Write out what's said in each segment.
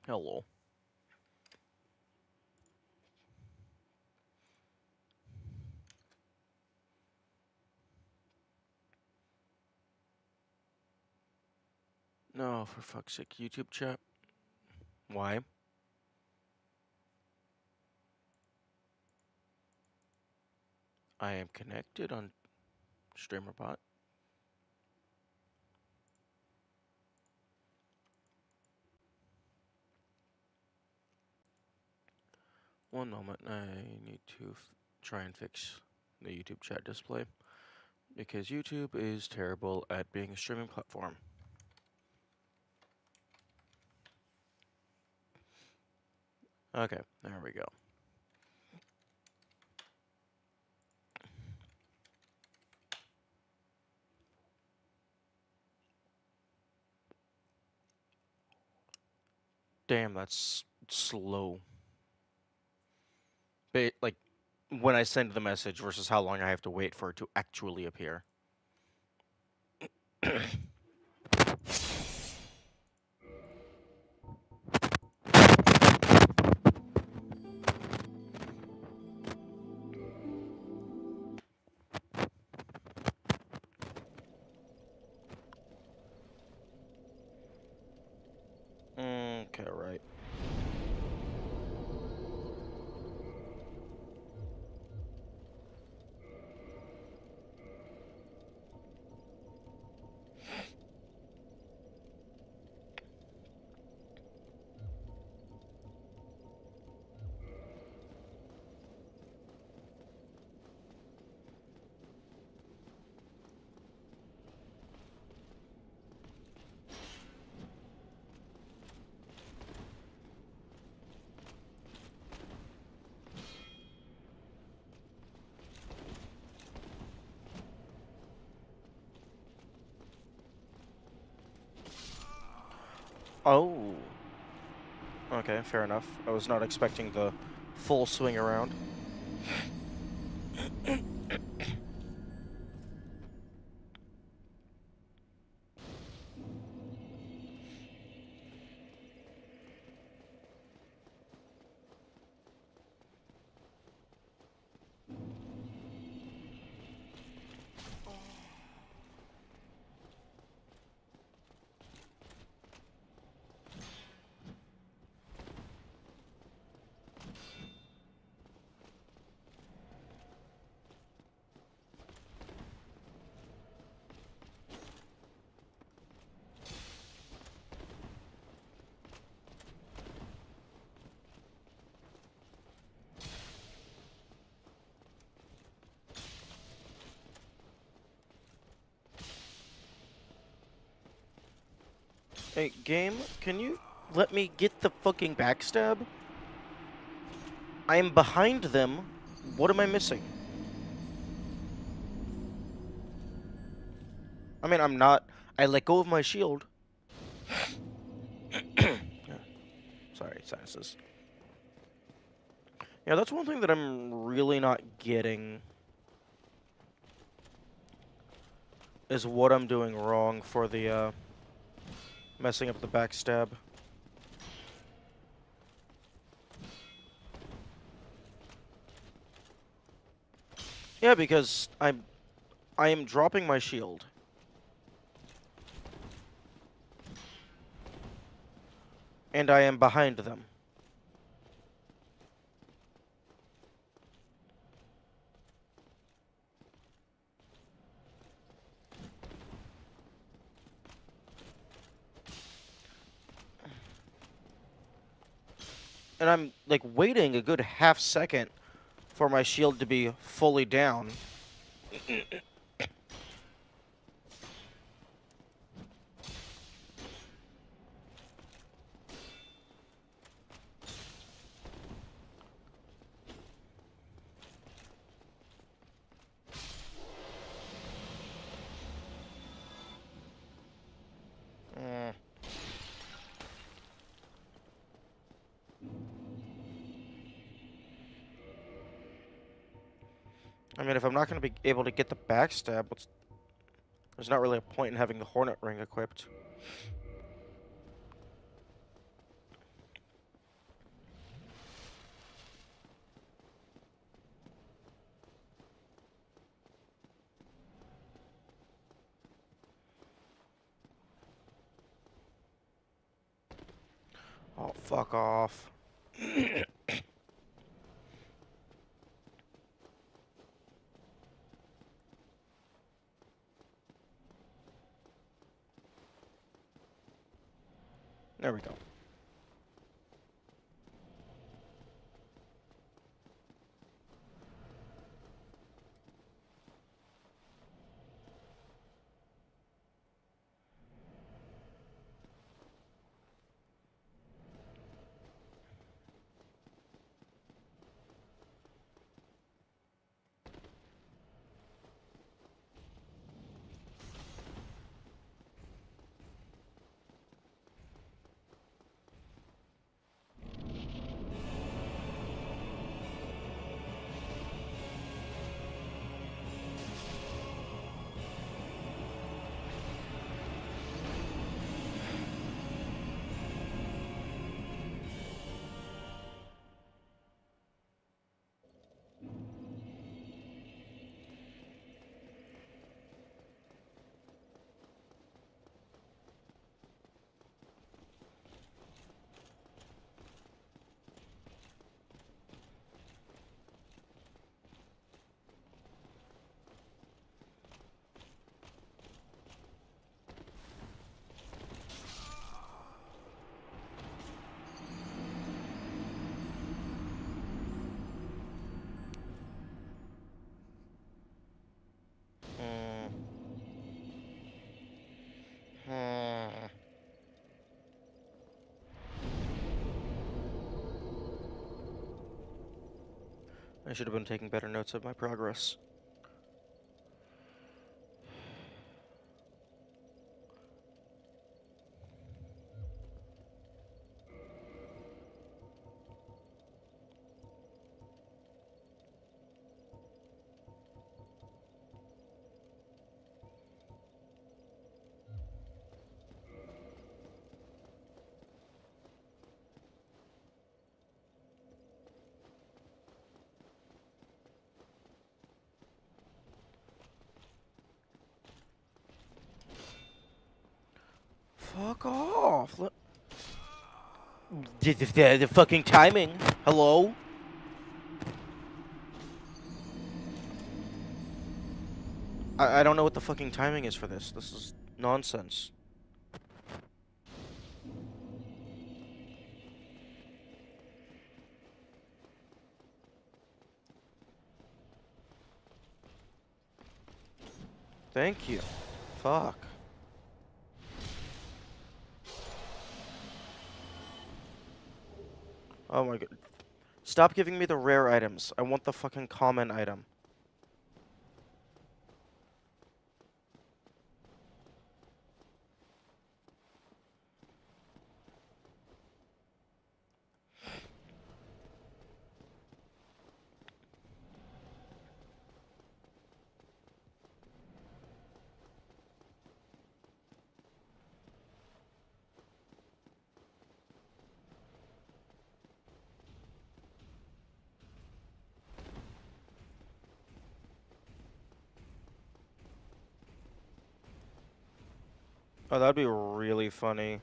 Hello. No, for fuck's sake, YouTube chat. Why? I am connected on StreamerBot. One moment, I need to try and fix the YouTube chat display because YouTube is terrible at being a streaming platform. Okay, there we go. Damn, that's slow. Like, when I send the message versus how long I have to wait for it to actually appear. Okay, right. Oh. Okay, fair enough. I was not expecting the full swing around. Hey, game, can you let me get the fucking backstab? I am behind them. What am I missing? I mean, I'm not. I let go of my shield. Sorry, sinuses. Yeah, that's one thing that I'm really not getting. Is what I'm doing wrong for the, messing up the backstab. Yeah, because I am dropping my shield. And I am behind them. And I'm, like, waiting a good half second for my shield to be fully down. I mean, if I'm not going to be able to get the backstab, there's not really a point in having the Hornet Ring equipped. Fuck off. There we go. Hmm. I should have been taking better notes of my progress. Fuck off. The fucking timing. Hello? I don't know what the fucking timing is for this. This is nonsense. Thank you. Fuck. Oh my god. Stop giving me the rare items. I want the fucking common item. Oh, that'd be really funny.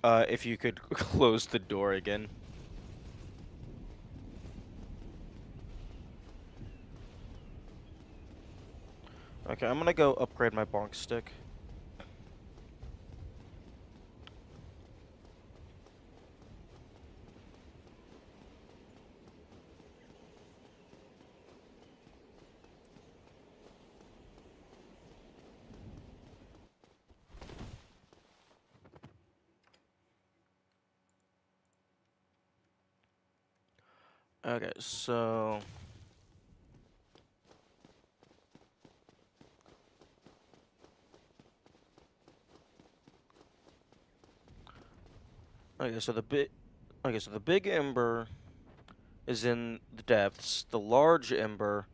If you could close the door again. Okay, I'm gonna go upgrade my bonk stick. Okay, so... Okay, so the big ember is in the depths. The large ember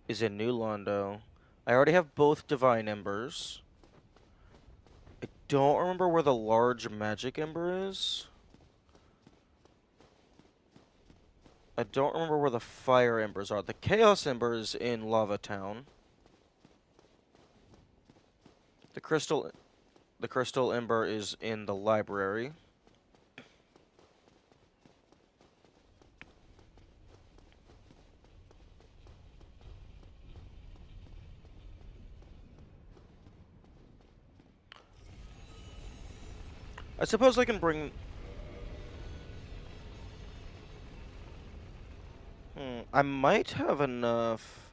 is in New Londo. I already have both divine embers. I don't remember where the large magic ember is. I don't remember where the fire embers are. The chaos ember is in Lava Town. The crystal ember is in the library. I suppose I can bring... I might have enough...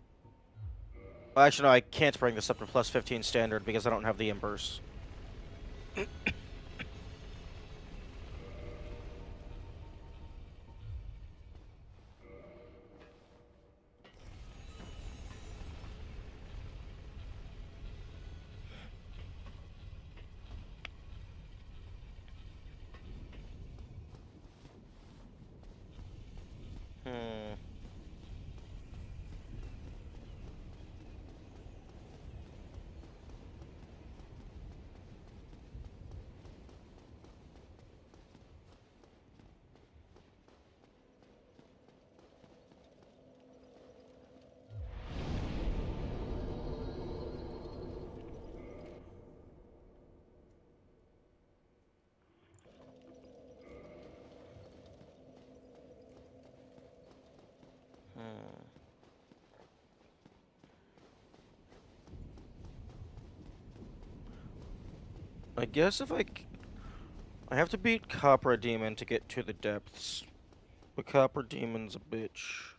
Well, actually, no, I can't bring this up to plus 15 standard because I don't have the embers. Hmm. Hmm. I guess if I have to beat Copper Demon to get to the depths. But Copper Demon's a bitch.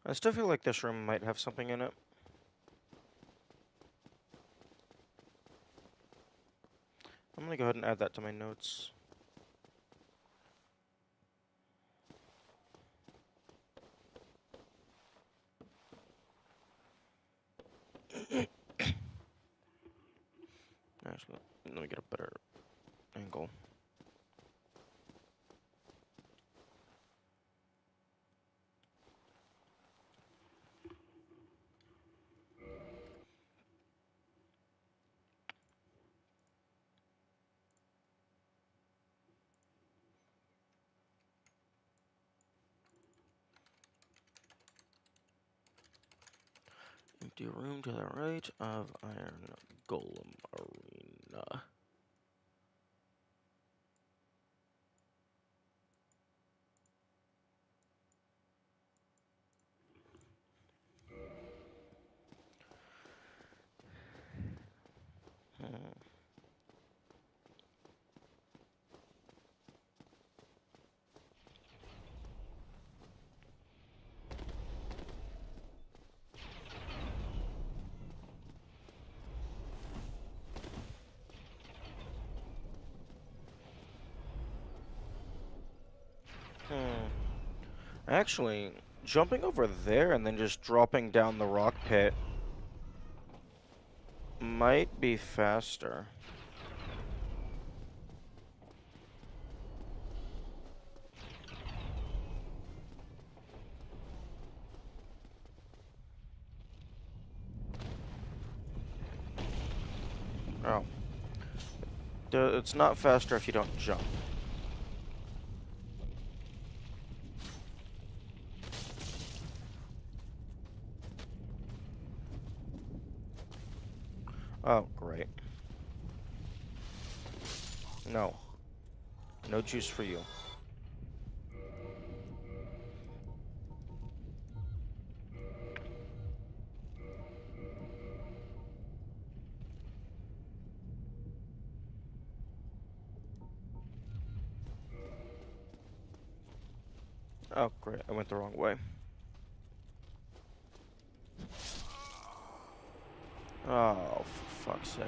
I still feel like this room might have something in it. I'm gonna go ahead and add that to my notes. Actually, let me get a better angle. Empty room to the right of Iron Golem Arena. Hmm. Hmm. Actually, jumping over there and then just dropping down the rock pit might be faster. Oh. It's not faster if you don't jump. Oh, great. No. No juice for you. Oh, great. I went the wrong way. Oh, for fuck's sake.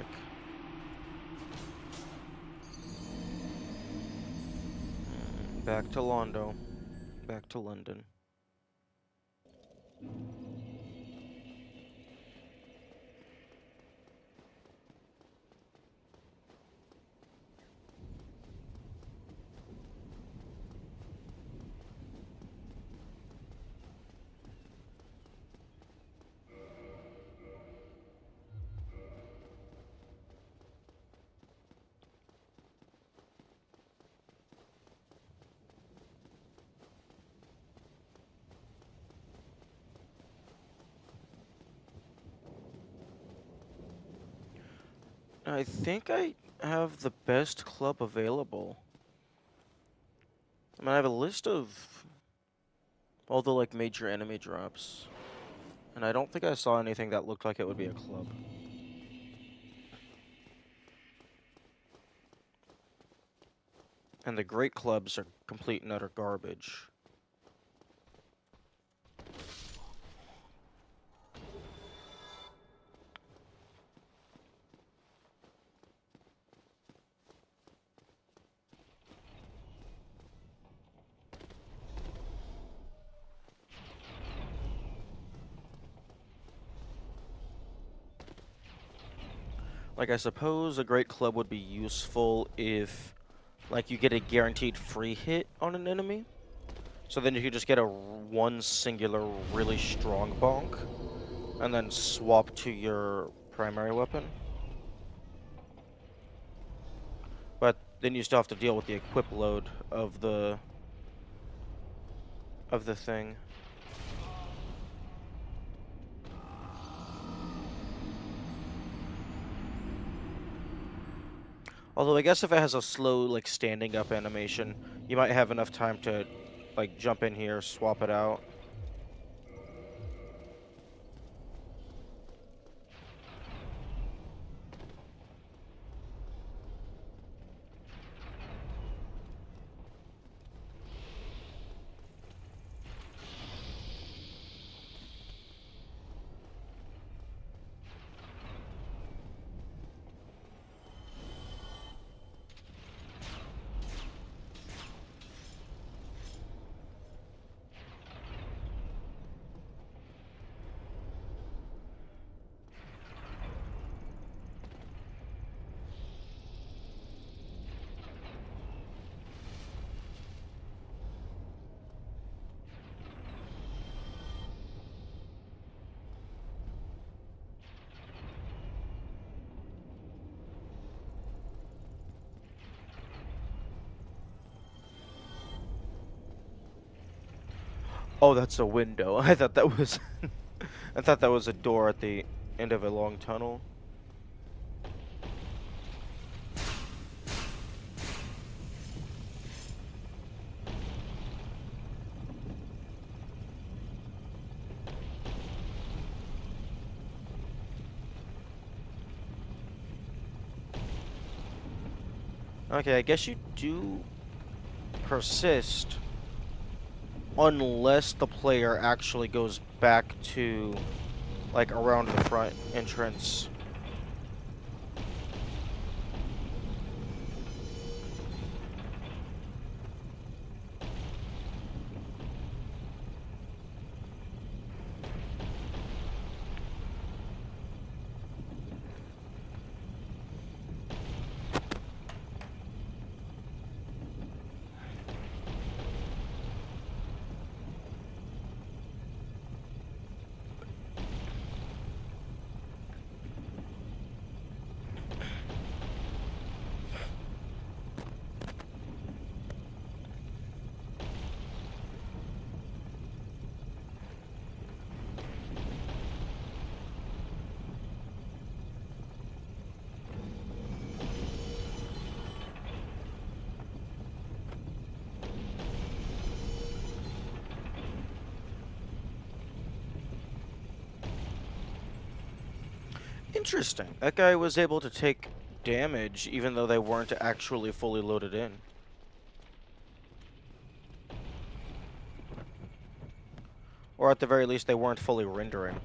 Back to Londo. Back to London. I think I have the best club available. I mean, I have a list of all the, like, major enemy drops. And I don't think I saw anything that looked like it would be a club. And the great clubs are complete and utter garbage. Like, I suppose a great club would be useful if, like, you get a guaranteed free hit on an enemy. So then you could just get a one singular really strong bonk, and then swap to your primary weapon. But then you still have to deal with the equip load of the thing. Although I guess if it has a slow, like, standing up animation, you might have enough time to, like, jump in here, swap it out. Oh, that's a window. I thought that was I thought that was a door at the end of a long tunnel. Okay, I guess you do persist unless the player actually goes back to, like, around the front entrance. Interesting. That guy was able to take damage even though they weren't actually fully loaded in. Or at the very least, they weren't fully rendering.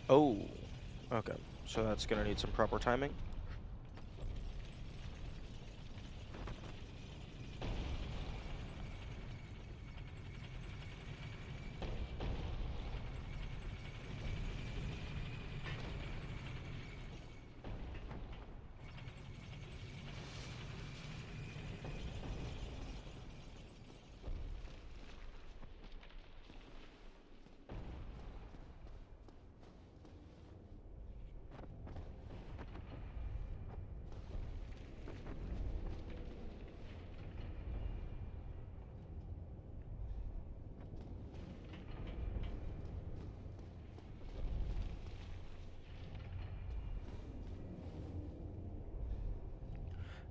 Oh, okay. So that's gonna need some proper timing.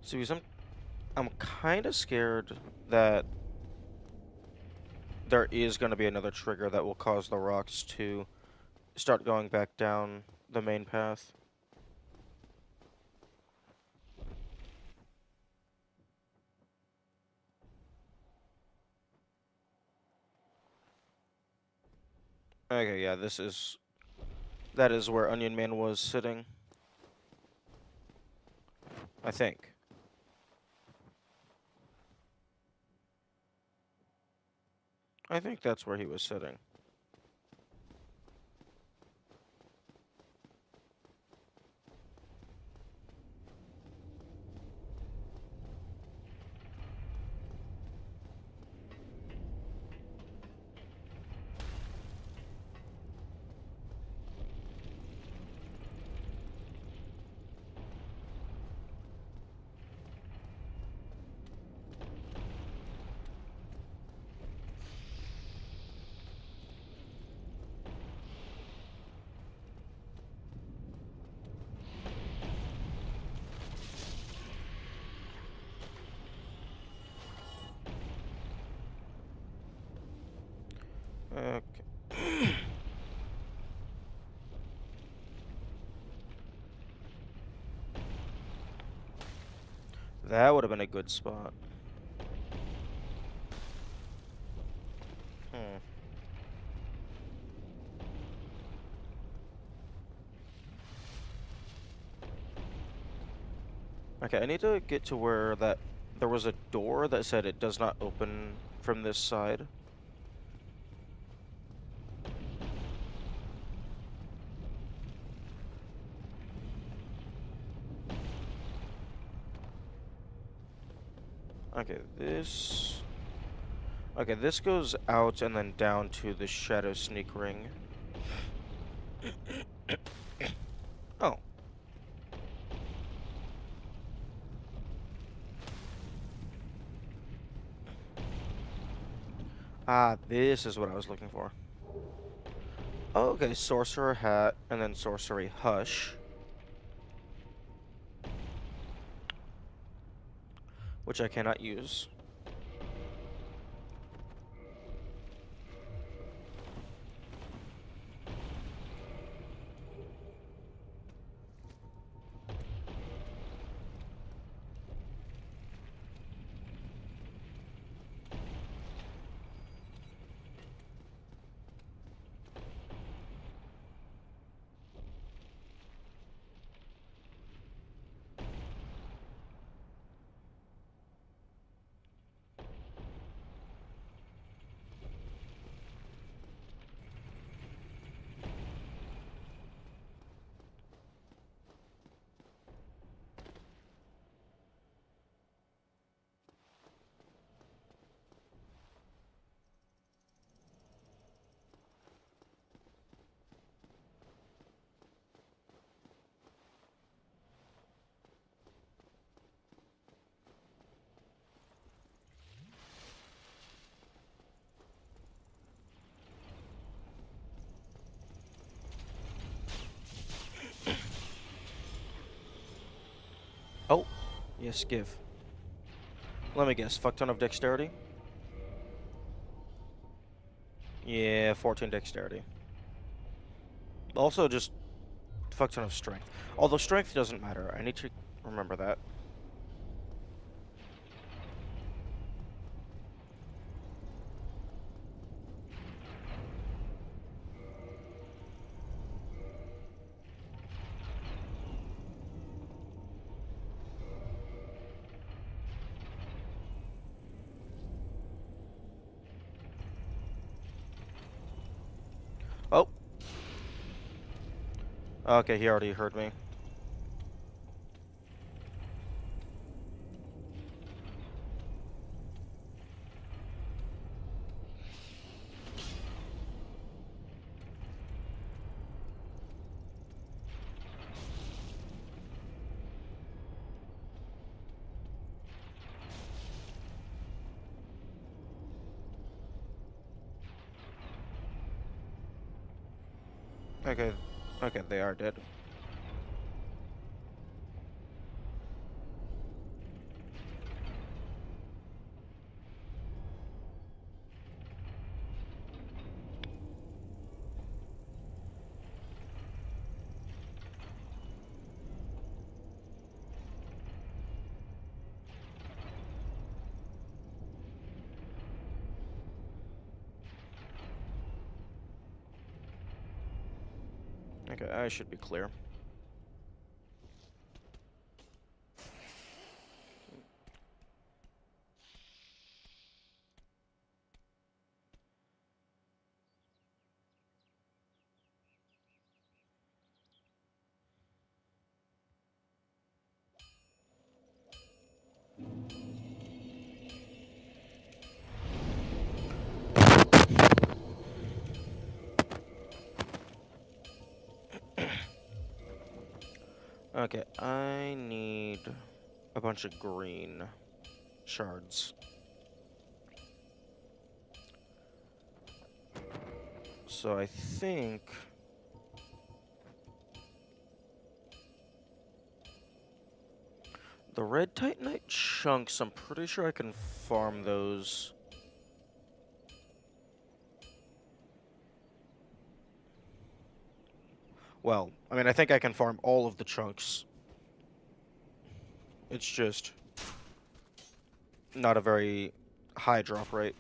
So I'm kind of scared that there is going to be another trigger that will cause the rocks to start going back down the main path. Okay, yeah, that is where Onion Man was sitting, I think. I think that's where he was sitting. Okay. That would have been a good spot. Hmm. Okay, I need to get to where there was a door that said it does not open from this side. Okay, this... Okay, this goes out and then down to the Shadow Sneak Ring. Oh. Ah, this is what I was looking for. Oh, okay, Sorcerer Hat, and then Sorcery Hush. Which I cannot use. Oh, yes, give. Let me guess, fuck ton of dexterity? Yeah, 14 dexterity. Also, just fuck ton of strength. Although strength doesn't matter. I need to remember that. Oh. Okay, he already heard me. Okay. Okay, they are dead. Okay, I should be clear. Okay, I need a bunch of green shards. So I think the red titanite chunks, I'm pretty sure I can farm those. Well, I mean, I think I can farm all of the chunks. It's just not a very high drop rate.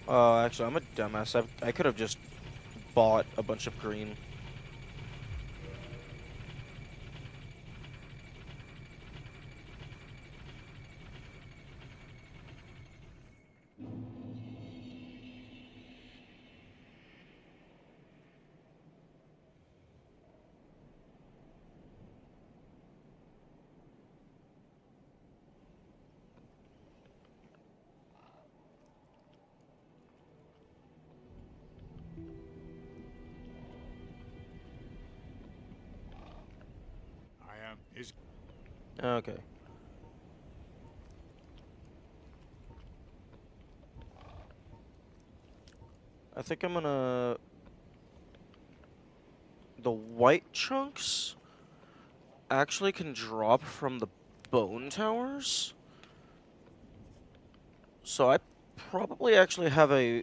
Actually, I'm a dumbass. I could have just bought a bunch of green. I am his. Okay. I think I'm gonna... The white chunks actually can drop from the bone towers. So I probably actually have a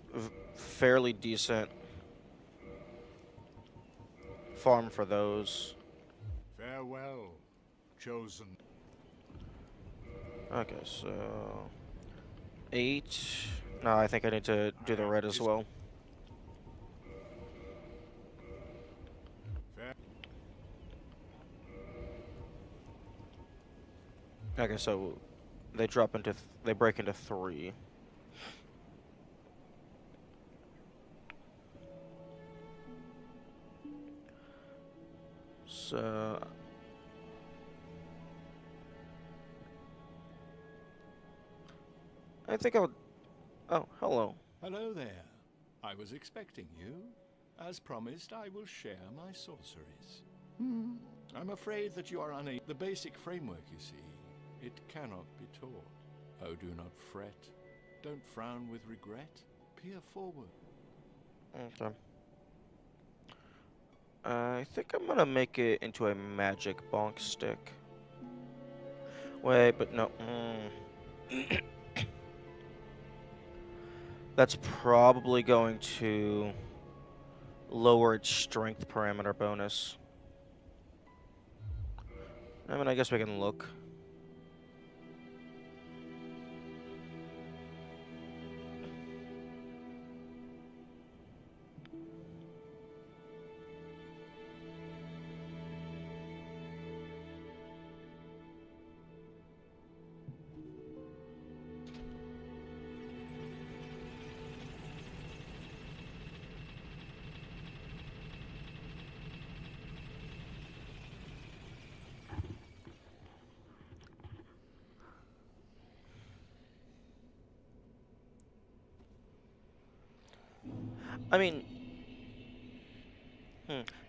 fairly decent farm for those. Farewell, chosen. Okay, so 8. No, I think I need to do I the am red as his. well. Fair. Okay, so they drop into they break into 3. So I think I'll... Oh, hello. Hello there. I was expecting you. As promised, I will share my sorceries. I'm afraid that you are unable. The basic framework, you see, it cannot be taught. Oh, do not fret. Don't frown with regret. Peer forward. Okay. I think I'm gonna make it into a magic bonk stick. Wait, but no. That's probably going to lower its strength parameter bonus. I mean, I guess we can look. I mean,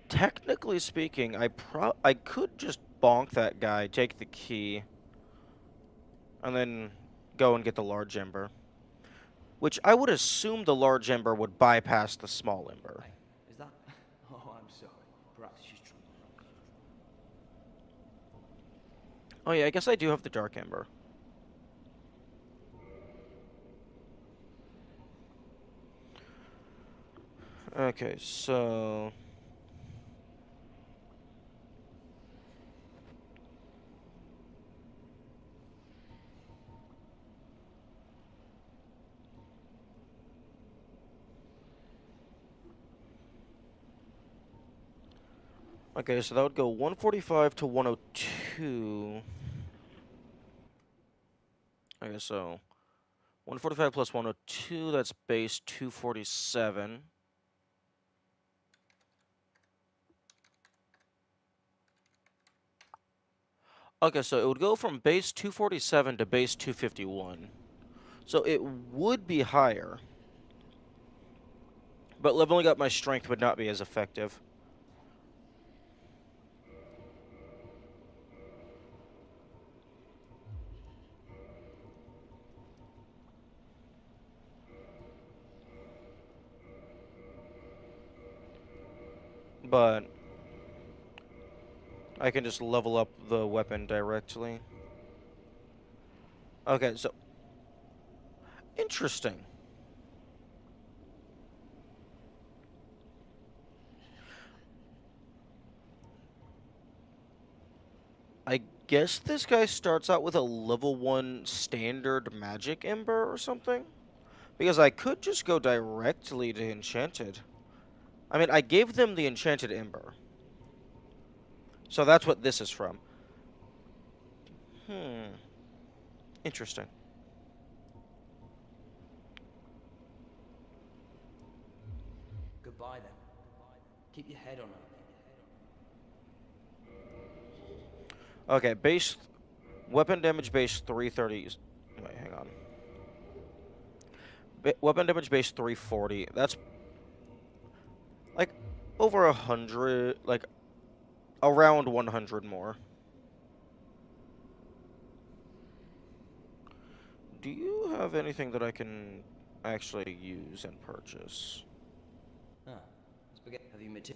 technically speaking, I could just bonk that guy, take the key, and then go and get the large ember. Which I would assume the large ember would bypass the small ember. Hey, is that? Oh, I'm sorry. Perhaps she's drunk. Oh yeah, I guess I do have the dark ember. Okay, so... Okay, so that would go 145 to 102. Okay, so 145 plus 102, that's base 247. Okay, so it would go from base 247 to base 251. So it would be higher. But leveling up my strength would not be as effective. But I can just level up the weapon directly. Okay, so... Interesting. I guess this guy starts out with a level 1 standard magic ember or something? Because I could just go directly to enchanted. I mean, I gave them the enchanted ember. So that's what this is from. Interesting. Goodbye then. Keep your head on her. Okay, base... Weapon damage base 330... Wait, hang on. Weapon damage base 340. That's... Like, over 100... Like, around 100 more. Do you have anything that I can actually use and purchase? Ah, spaghetti. Have you met?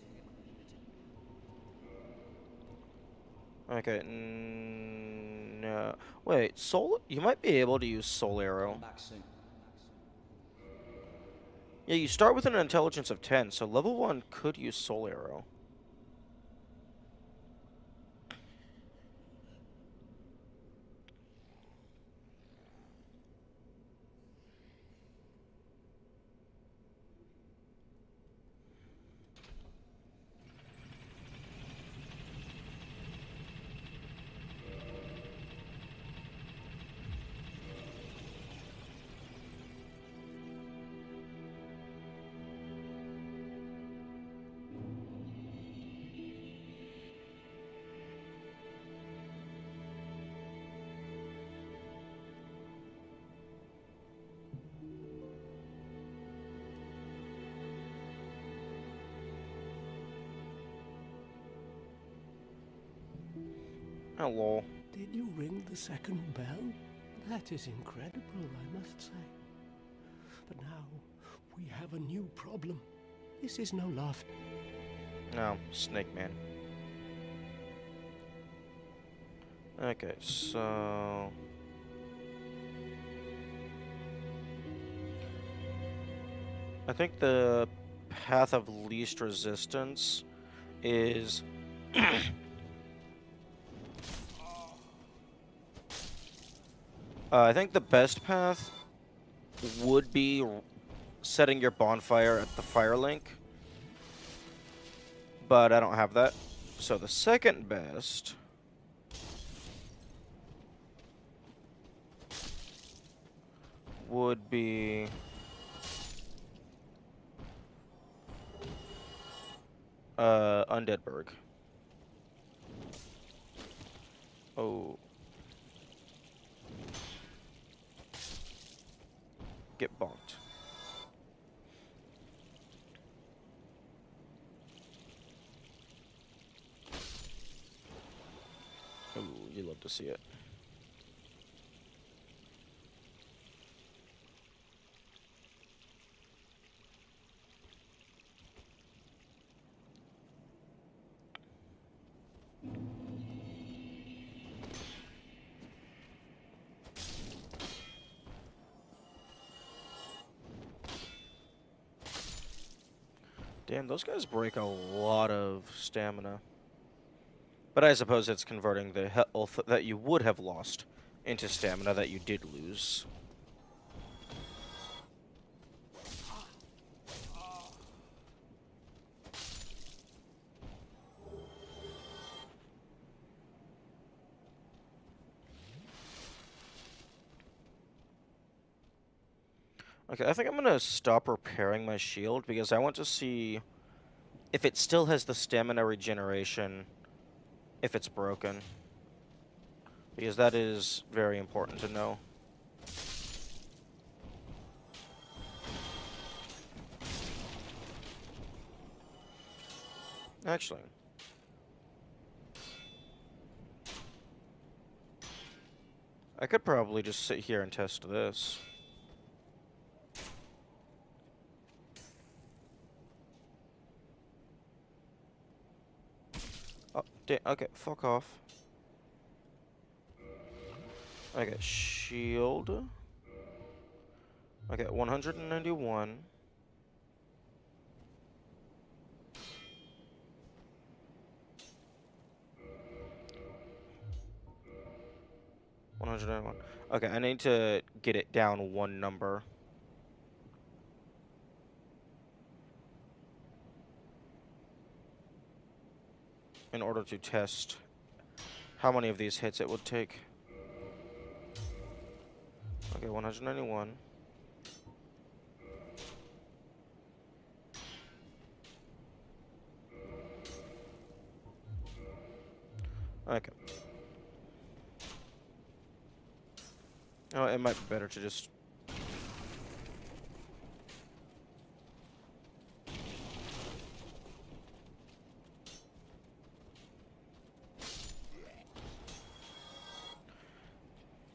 Okay, no. Wait, soul... You might be able to use soul arrow. Come back soon. Yeah, you start with an intelligence of 10, so level 1 could use soul arrow. Oh, lol. Did you ring the second bell? That is incredible, I must say. But now we have a new problem. This is no laugh. No, Snake Man. Okay, so... I think the path of least resistance is I think the best path would be setting your bonfire at the fire link, but I don't have that. So the second best would be Undeadburg. Oh. Get bonked. Ooh, you love to see it. Damn, those guys break a lot of stamina. But I suppose it's converting the health that you would have lost into stamina that you did lose. Okay, I think I'm gonna stop repairing my shield because I want to see if it still has the stamina regeneration if it's broken. Because that is very important to know. Actually, I could probably just sit here and test this. Oh, okay, fuck off. Okay, shield. Okay, 191. 191. Okay, I need to get it down one number. In order to test how many of these hits it would take. Okay, 191. Okay. Oh, it might be better to just...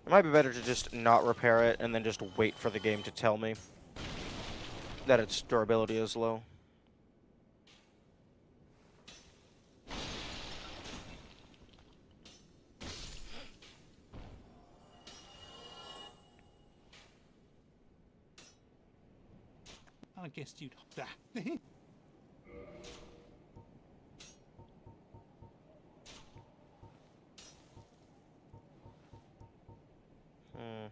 It might be better to just not repair it and then just wait for the game to tell me that its durability is low. I guess you'd. Hmm.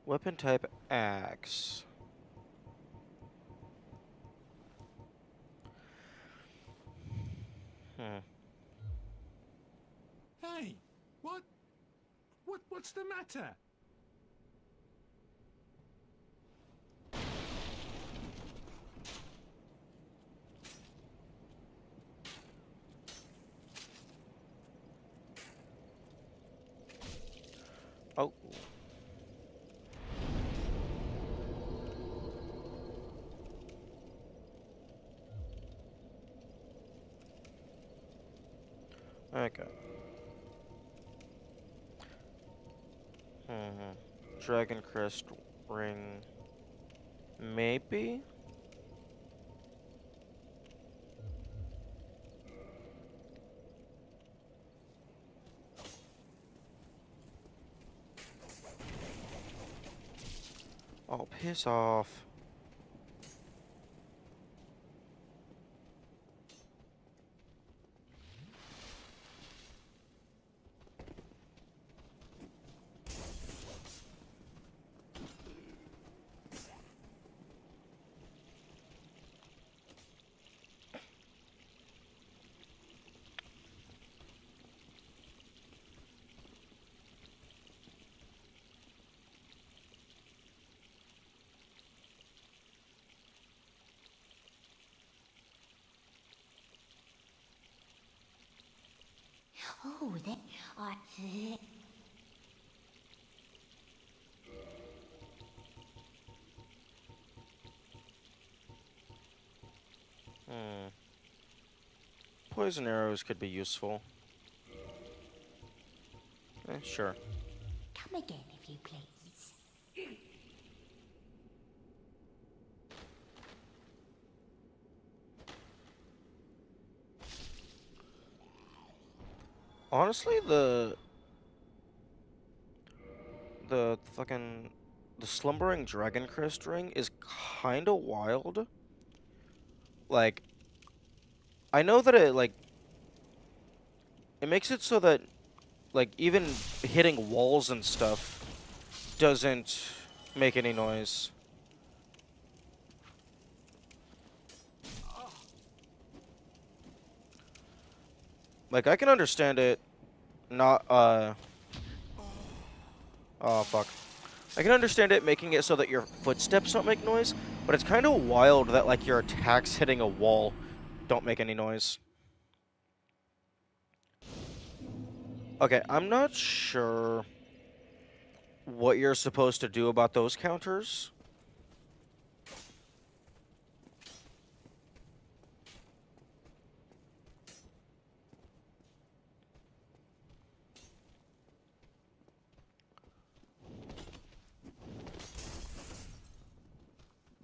Weapon type axe. Hmm. Hey, what? What's the matter? Oh. Okay. Dragon Crest ring. Maybe? Oh, Piss off. Oh, that. Uh, Hmm. Poison arrows could be useful. Sure. come again, if you please. Honestly, the slumbering dragon crest ring is kind of wild. Like, I know that it makes it so that like even hitting walls and stuff doesn't make any noise. Like, I can understand it not oh fuck. I can understand it making it so that your footsteps don't make noise, but it's kind of wild that like your attacks hitting a wall don't make any noise. Okay, I'm not sure what you're supposed to do about those counters.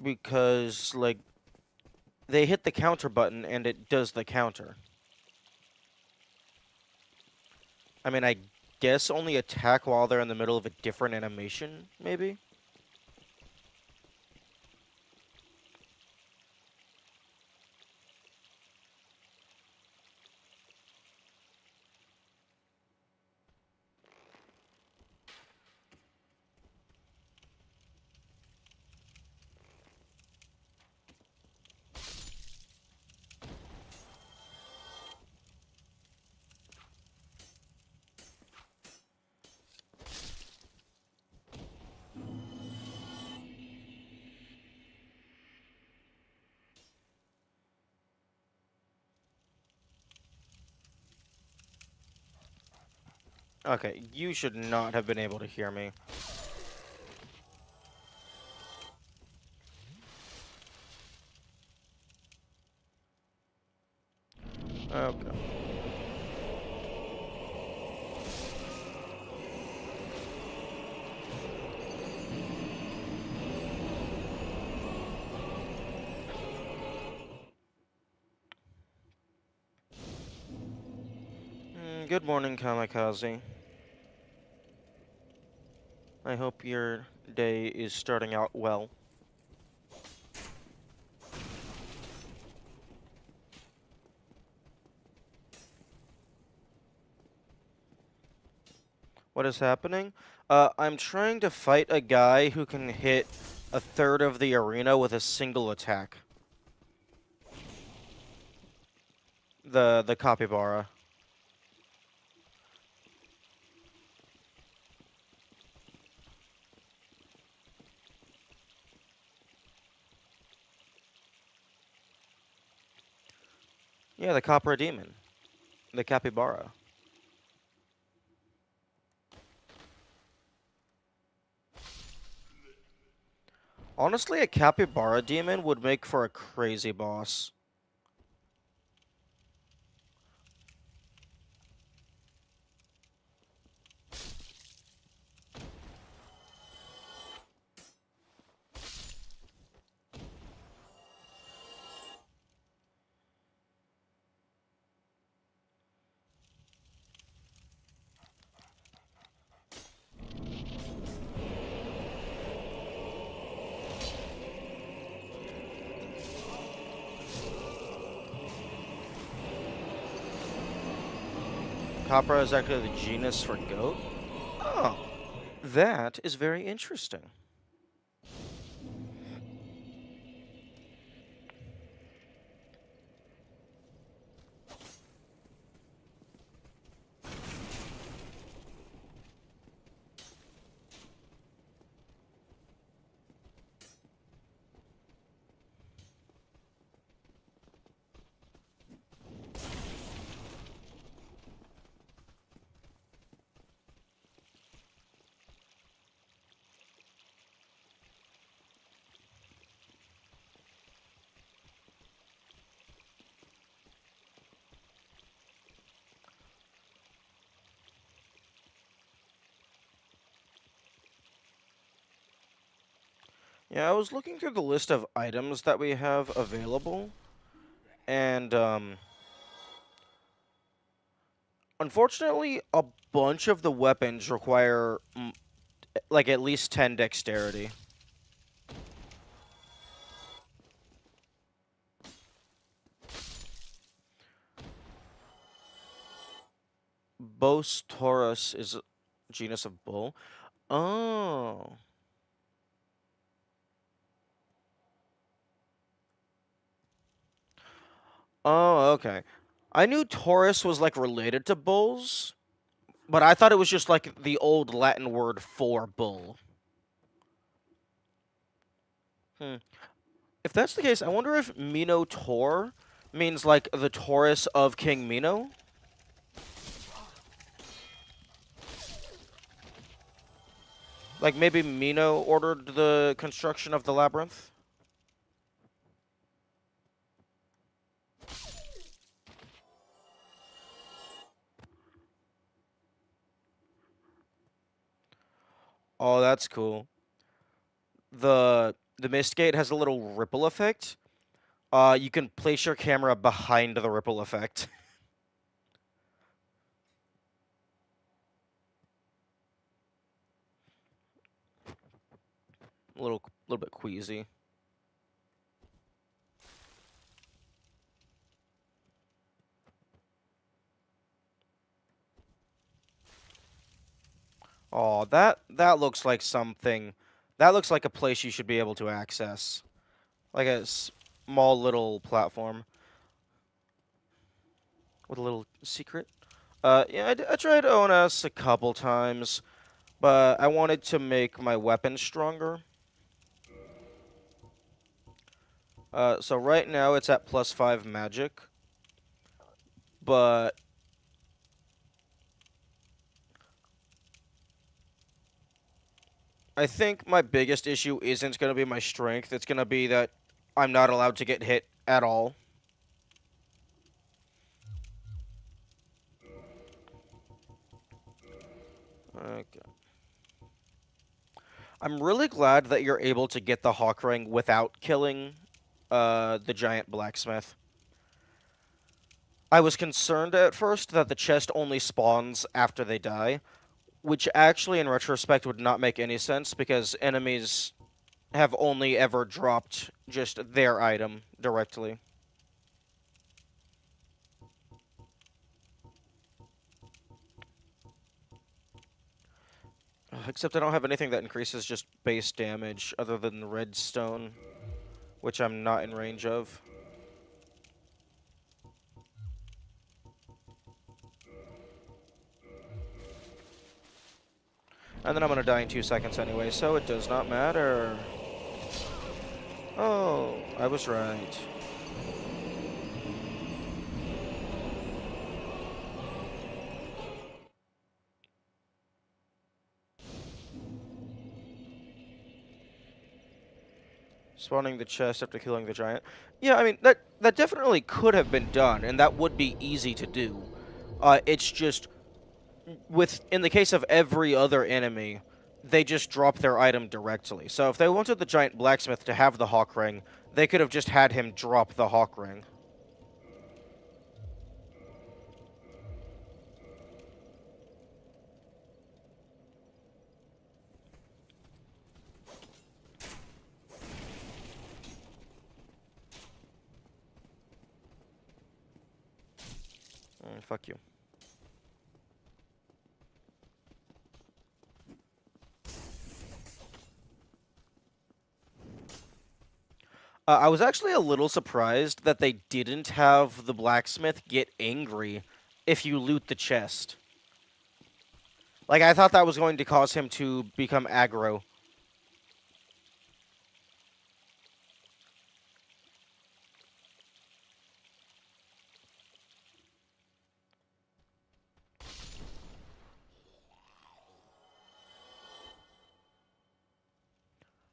Because, like, they hit the counter button and it does the counter. I mean, I guess only attack while they're in the middle of a different animation, maybe? Okay, you should not have been able to hear me. Okay. Good morning, Kamikaze. I hope your day is starting out well. What is happening? I'm trying to fight a guy who can hit a third of the arena with a single attack. The capybara. Yeah, the copper demon. The capybara. Honestly, a capybara demon would make for a crazy boss. Capra is actually the genus for goat? Oh, that is very interesting. Yeah, I was looking through the list of items that we have available, and unfortunately, a bunch of the weapons require like at least 10 dexterity. Bos taurus is a genus of bull. Oh. Oh, okay. I knew Taurus was like related to bulls, but I thought it was just like the old Latin word for bull. Hmm. If that's the case, I wonder if Minotaur means like the Taurus of King Mino? Like maybe Mino ordered the construction of the labyrinth? Oh, that's cool. The mist gate has a little ripple effect. You can place your camera behind the ripple effect. a little bit queasy. Oh, that looks like something. That looks like a place you should be able to access. Like a small little platform with a little secret. Yeah, I tried ONS a couple times, but I wanted to make my weapon stronger. So right now it's at +5 magic, but I think my biggest issue isn't going to be my strength. It's going to be that I'm not allowed to get hit at all. Okay. I'm really glad that you're able to get the Hawk Ring without killing the giant blacksmith. I was concerned at first that the chest only spawns after they die, which actually, in retrospect, would not make any sense because enemies have only ever dropped just their item directly. Except I don't have anything that increases just base damage other than redstone, which I'm not in range of. And then I'm gonna die in 2 seconds anyway, so it does not matter. Oh, I was right. Spawning the chest after killing the giant. Yeah, I mean, that definitely could have been done, and that would be easy to do. It's just, in the case of every other enemy, they just drop their item directly. So if they wanted the giant blacksmith to have the Hawk Ring, they could have just had him drop the Hawk Ring. Fuck you. I was actually a little surprised that they didn't have the blacksmith get angry if you loot the chest. Like, I thought that was going to cause him to become aggro.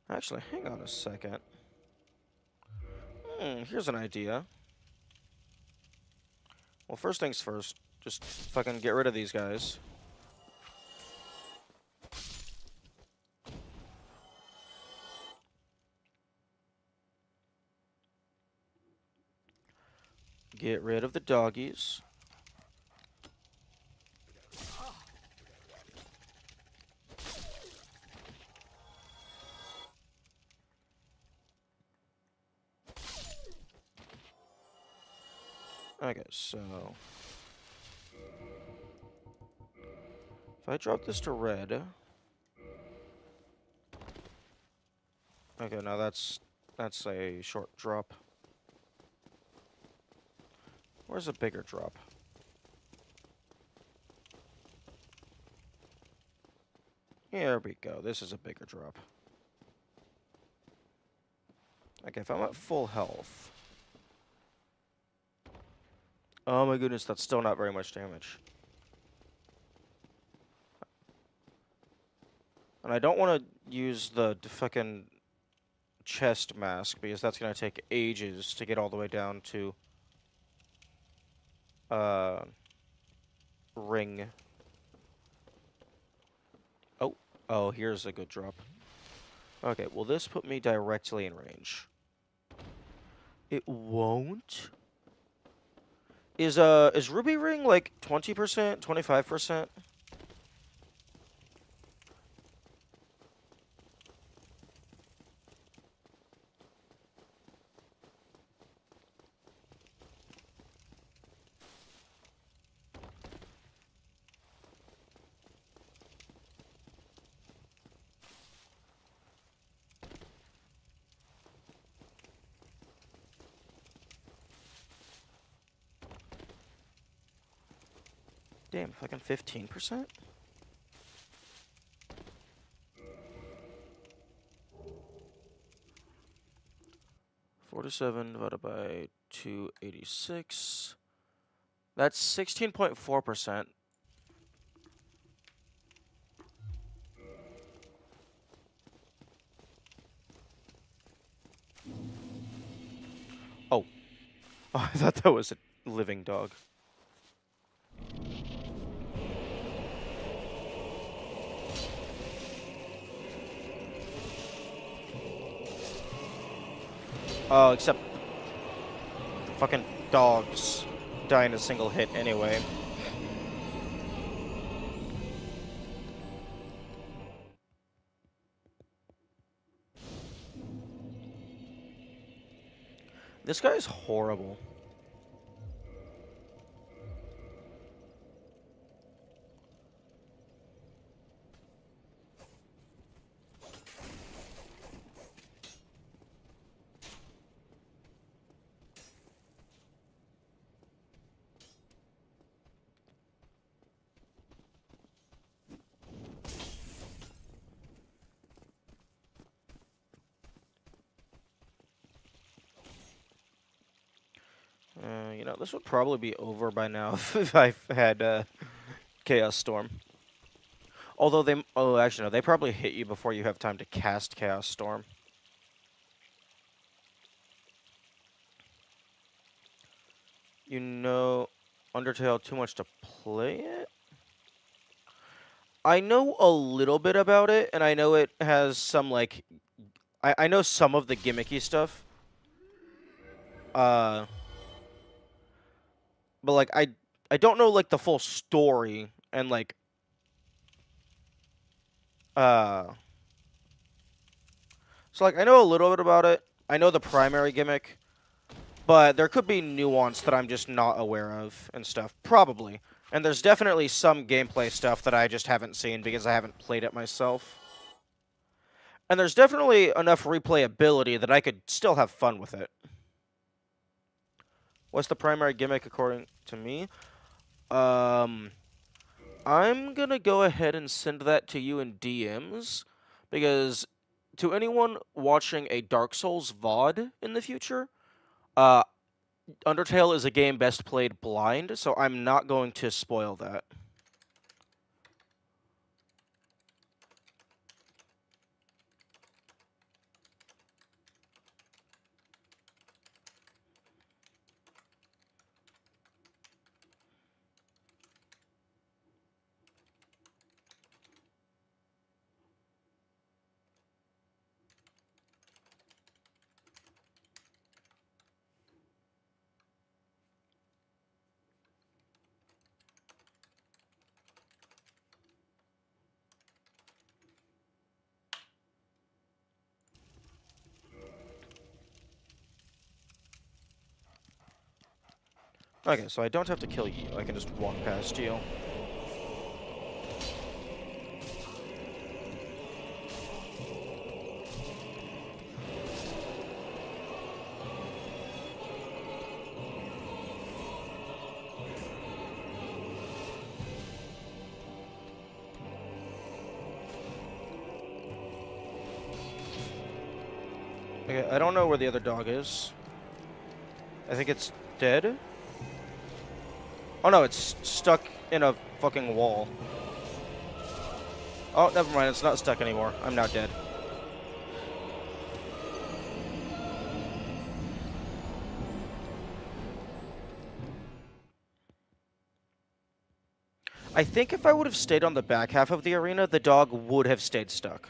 Actually, hang on a second. Here's an idea. Well, first things first, just fucking get rid of these guys. Get rid of the doggies. Okay, so if I drop this to red, okay, now that's a short drop. Where's a bigger drop? Here we go. This is a bigger drop. Okay, if I'm at full health. Oh my goodness, that's still not very much damage. And I don't want to use the fucking chest mask because that's going to take ages to get all the way down to ring. Oh, here's a good drop. Okay, will this put me directly in range? It won't? Is Ruby Ring like 20%, 25%? Damn, fucking 15%? $47 divided by 286. That's 16.4%. Oh. Oh, I thought that was a living dog. Oh, except the fucking dogs die in a single hit anyway. This guy is horrible. You know, this would probably be over by now if I had Chaos Storm. Although they... Oh, actually, no. They probably hit you before you have time to cast Chaos Storm. You know Undertale too much to play it? I know a little bit about it, and I know it has some, like... I know some of the gimmicky stuff. But, like, I don't know, like, the full story, and, like... So, like, I know a little bit about it. I know the primary gimmick. But there could be nuance that I'm just not aware of and stuff. Probably. And there's definitely some gameplay stuff that I just haven't seen because I haven't played it myself. And there's definitely enough replayability that I could still have fun with it. What's the primary gimmick according to me? I'm gonna go ahead and send that to you in DMs, because to anyone watching a Dark Souls VOD in the future, uh, Undertale is a game best played blind, so I'm not going to spoil that. Okay, so I don't have to kill you. I can just walk past you. Okay, I don't know where the other dog is. I think it's dead. Oh no, it's stuck in a fucking wall. Oh, never mind, it's not stuck anymore. I'm now dead. I think if I would have stayed on the back half of the arena, the dog would have stayed stuck.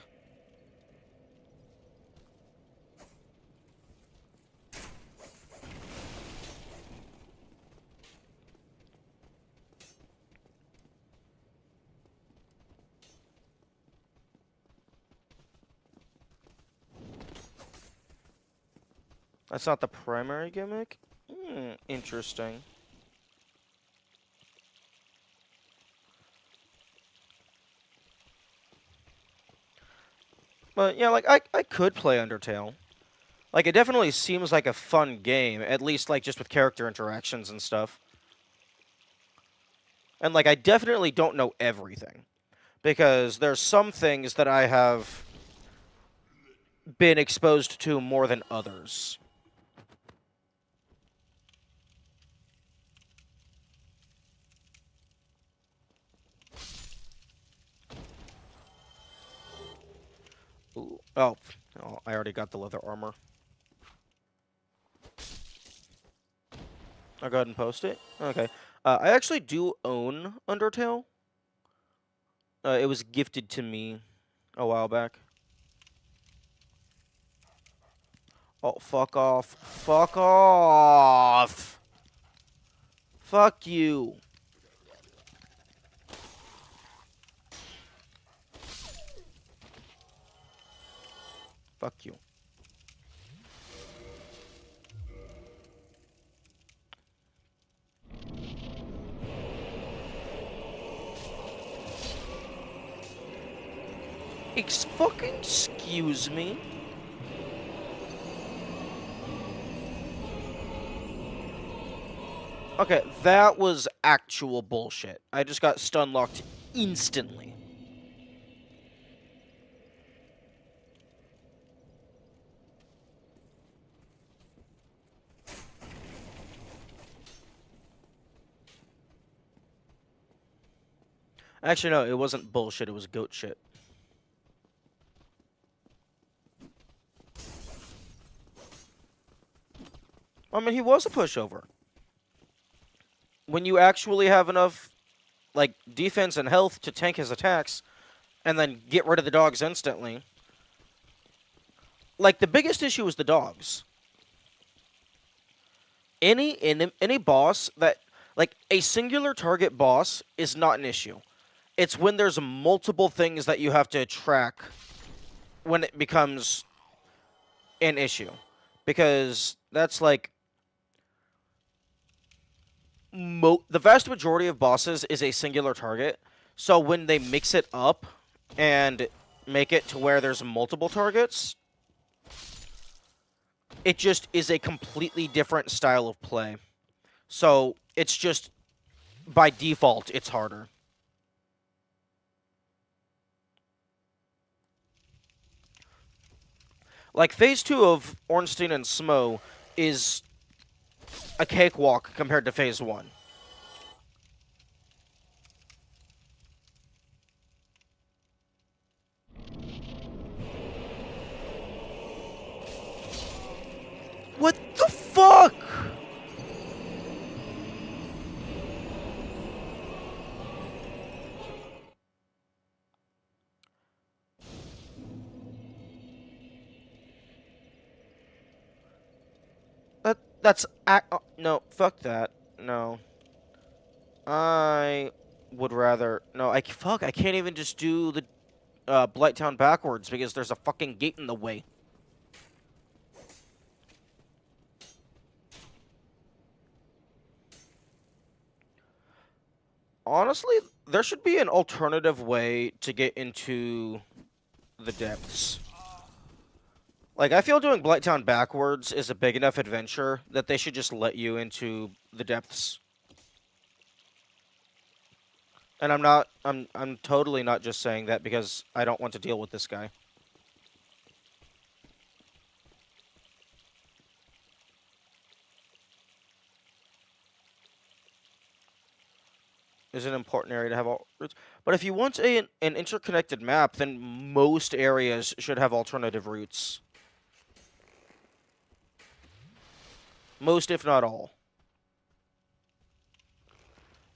That's not the primary gimmick? Interesting. But yeah, like, I could play Undertale. Like, it definitely seems like a fun game, at least, like, just with character interactions and stuff. And, like, I definitely don't know everything, because there's some things that I have been exposed to more than others. Ooh. Oh, I already got the leather armor. I'll go ahead and post it. Okay. I actually do own Undertale. It was gifted to me a while back. Oh, fuck off. Fuck off! Fuck you. Fuck you. Fucking excuse me? Okay, that was actual bullshit. I just got stun locked instantly. Actually, no, it wasn't bullshit, it was goat shit. I mean, he was a pushover. When you actually have enough, like, defense and health to tank his attacks, and then get rid of the dogs instantly. Like, the biggest issue is the dogs. Any boss that, like, a singular target boss is not an issue. It's when there's multiple things that you have to track when it becomes an issue. Because that's, like, the vast majority of bosses is a singular target. So when they mix it up and make it to where there's multiple targets, it just is a completely different style of play. So it's just, by default, it's harder. Like, Phase 2 of Ornstein and Smo is a cakewalk compared to Phase 1. What the fuck? That's no, fuck that. No. I would rather I can't even just do the Blighttown backwards because there's a fucking gate in the way. Honestly, there should be an alternative way to get into the depths. Like, I feel doing Blighttown backwards is a big enough adventure that they should just let you into the depths. And I'm totally not just saying that because I don't want to deal with this guy. Is an important area to have all routes. But if you want an interconnected map, then most areas should have alternative routes. Most, if not all.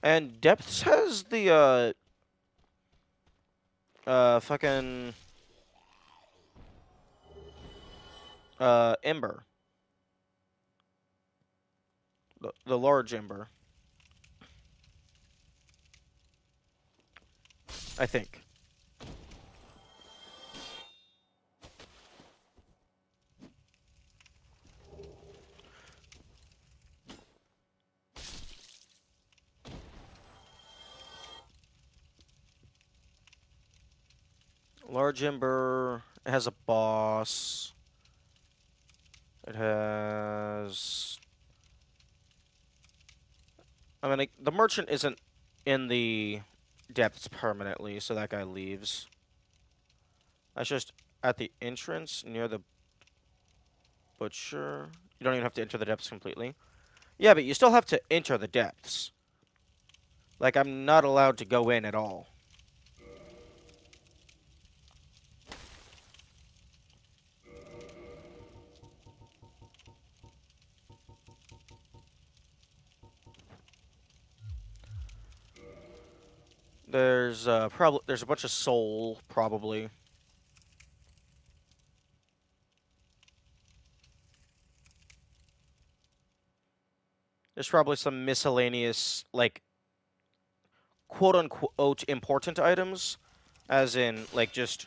And Depths has the, fucking, Ember. The large Ember. I think. Large Ember, it has a boss. It has... I mean, the merchant isn't in the depths permanently, so that guy leaves. That's just at the entrance near the butcher. You don't even have to enter the depths completely. Yeah, but you still have to enter the depths. Like, I'm not allowed to go in at all. There's there's a bunch of soul, probably. There's probably some miscellaneous, like, quote-unquote important items. As in, like, just,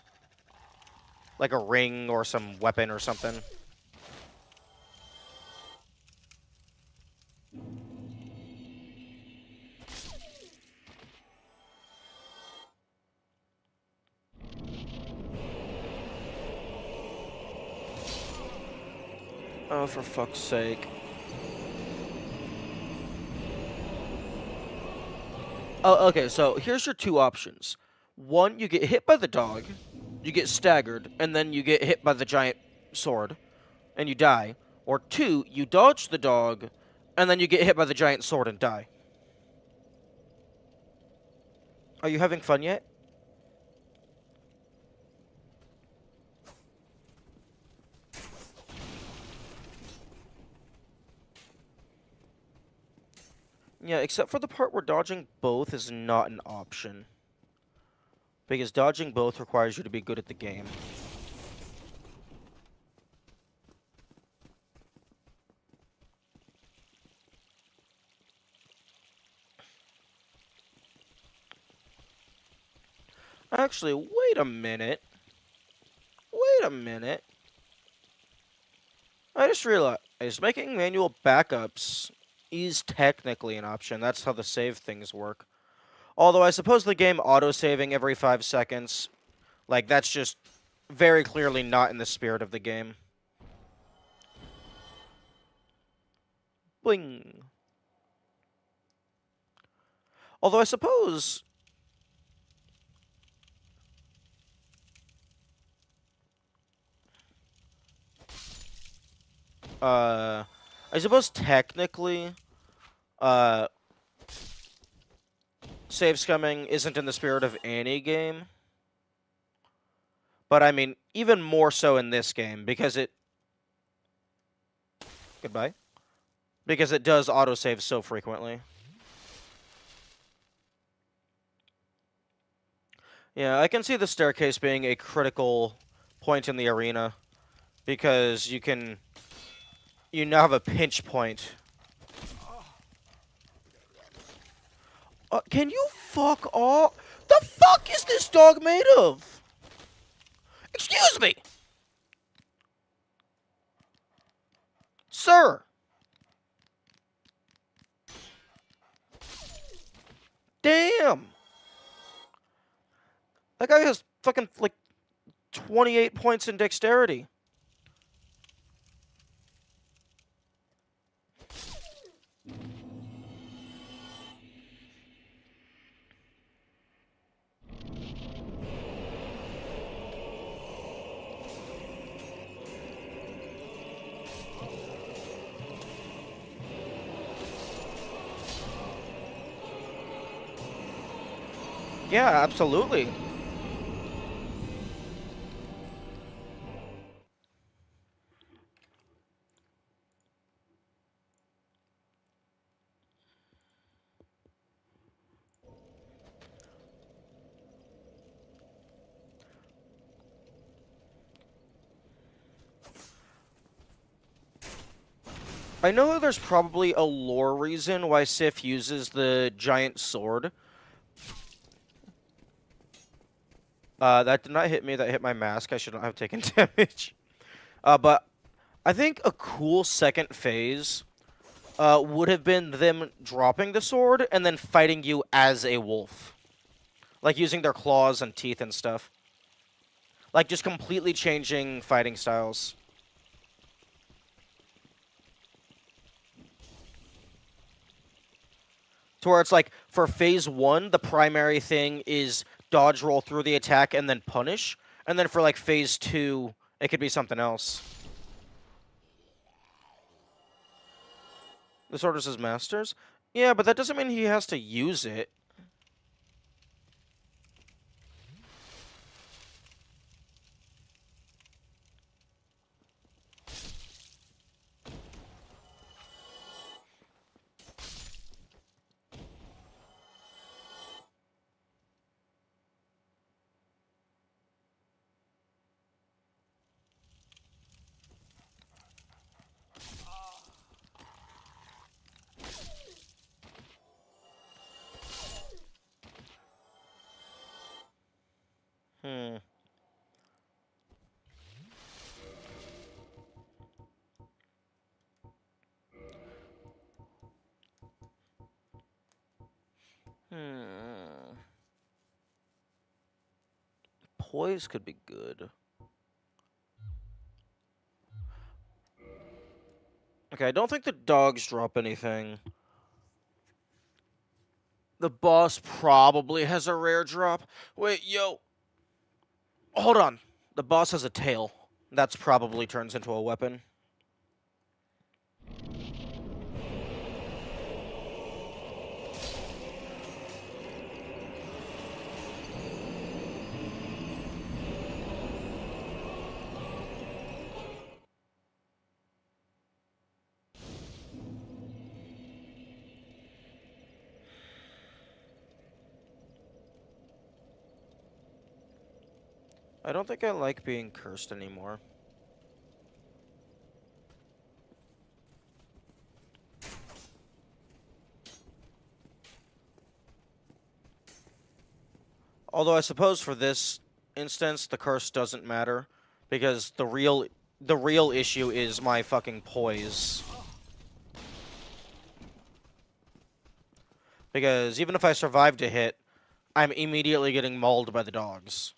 like a ring or some weapon or something. Oh, for fuck's sake. Oh, okay, so here's your two options. One, you get hit by the dog, you get staggered, and then you get hit by the giant sword, and you die. Or two, you dodge the dog, and then you get hit by the giant sword and die. Are you having fun yet? Yeah, except for the part where dodging both is not an option. Because dodging both requires you to be good at the game. Actually, wait a minute. Wait a minute. I just realized making manual backups is technically an option. That's how the save things work. Although I suppose the game auto-saving every 5 seconds Like, that's just very clearly not in the spirit of the game. Bling. Although I suppose... I suppose technically, uh, save scumming isn't in the spirit of any game. But I mean, even more so in this game, because it... Goodbye. Because it does autosave so frequently. Yeah, I can see the staircase being a critical point in the arena. Because you can... You now have a pinch point. Can you fuck off? The fuck is this dog made of? Excuse me! Sir! Damn! That guy has fucking, like, 28 points in dexterity. Yeah, absolutely. I know there's probably a lore reason why Sif uses the giant sword. That did not hit me, that hit my mask. I should not have taken damage. But I think a cool second phase would have been them dropping the sword and then fighting you as a wolf. Like using their claws and teeth and stuff. Like just completely changing fighting styles. To where it's like, for phase 1, the primary thing is dodge roll through the attack and then punish. And then for like phase 2, it could be something else. The sword is his master's? Yeah, but that doesn't mean he has to use it. Hmm. Hmm. Poise could be good. Okay, I don't think the dogs drop anything. The boss probably has a rare drop. Wait, yo. Hold on. The boss has a tail. That's probably turns into a weapon. I don't think I like being cursed anymore. Although I suppose for this instance, the curse doesn't matter. Because the real issue is my fucking poise. Because even if I survived a hit, I'm immediately getting mauled by the dogs.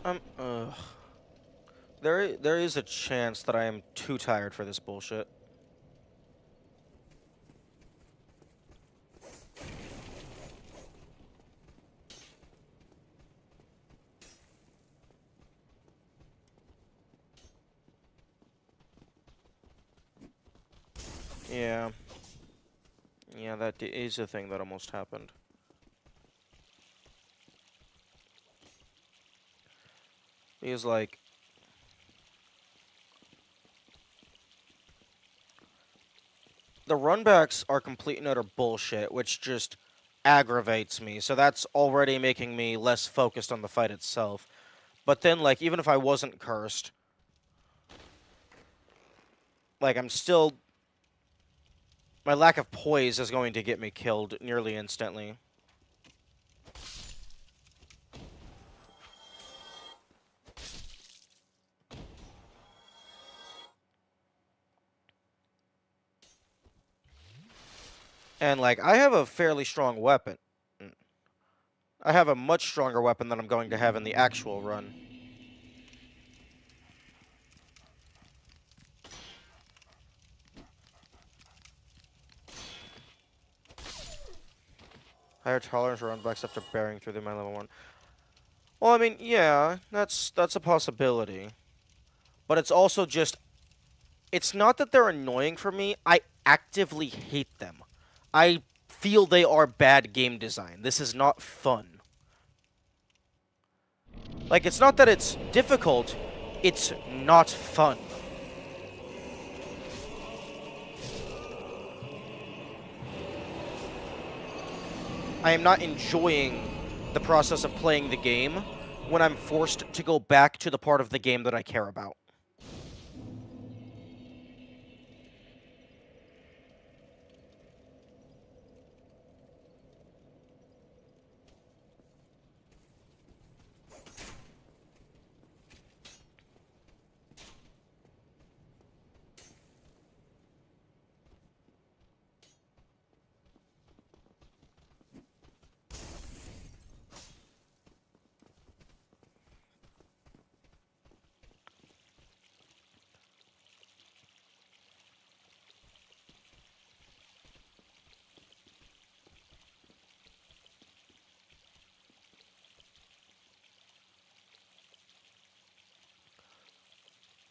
Ugh. There is a chance that I am too tired for this bullshit. Yeah. Yeah, that is a thing that almost happened. Because, like, the runbacks are complete and utter bullshit, which just aggravates me. So that's already making me less focused on the fight itself. But then, like, even if I wasn't cursed, like, I'm still... My lack of poise is going to get me killed nearly instantly. And, like, I have a fairly strong weapon. I have a much stronger weapon than I'm going to have in the actual run. Higher tolerance run backs after bearing through my level 1. Well, I mean, yeah, that's a possibility. But it's also just... It's not that they're annoying for me. I actively hate them. I feel they are bad game design. This is not fun. Like, it's not that it's difficult. It's not fun. I am not enjoying the process of playing the game when I'm forced to go back to the part of the game that I care about.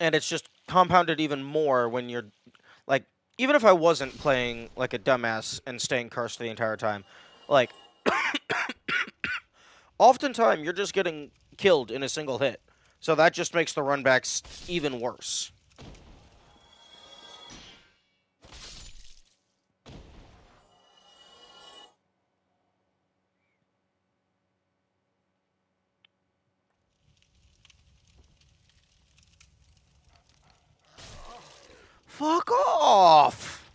And it's just compounded even more when you're, like, even if I wasn't playing like a dumbass and staying cursed the entire time, like, oftentimes you're just getting killed in a single hit. So that just makes the runbacks even worse. Fuck off!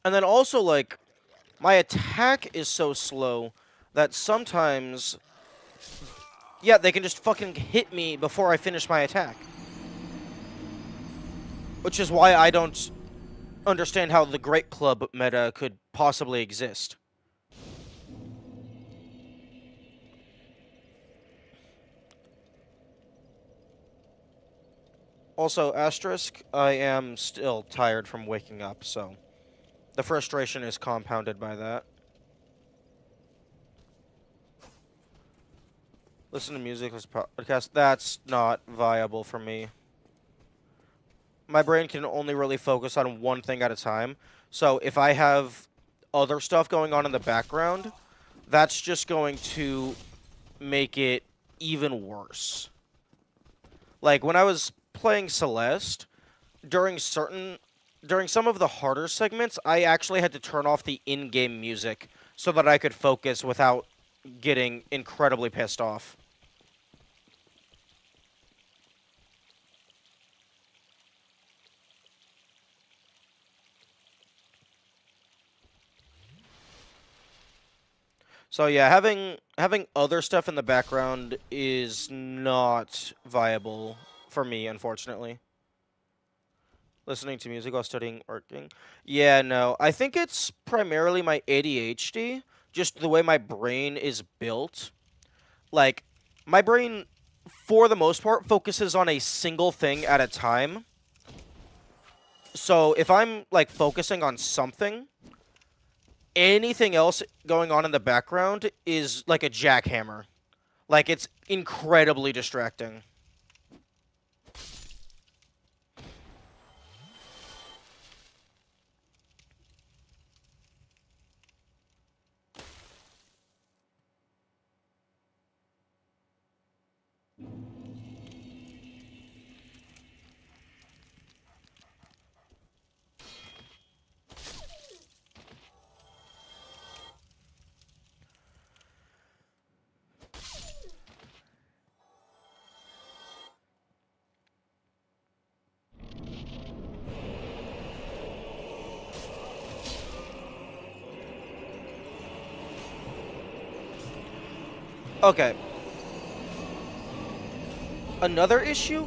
And then also, like, my attack is so slow that sometimes, yeah, they can just fucking hit me before I finish my attack. Which is why I don't understand how the Great Club meta could possibly exist. Also, asterisk, I am still tired from waking up, so the frustration is compounded by that. Listen to music, listen to podcast. That's not viable for me. My brain can only really focus on one thing at a time. So if I have other stuff going on in the background, that's just going to make it even worse. Like, when I was playing Celeste, during some of the harder segments, I actually had to turn off the in-game music so that I could focus without getting incredibly pissed off. So yeah, having other stuff in the background is not viable for me, unfortunately. Listening to music while studying, working. Yeah, no. I think it's primarily my ADHD, just the way my brain is built. Like, My brain, for the most part, focuses on a single thing at a time. So if I'm like focusing on something, anything else going on in the background is like a jackhammer. Like it's incredibly distracting. Okay. Another issue,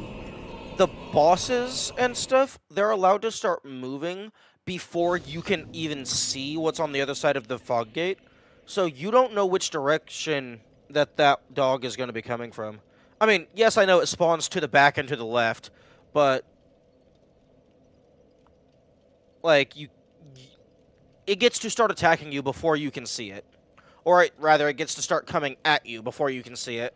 the bosses and stuff, they're allowed to start moving before you can even see what's on the other side of the fog gate. So you don't know which direction that dog is going to be coming from. I mean, yes, I know it spawns to the back and to the left, but like it gets to start attacking you before you can see it. Or rather, it gets to start coming at you before you can see it.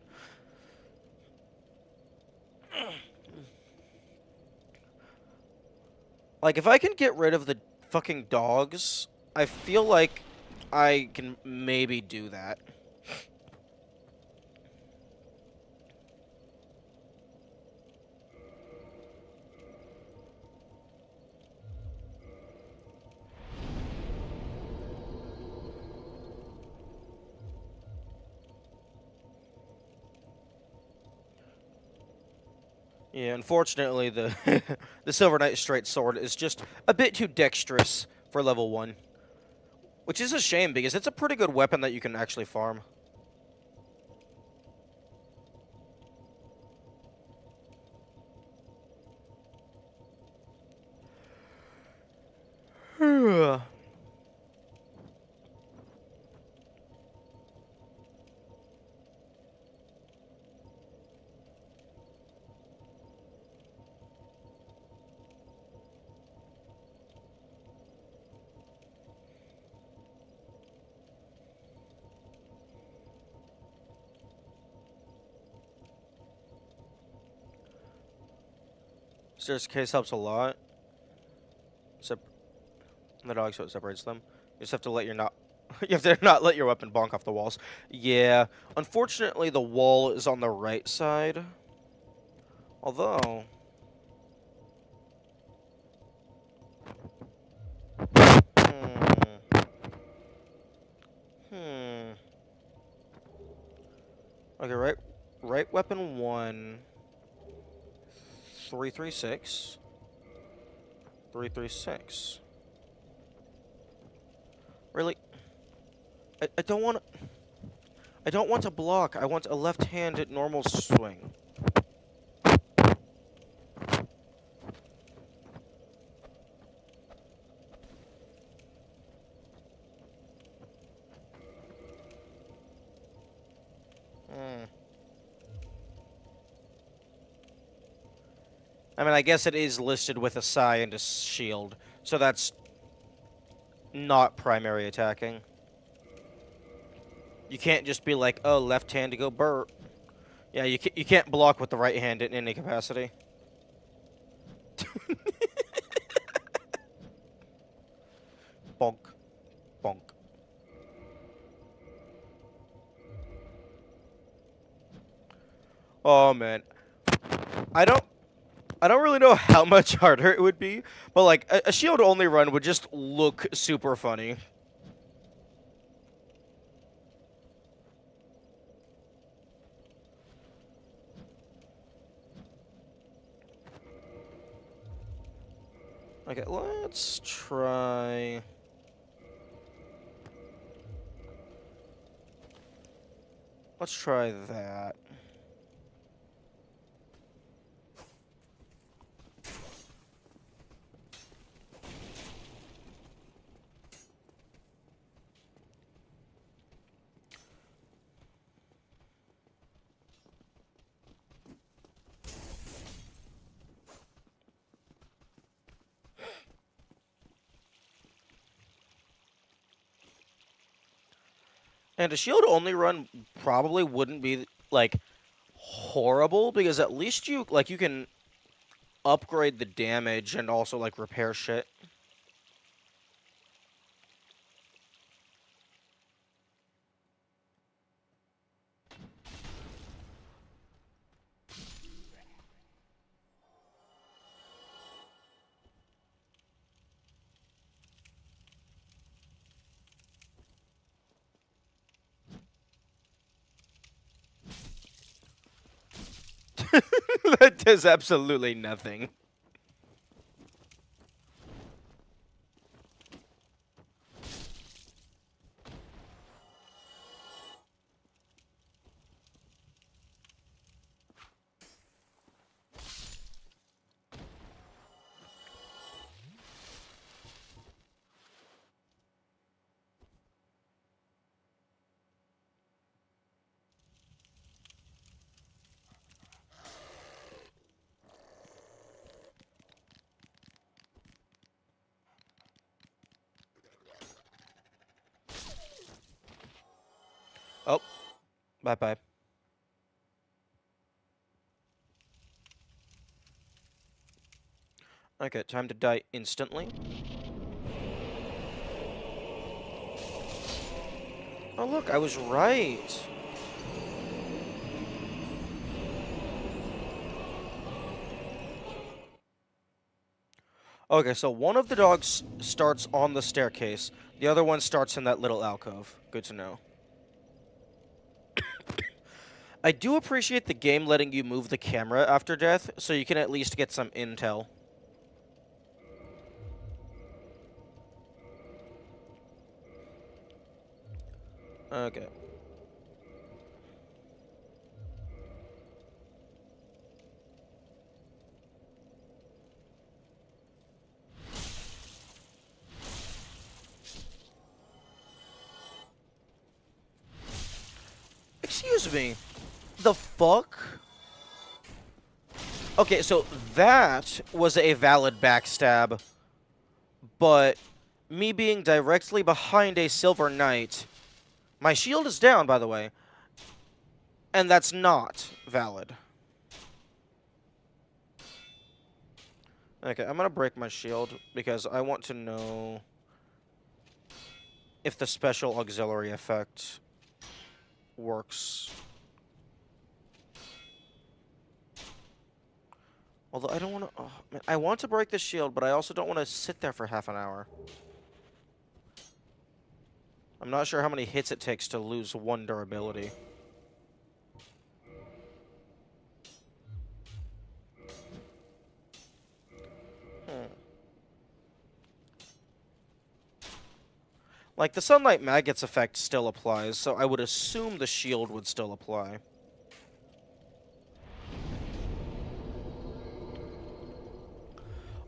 Like, if I can get rid of the fucking dogs, I feel like I can maybe do that. Yeah, unfortunately, the the Silver Knight Straight Sword is just a bit too dexterous for level 1. Which is a shame, because it's a pretty good weapon that you can actually farm. Stairs case helps a lot. The dog, so it separates them. You just have to let your not you have to not let your weapon bonk off the walls. Yeah. Unfortunately, the wall is on the right side. Although, hmm, hmm. Okay, right weapon 1, 336. 336. Really? I don't want I don't want to block. I want a left-handed normal swing. Hmm. I mean, I guess it is listed with a Psy and a shield, so that's not primary attacking. You can't just be like, oh, left hand to go burp. Yeah, you can't block with the right hand in any capacity. Bonk, bonk. Oh man, I don't I don't really know how much harder it would be, but like a shield only run would just look super funny. Okay, let's try. Let's try that. And a shield only run probably wouldn't be, like, horrible, because at least you can upgrade the damage and also, like, repair shit. That does absolutely nothing. Oh, bye-bye. Okay, time to die instantly. Oh, look, I was right. Okay, so one of the dogs starts on the staircase. The other one starts in that little alcove. Good to know. I do appreciate the game letting you move the camera after death, so you can at least get some intel. Okay. Excuse me. The fuck? Okay, so that was a valid backstab, but me being directly behind a Silver Knight, my shield is down, by the way, and that's not valid. Okay, I'm gonna break my shield because I want to know if the special auxiliary effect works. Although I don't want to... Oh, man, I want to break the shield, but I also don't want to sit there for half an hour. I'm not sure how many hits it takes to lose one durability. Like, the Sunlight Maggots effect still applies, so I would assume the shield would still apply.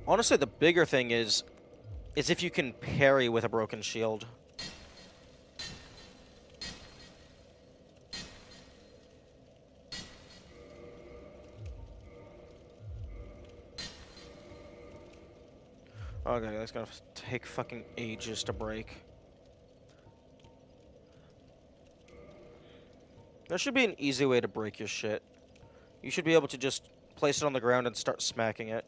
Honestly, the bigger thing is if you can parry with a broken shield. Okay, that's gonna take fucking ages to break. There should be an easy way to break your shit. You should be able to just place it on the ground and start smacking it.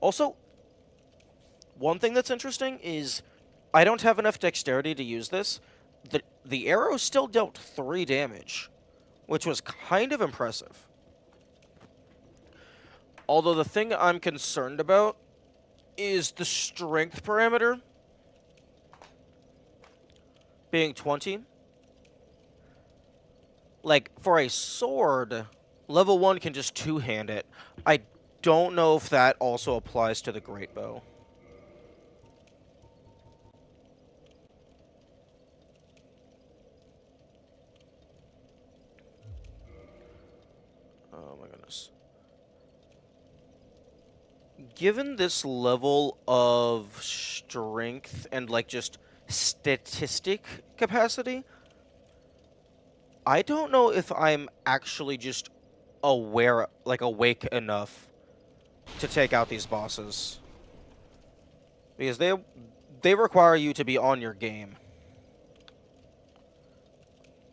Also, one thing that's interesting is I don't have enough dexterity to use this. The arrow still dealt 3 damage, which was kind of impressive. Although the thing I'm concerned about is the strength parameter being 20. Like, for a sword, level 1 can just two-hand it. I don't know if that also applies to the great bow. Oh my goodness. Given this level of strength and, like, just statistic capacity, I don't know if I'm actually just awake enough to take out these bosses. Because they require you to be on your game.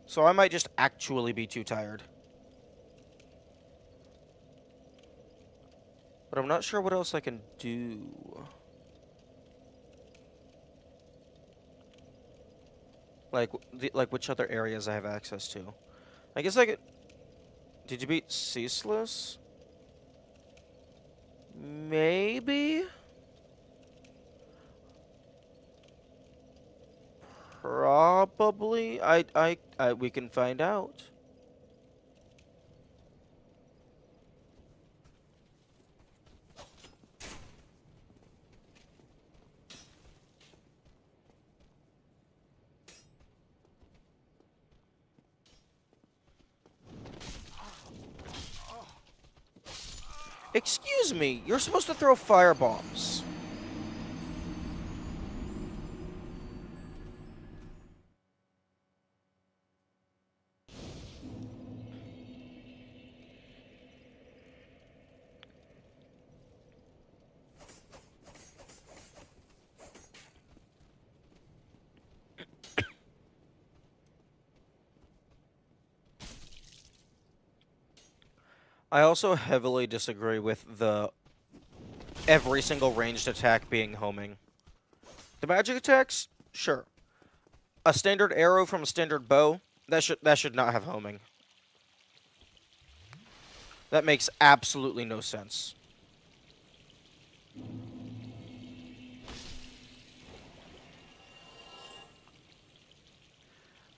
So I might just actually be too tired. But I'm not sure what else I can do. Like which other areas I have access to. I guess I could... Did you beat Ceaseless? Maybe? Probably. We can find out. Excuse me, you're supposed to throw firebombs. I also heavily disagree with the every single ranged attack being homing. The magic attacks, sure. A standard arrow from a standard bow, that should not have homing. That makes absolutely no sense.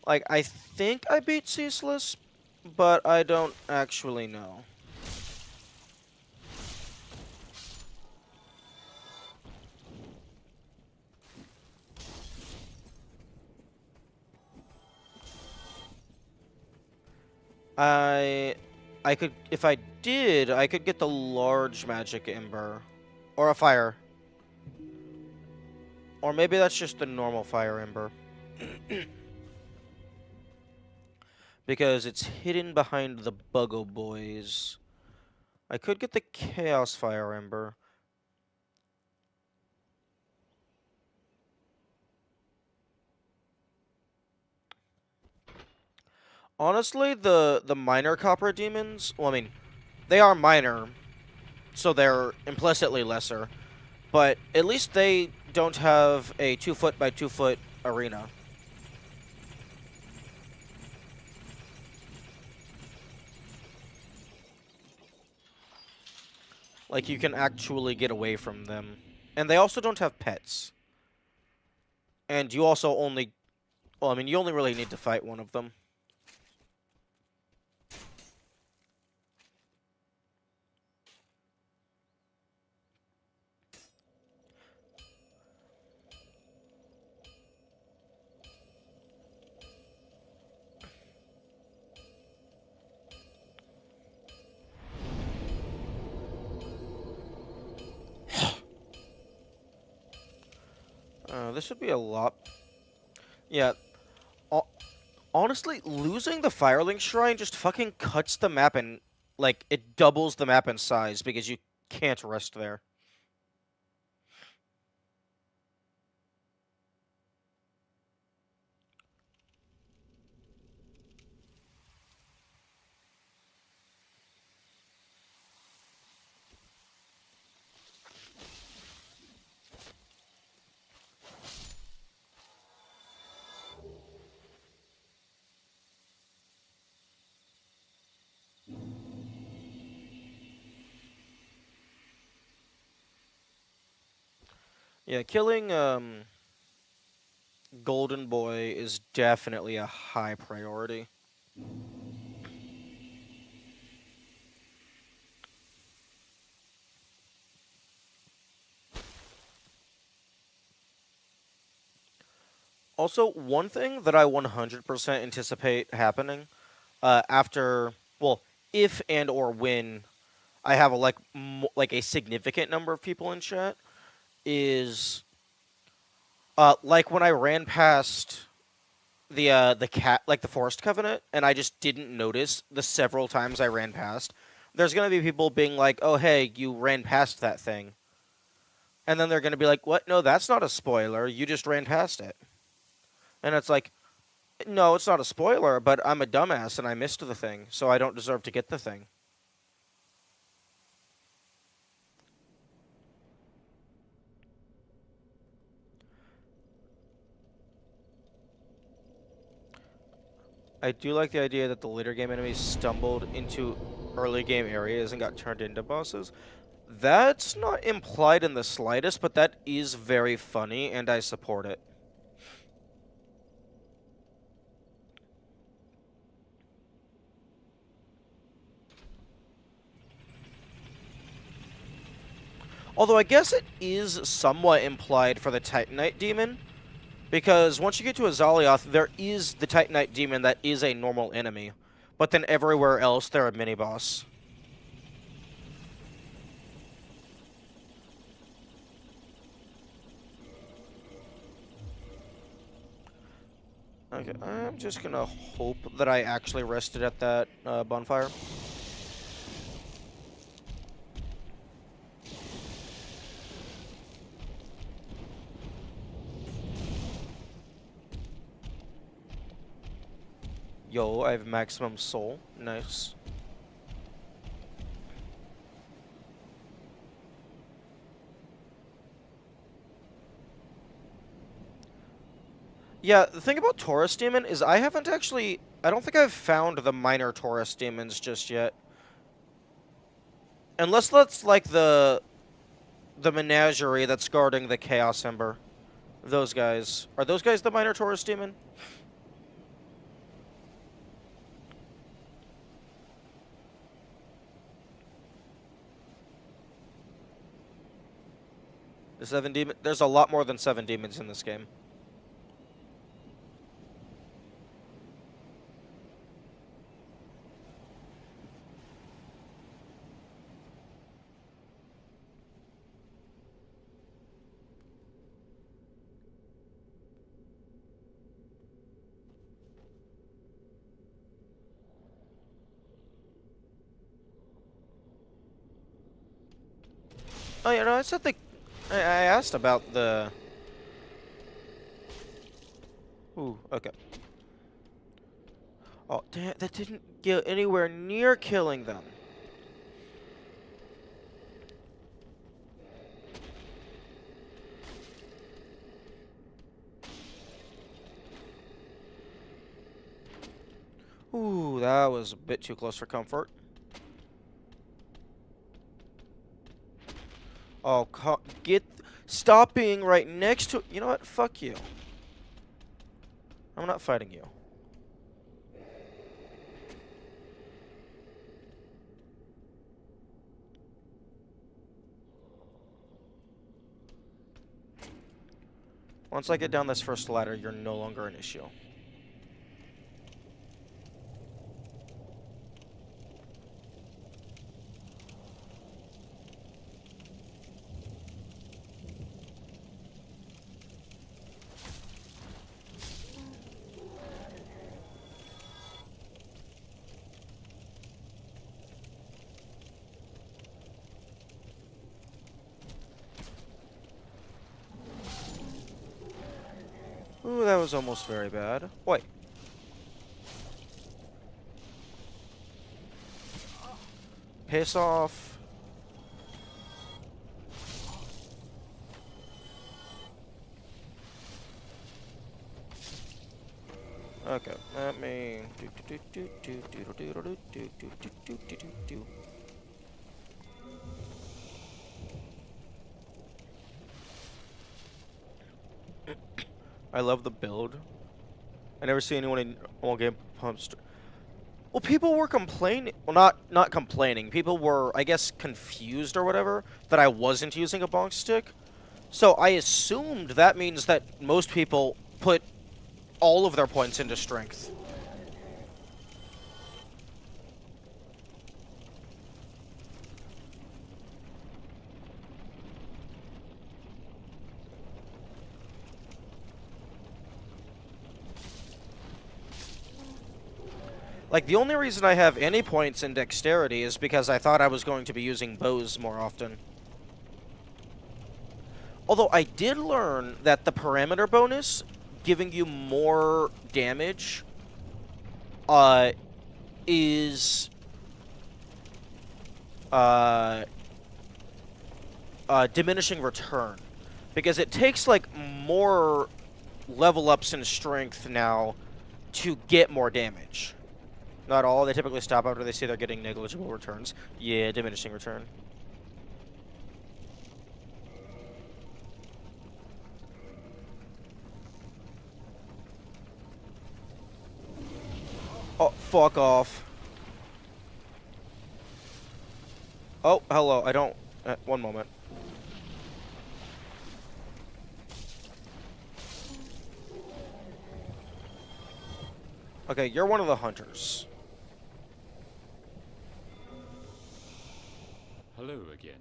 Like, I think I beat Ceaseless, but I don't actually know. I could, if I did, I could get the large magic ember. Or a fire. Or maybe that's just the normal fire ember. Because it's hidden behind the Buggo Boys. I could get the Chaos Fire Ember. Honestly, the minor copper demons, well, I mean, they are minor, so they're implicitly lesser, but at least they don't have a 2-foot by 2-foot arena. Like, you can actually get away from them. And they also don't have pets. And you also only... Well, I mean, you only really need to fight one of them. This would be a lot... Yeah. Honestly, losing the Firelink Shrine just fucking cuts the map and, like, it doubles the map in size because you can't rest there. Yeah, killing, Golden Boy is definitely a high priority. Also, one thing that I 100% anticipate happening after, well, if and or when I have like a significant number of people in chat is like when I ran past the cat, like the Forest Covenant, and I just didn't notice the several times I ran past. There's gonna be people being like, "Oh, hey, you ran past that thing," And then they're going to be like, what? No, that's not a spoiler. You just ran past it. And it's like, no, it's not a spoiler, but I'm a dumbass and I missed the thing, so I don't deserve to get the thing. I do like the idea that the later game enemies stumbled into early game areas and got turned into bosses. That's not implied in the slightest, but that is very funny, and I support it. Although I guess it is somewhat implied for the Titanite demon, because once you get to Azalioth, there is the Titanite demon that is a normal enemy, but then everywhere else they're a mini-boss. Okay, I'm just gonna hope that I actually rested at that bonfire. Yo, I have maximum soul. Nice. Yeah, the thing about Taurus Demon is I don't think I've found the minor Taurus Demons just yet. Unless that's like the menagerie that's guarding the Chaos Ember. Those guys. Are those guys the minor Taurus Demon? The 7 demon. There's a lot more than 7 demons in this game. Oh, yeah, no, I said I asked about the... Ooh, okay. Oh, damn, that didn't get anywhere near killing them. Ooh, that was a bit too close for comfort. Oh, stop being right next to... You know what? Fuck you. I'm not fighting you. Once I get down this first ladder, you're no longer an issue. Ooh, that was almost very bad. Wait. Piss off. Okay, let me I love the build. I never see anyone in all game pumps. Well, people were complaining. Well, not complaining. People were, I guess, confused or whatever that I wasn't using a bonk stick. So I assumed that means that most people put all of their points into strength. Like, the only reason I have any points in dexterity is because I thought I was going to be using bows more often. Although I did learn that the parameter bonus, giving you more damage, is diminishing return, because it takes like more level ups in strength now to get more damage. Not all. They typically stop after they see they're getting negligible returns. Yeah, diminishing return. Oh, fuck off. Oh, hello. I don't... one moment. Okay, you're one of the hunters. Hello again.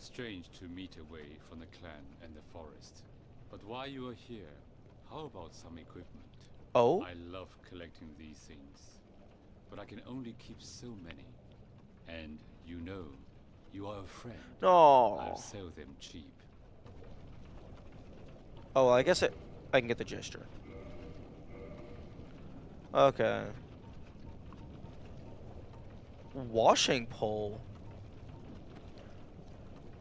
Strange to meet away from the clan and the forest. But while you are here, how about some equipment? Oh? I love collecting these things, but I can only keep so many. And you know, you are a friend. No. I'll sell them cheap. Oh, well, I guess I can get the gesture. Okay. Washing pole.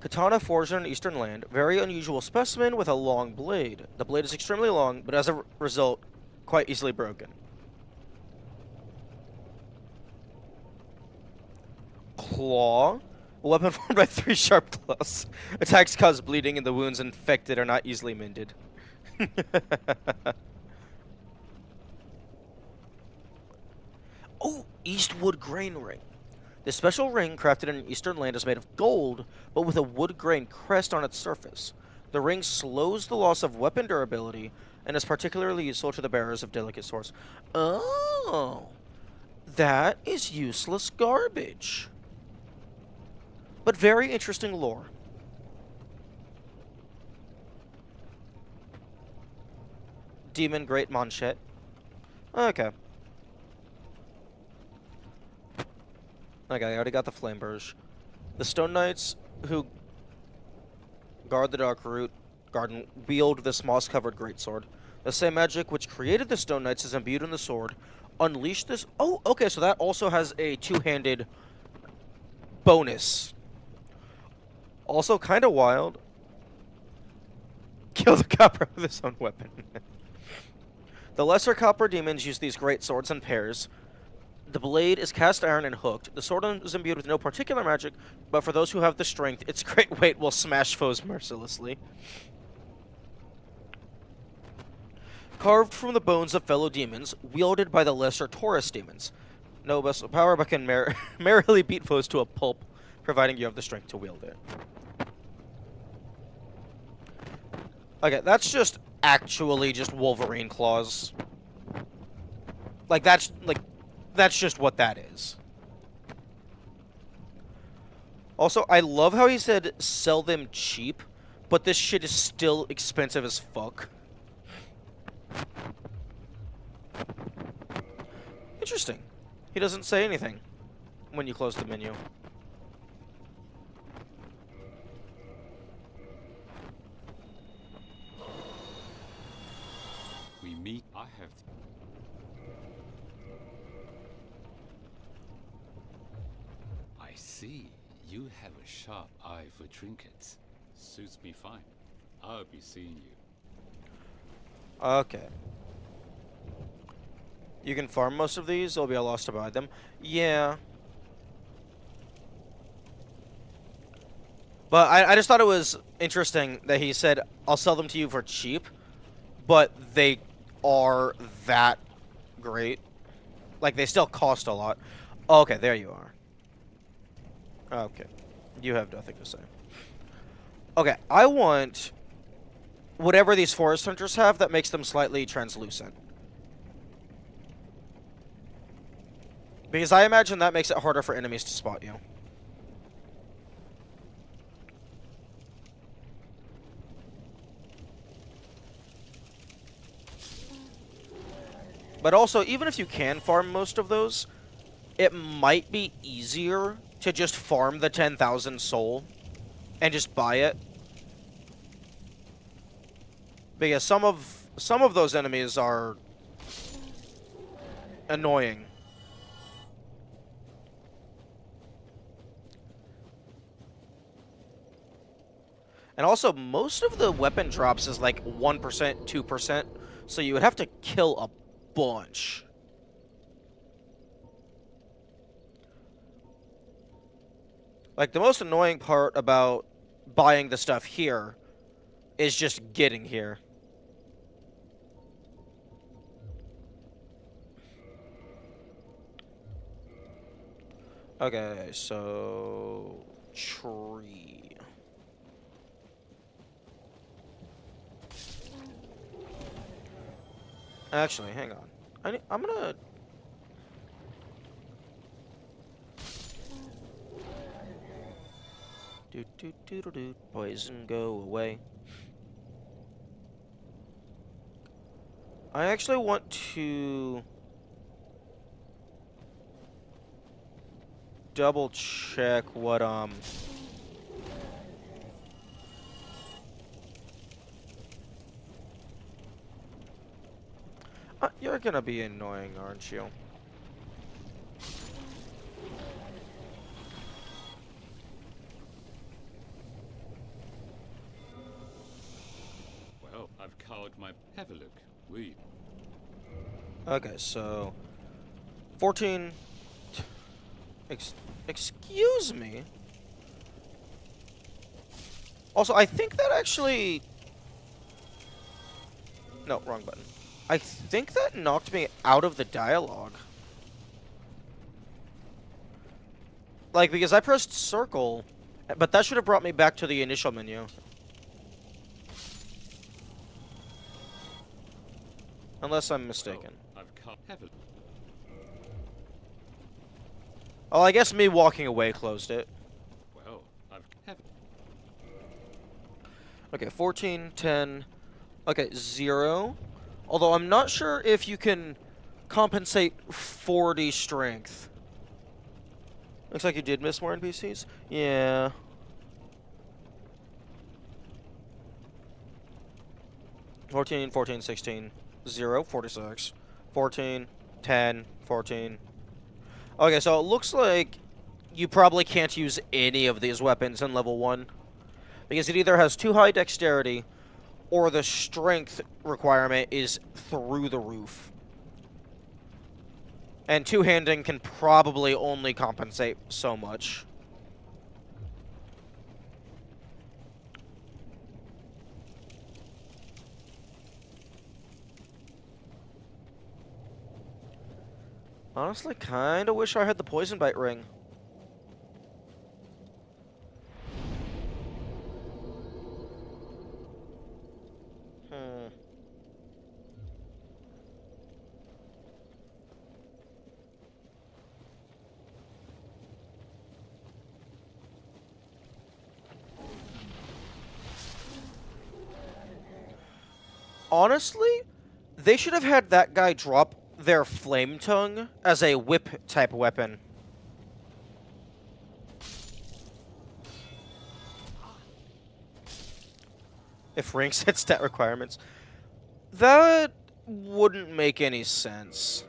Katana forged in an eastern land. Very unusual specimen with a long blade. The blade is extremely long, but as a result, quite easily broken. Claw. A weapon formed by 3 sharp claws. Attacks cause bleeding, and the wounds infected are not easily mended. Oh, Eastwood grain ring. This special ring, crafted in an eastern land, is made of gold, but with a wood grain crest on its surface. The ring slows the loss of weapon durability, and is particularly useful to the bearers of delicate swords. Oh, that is useless garbage. But very interesting lore. Demon Great Manchet. Okay. Okay, I already got the Flame Burge. The Stone Knights who guard the Dark Root Garden wield this moss-covered greatsword. The same magic which created the Stone Knights is imbued in the sword. Unleash this... Oh, okay, so that also has a two-handed bonus. Also kind of wild. Kill the copper with his own weapon. The lesser copper demons use these great swords in pairs. The blade is cast iron and hooked. The sword is imbued with no particular magic, but for those who have the strength, its great weight will smash foes mercilessly. Carved from the bones of fellow demons, wielded by the lesser Taurus demons. No vessel power, but can merrily beat foes to a pulp, providing you have the strength to wield it. Okay, that's just actually just Wolverine claws. That's just what that is. Also, I love how he said sell them cheap, but this shit is still expensive as fuck. Interesting. He doesn't say anything when you close the menu. We meet. I have. I see. You have a sharp eye for trinkets. Suits me fine. I'll be seeing you. Okay. You can farm most of these, there'll be a loss to buy them. Yeah. But I just thought it was interesting that he said, I'll sell them to you for cheap, but they are that great. Like, they still cost a lot. Okay, there you are. Okay. You have nothing to say. Okay, I want whatever these forest hunters have that makes them slightly translucent. Because I imagine that makes it harder for enemies to spot you. But also, even if you can farm most of those, it might be easier to just farm the 10,000 soul and just buy it. But yeah, some of those enemies are annoying. And also, most of the weapon drops is like 1%, 2%, so you would have to kill a bunch. Like, the most annoying part about buying the stuff here is just getting here. Okay, so... tree. Actually, hang on. I'm gonna... Do. Poison, go away. I actually want to... double check what, you're gonna be annoying, aren't you? Well, I've cowed my. Have a look. We. Okay, so... 14... excuse me? Also, I think that actually... No, wrong button. I think that knocked me out of the dialogue. Like, because I pressed circle, but that should have brought me back to the initial menu. Unless I'm mistaken. Well, I've cowed. Have a look. Oh, I guess me walking away closed it. Well, I've. Have. Okay, 14, 10. Okay, 0. Although I'm not sure if you can compensate 40 strength. Looks like you did miss more NPCs. Yeah. Fourteen, 14, 16. 0, 46. 14, 10, 14. Okay, so it looks like you probably can't use any of these weapons in level 1. Because it either has too high dexterity, or the strength requirement is through the roof. And two-handing can probably only compensate so much. Honestly, kinda wish I had the poison bite ring. Honestly, they should have had that guy drop their flame tongue as a whip type weapon. If rings had stat requirements. That wouldn't make any sense.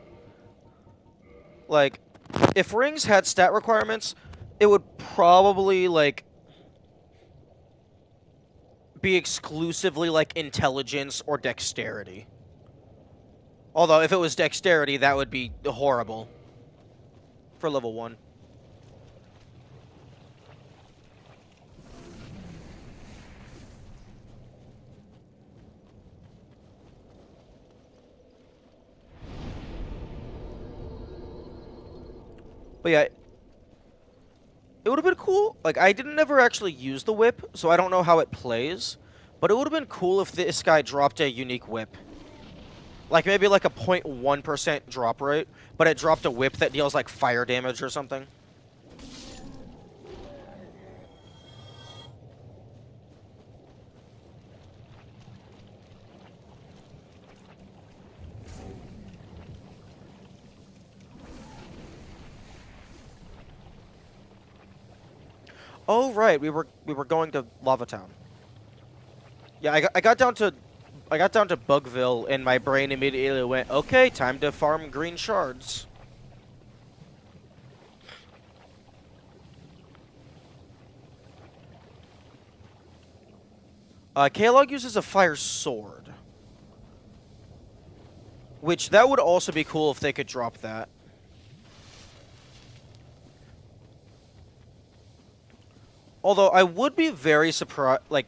Like, if rings had stat requirements, it would probably, like, be exclusively, like, intelligence or dexterity. Although, if it was dexterity, that would be horrible for level 1. But yeah, it would have been cool. Like, I didn't ever actually use the whip, so I don't know how it plays. But it would have been cool if this guy dropped a unique whip. Like, maybe like a 0.1% drop rate, but it dropped a whip that deals, like, fire damage or something. Oh, right, we were going to Lava Town. Yeah, I got down to I got down to Bugville, and my brain immediately went, okay, time to farm green shards. Kalog uses a fire sword. Which, that would also be cool if they could drop that. Although, I would be very surprised, like,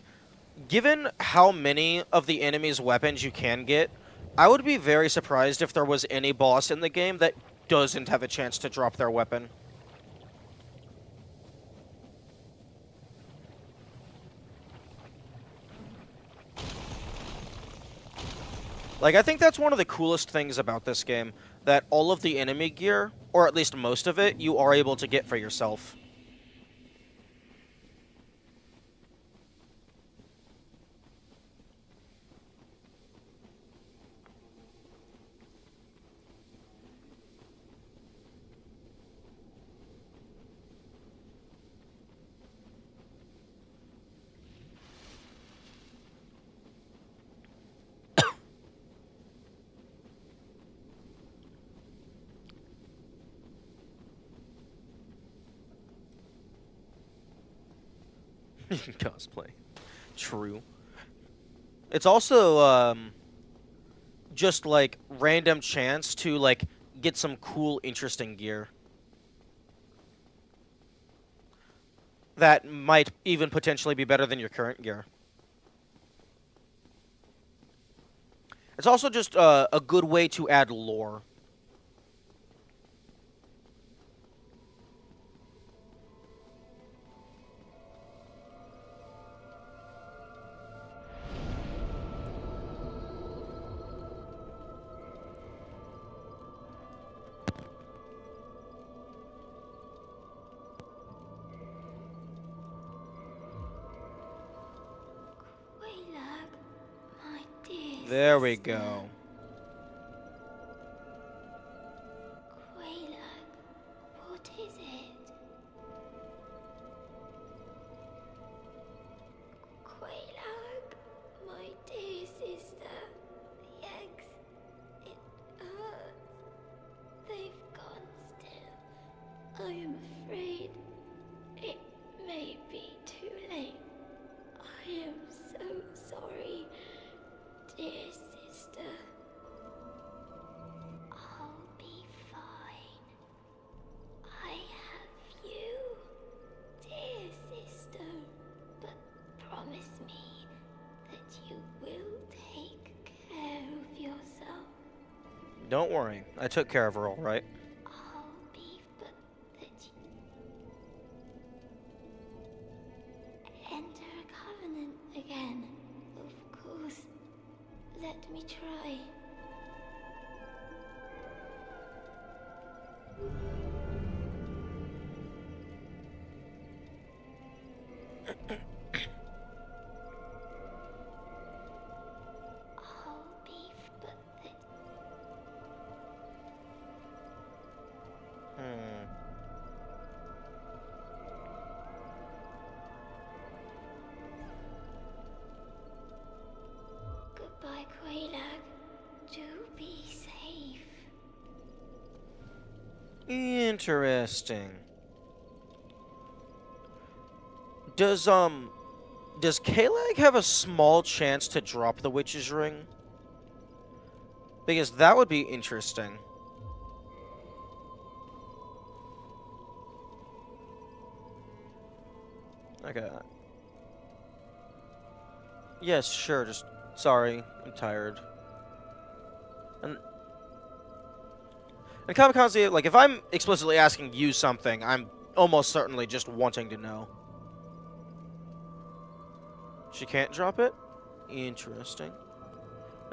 given how many of the enemy's weapons you can get, I would be very surprised if there was any boss in the game that doesn't have a chance to drop their weapon. Like, I think that's one of the coolest things about this game, that all of the enemy gear, or at least most of it, you are able to get for yourself. Cosplay. True. It's also, just, like, random chance to, like, get some cool, interesting gear. That might even potentially be better than your current gear. It's also just a good way to add lore. Quaylag, my dear There we sister. go. Quaylag, what is it? Quaylag, my dear sister. The eggs, it hurts. They've gone still. I am afraid it may be too late. I am so sorry, dear sister. I'll be fine. I have you, dear sister. But promise me that you will take care of yourself. Don't worry. I took care of her all right. I'll be, but that you enter a covenant again. Of course. Let me try. I'll be, but that Goodbye, Quaylag. Do be safe. Interesting. Does Kalag have a small chance to drop the witch's ring? Because that would be interesting. Okay. Yes, sure, just sorry, I'm tired. And Kamikaze, like, if I'm explicitly asking you something, I'm almost certainly just wanting to know. She can't drop it? Interesting.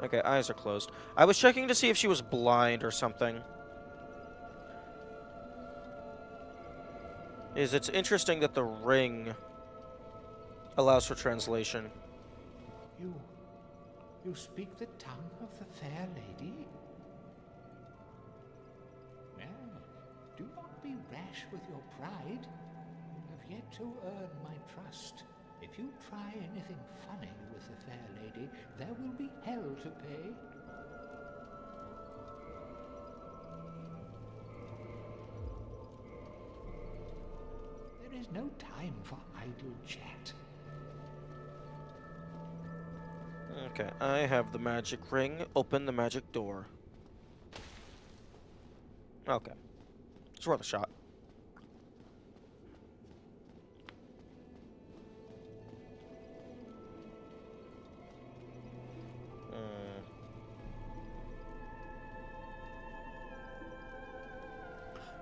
Okay, eyes are closed. I was checking to see if she was blind or something. It's interesting that the ring allows for translation. You speak the tongue of the fair lady? Well, do not be rash with your pride. You have yet to earn my trust. If you try anything funny with the fair lady, there will be hell to pay. There is no time for idle chat. Okay, I have the magic ring. Open the magic door. Okay. It's worth a shot.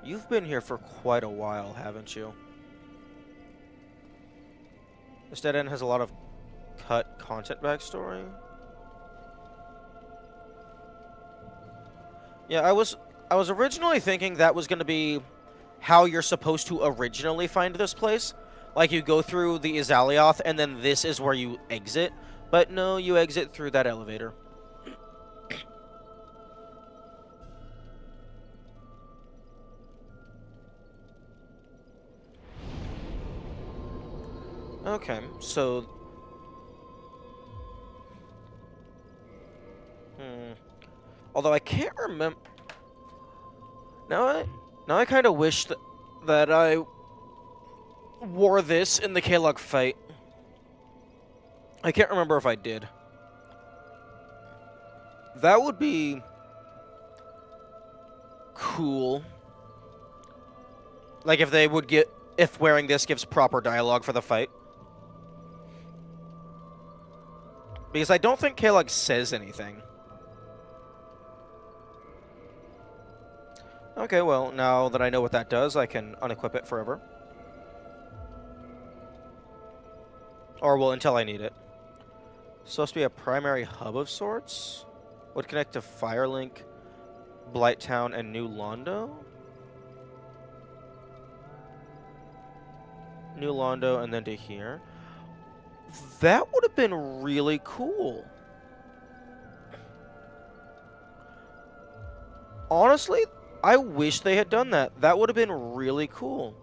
You've been here for quite a while, haven't you? This dead end has a lot of cut content backstory. Yeah, I was originally thinking that was going to be how you're supposed to originally find this place. Like, you go through the Izalioth, and then this is where you exit. But no, you exit through that elevator. Okay, so... Although I can't remember... Now I kind of wish that I wore this in the Kalog fight. I can't remember if I did. That would be cool. Like, if they would get... If wearing this gives proper dialogue for the fight. Because I don't think Kalog says anything. Okay, well, now that I know what that does, I can unequip it forever. Or, well, until I need it. Supposed to be a primary hub of sorts? Would connect to Firelink, Blighttown, and New Londo? New Londo, and then to here. That would have been really cool. Honestly, I wish they had done that. That would have been really cool.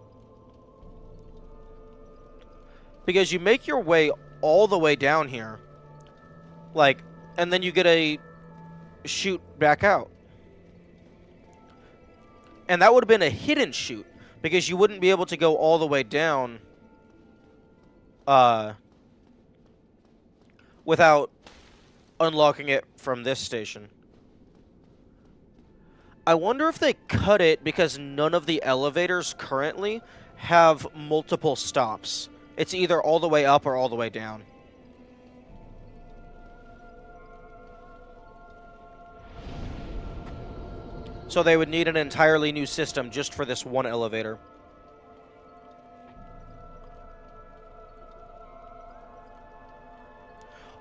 Because you make your way all the way down here. Like, and then you get a chute back out. And that would have been a hidden chute. Because you wouldn't be able to go all the way down without unlocking it from this station. I wonder if they cut it because none of the elevators currently have multiple stops. It's either all the way up or all the way down. So they would need an entirely new system just for this one elevator.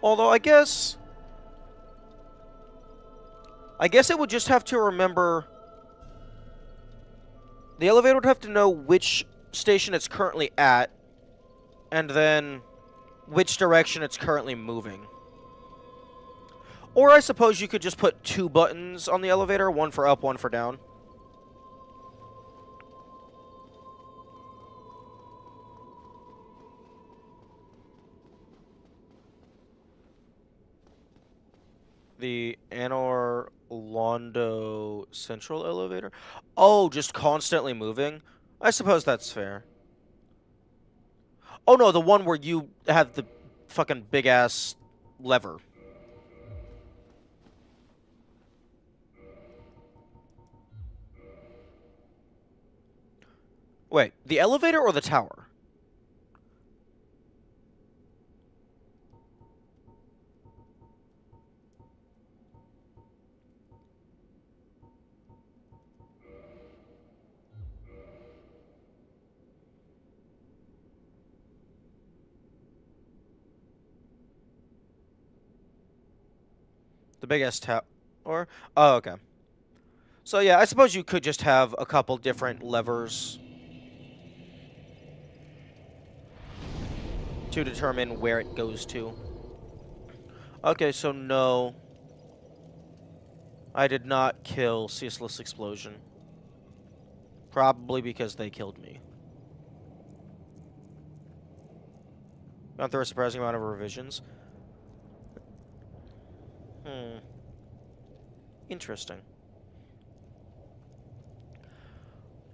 Although I guess it would just have to remember... The elevator would have to know which station it's currently at, and then which direction it's currently moving. Or I suppose you could just put 2 buttons on the elevator, one for up, one for down. The Anor Londo Central elevator? Oh, just constantly moving? I suppose that's fair. Oh no, the one where you have the fucking big-ass lever. Wait, the elevator or the tower? The big-ass tower? Oh, okay. So yeah, I suppose you could just have a couple different levers to determine where it goes to. Okay, so no. I did not kill Ceaseless Explosion. Probably because they killed me. Gone through a surprising amount of revisions. Interesting.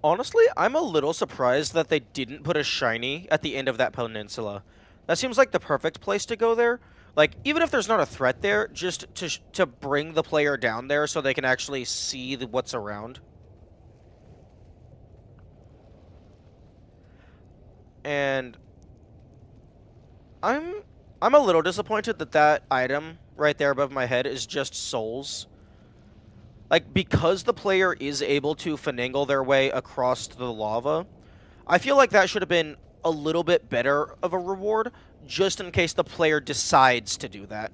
Honestly, I'm a little surprised that they didn't put a shiny at the end of that peninsula. That seems like the perfect place to go there. Like, even if there's not a threat there, just to bring the player down there so they can actually see what's around. And I'm I'm a little disappointed that that item right there above my head is just souls. Like, because the player is able to finagle their way across the lava, I feel like that should have been a little bit better of a reward, just in case the player decides to do that.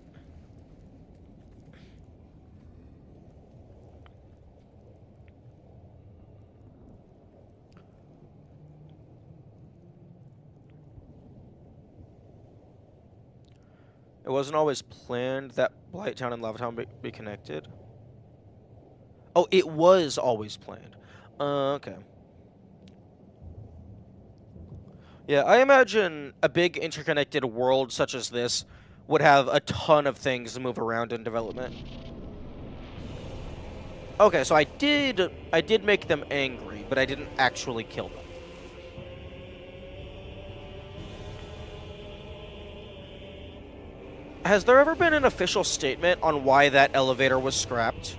It wasn't always planned that Blight Town and Lava Town be connected. Oh, it was always planned. Okay. Yeah, I imagine a big interconnected world such as this would have a ton of things to move around in development. Okay, so I did make them angry, but I didn't actually kill them. Has there ever been an official statement on why that elevator was scrapped?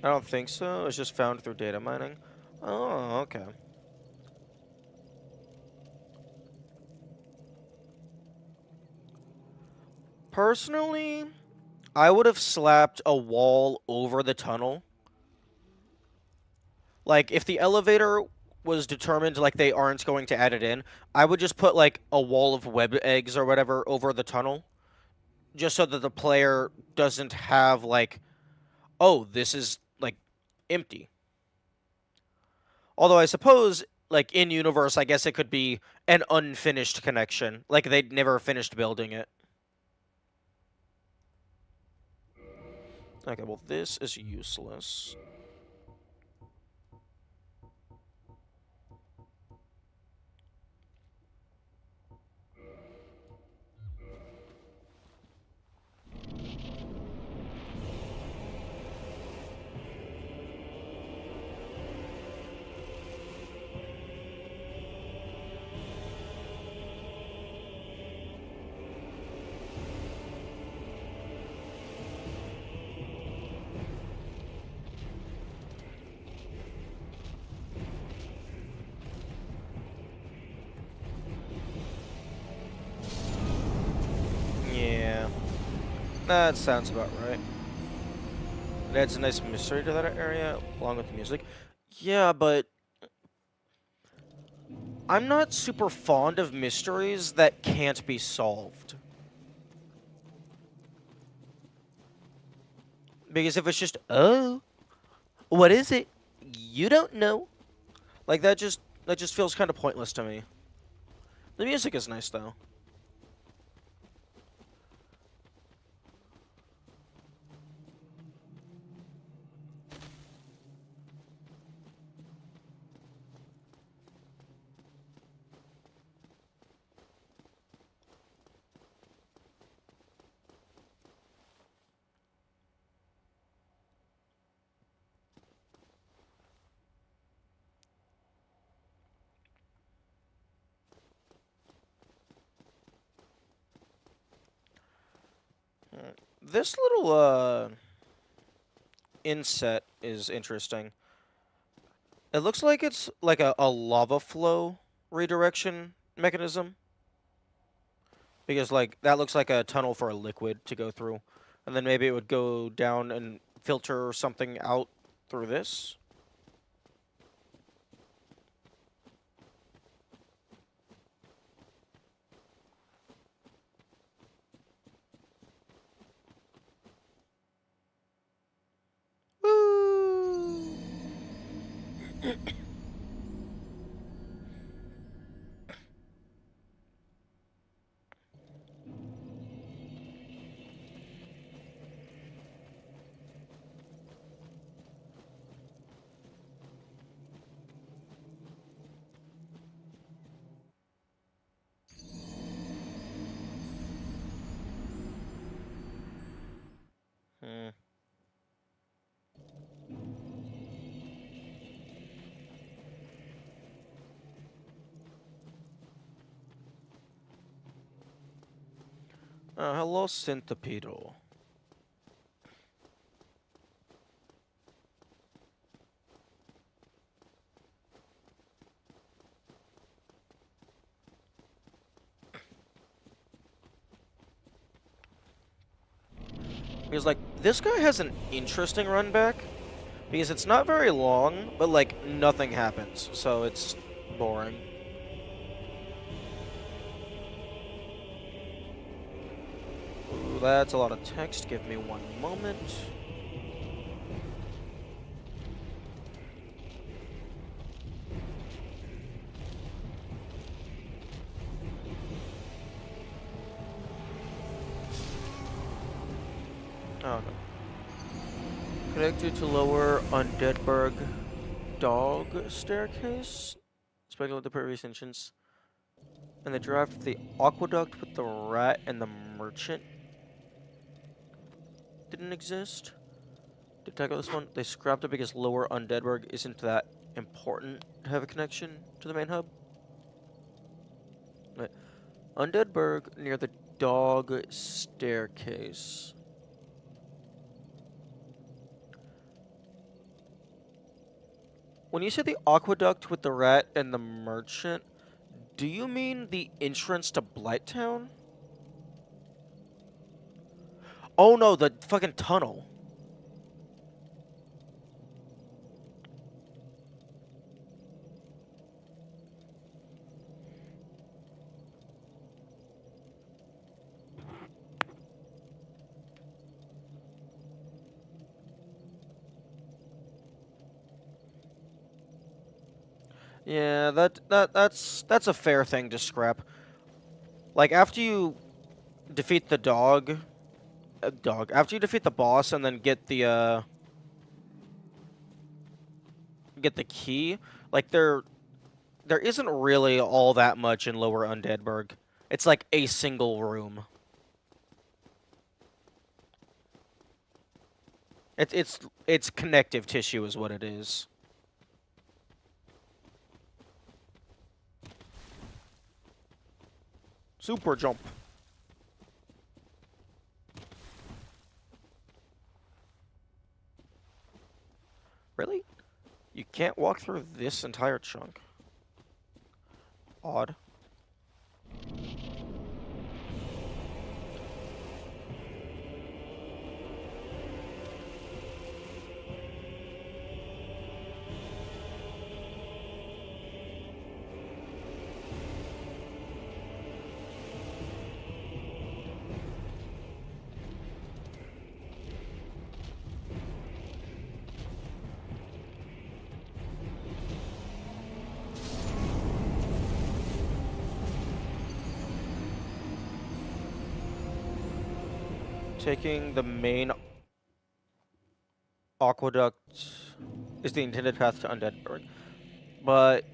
I don't think so. It was just found through data mining. Oh, okay. Personally, I would have slapped a wall over the tunnel. Like, if the elevator was determined like they aren't going to add it in, I would just put like a wall of web eggs or whatever over the tunnel, just so that the player doesn't have like, oh, this is like empty. Although I suppose like in universe, I guess it could be an unfinished connection, like they'd never finished building it. Okay, well this is useless. Yeah, that sounds about right. It adds a nice mystery to that area, along with the music. Yeah, but I'm not super fond of mysteries that can't be solved. Because if it's just, oh, what is it? You don't know. Like that just feels kind of pointless to me. The music is nice though. This little inset is interesting. It looks like it's like a lava flow redirection mechanism. Because like that looks like a tunnel for a liquid to go through. And then maybe it would go down and filter something out through this. Woo! Hmm. Hello, Centipedal. Because, like, this guy has an interesting run back. Because it's not very long, but, like, nothing happens. So it's boring. Ooh, that's a lot of text. Give me one moment. Oh, no. Connected to lower Undeadburg dog staircase. Speculate the previous entrance. And they draft the aqueduct with the rat and the merchant. Didn't exist. To tackle this one, they scrapped it because lower Undeadburg isn't that important to have a connection to the main hub. Right. Undeadburg near the dog staircase. When you say the aqueduct with the rat and the merchant, do you mean the entrance to Blighttown? Oh no, the fucking tunnel. Yeah, that's a fair thing to scrap. Like after you defeat the after you defeat the boss and then get the key, like there isn't really all that much in Lower Undeadburg. It's like a single room. It's connective tissue is what it is. Super jump. Really? You can't walk through this entire chunk. Odd. Taking the main aqueduct is the intended path to Undeadburg. But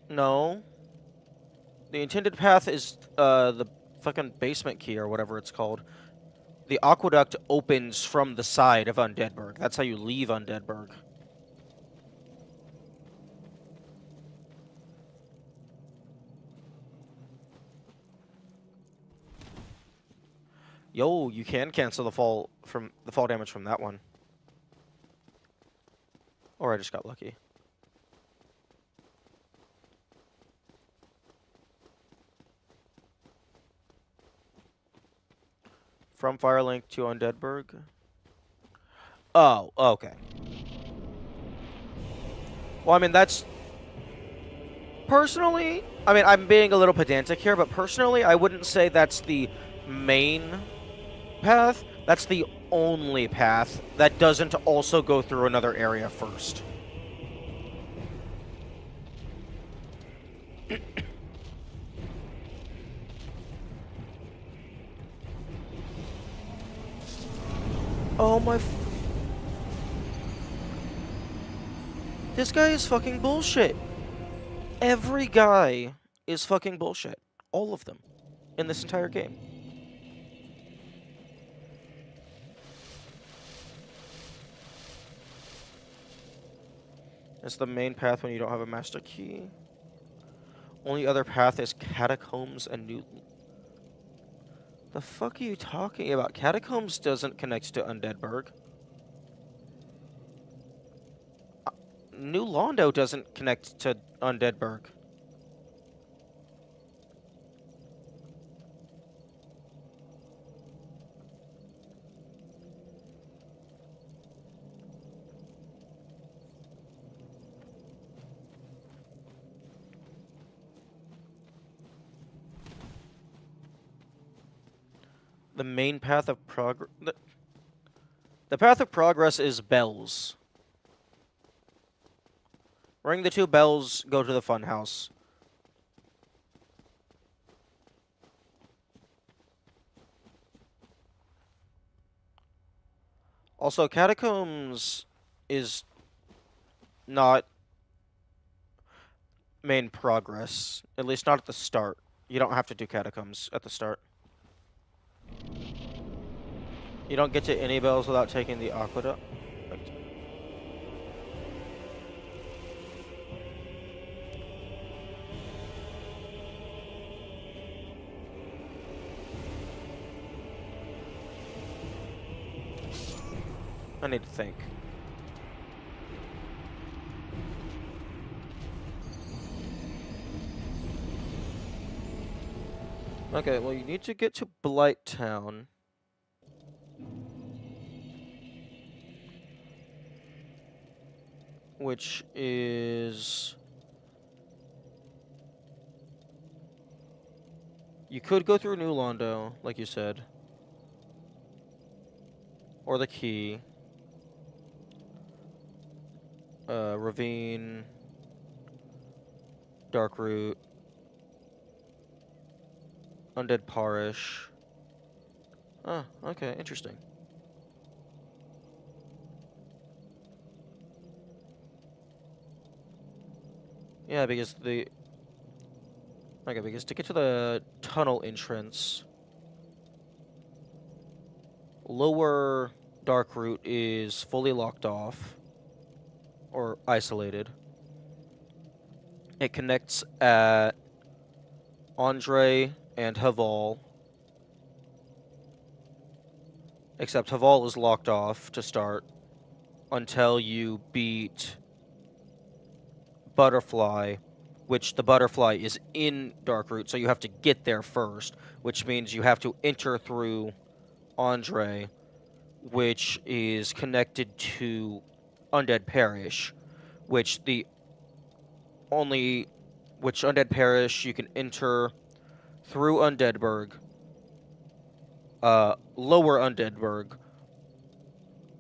no. The intended path is the fucking basement key or whatever it's called. The aqueduct opens from the side of Undeadburg. That's how you leave Undeadburg. Yo, you can cancel the fall damage from that one. Or I just got lucky. From Firelink to Undeadburg. Oh, okay. Well, I mean, that's... Personally, I mean, I'm being a little pedantic here, but personally, I wouldn't say that's the main path. That's the only path that doesn't also go through another area first. Oh my This guy is fucking bullshit. Every guy is fucking bullshit. All of them. In this entire game. It's the main path when you don't have a master key. Only other path is Catacombs and New... The fuck are you talking about? Catacombs doesn't connect to Undeadburg. New Londo doesn't connect to Undeadburg. The main path of progress... The path of progress is bells. Ring the 2 bells, go to the funhouse. Also, Catacombs is not main progress. At least not at the start. You don't have to do Catacombs at the start. You don't get to any bells without taking the aqueduct. I need to think. Okay, well, you need to get to Blight Town. Which is... You could go through New Londo, like you said. Or the key. Ravine. Darkroot. Undead Parish. Ah, okay, interesting. Yeah, because the... Okay, because to get to the tunnel entrance... Lower Darkroot is fully locked off. Or isolated. It connects at Andre and Haval. Except Haval is locked off to start until you beat Butterfly, which the Butterfly is in Darkroot, so you have to get there first, which means you have to enter through Andre, which is connected to Undead Parish, which Undead Parish you can enter through Undeadburg, Lower Undeadburg,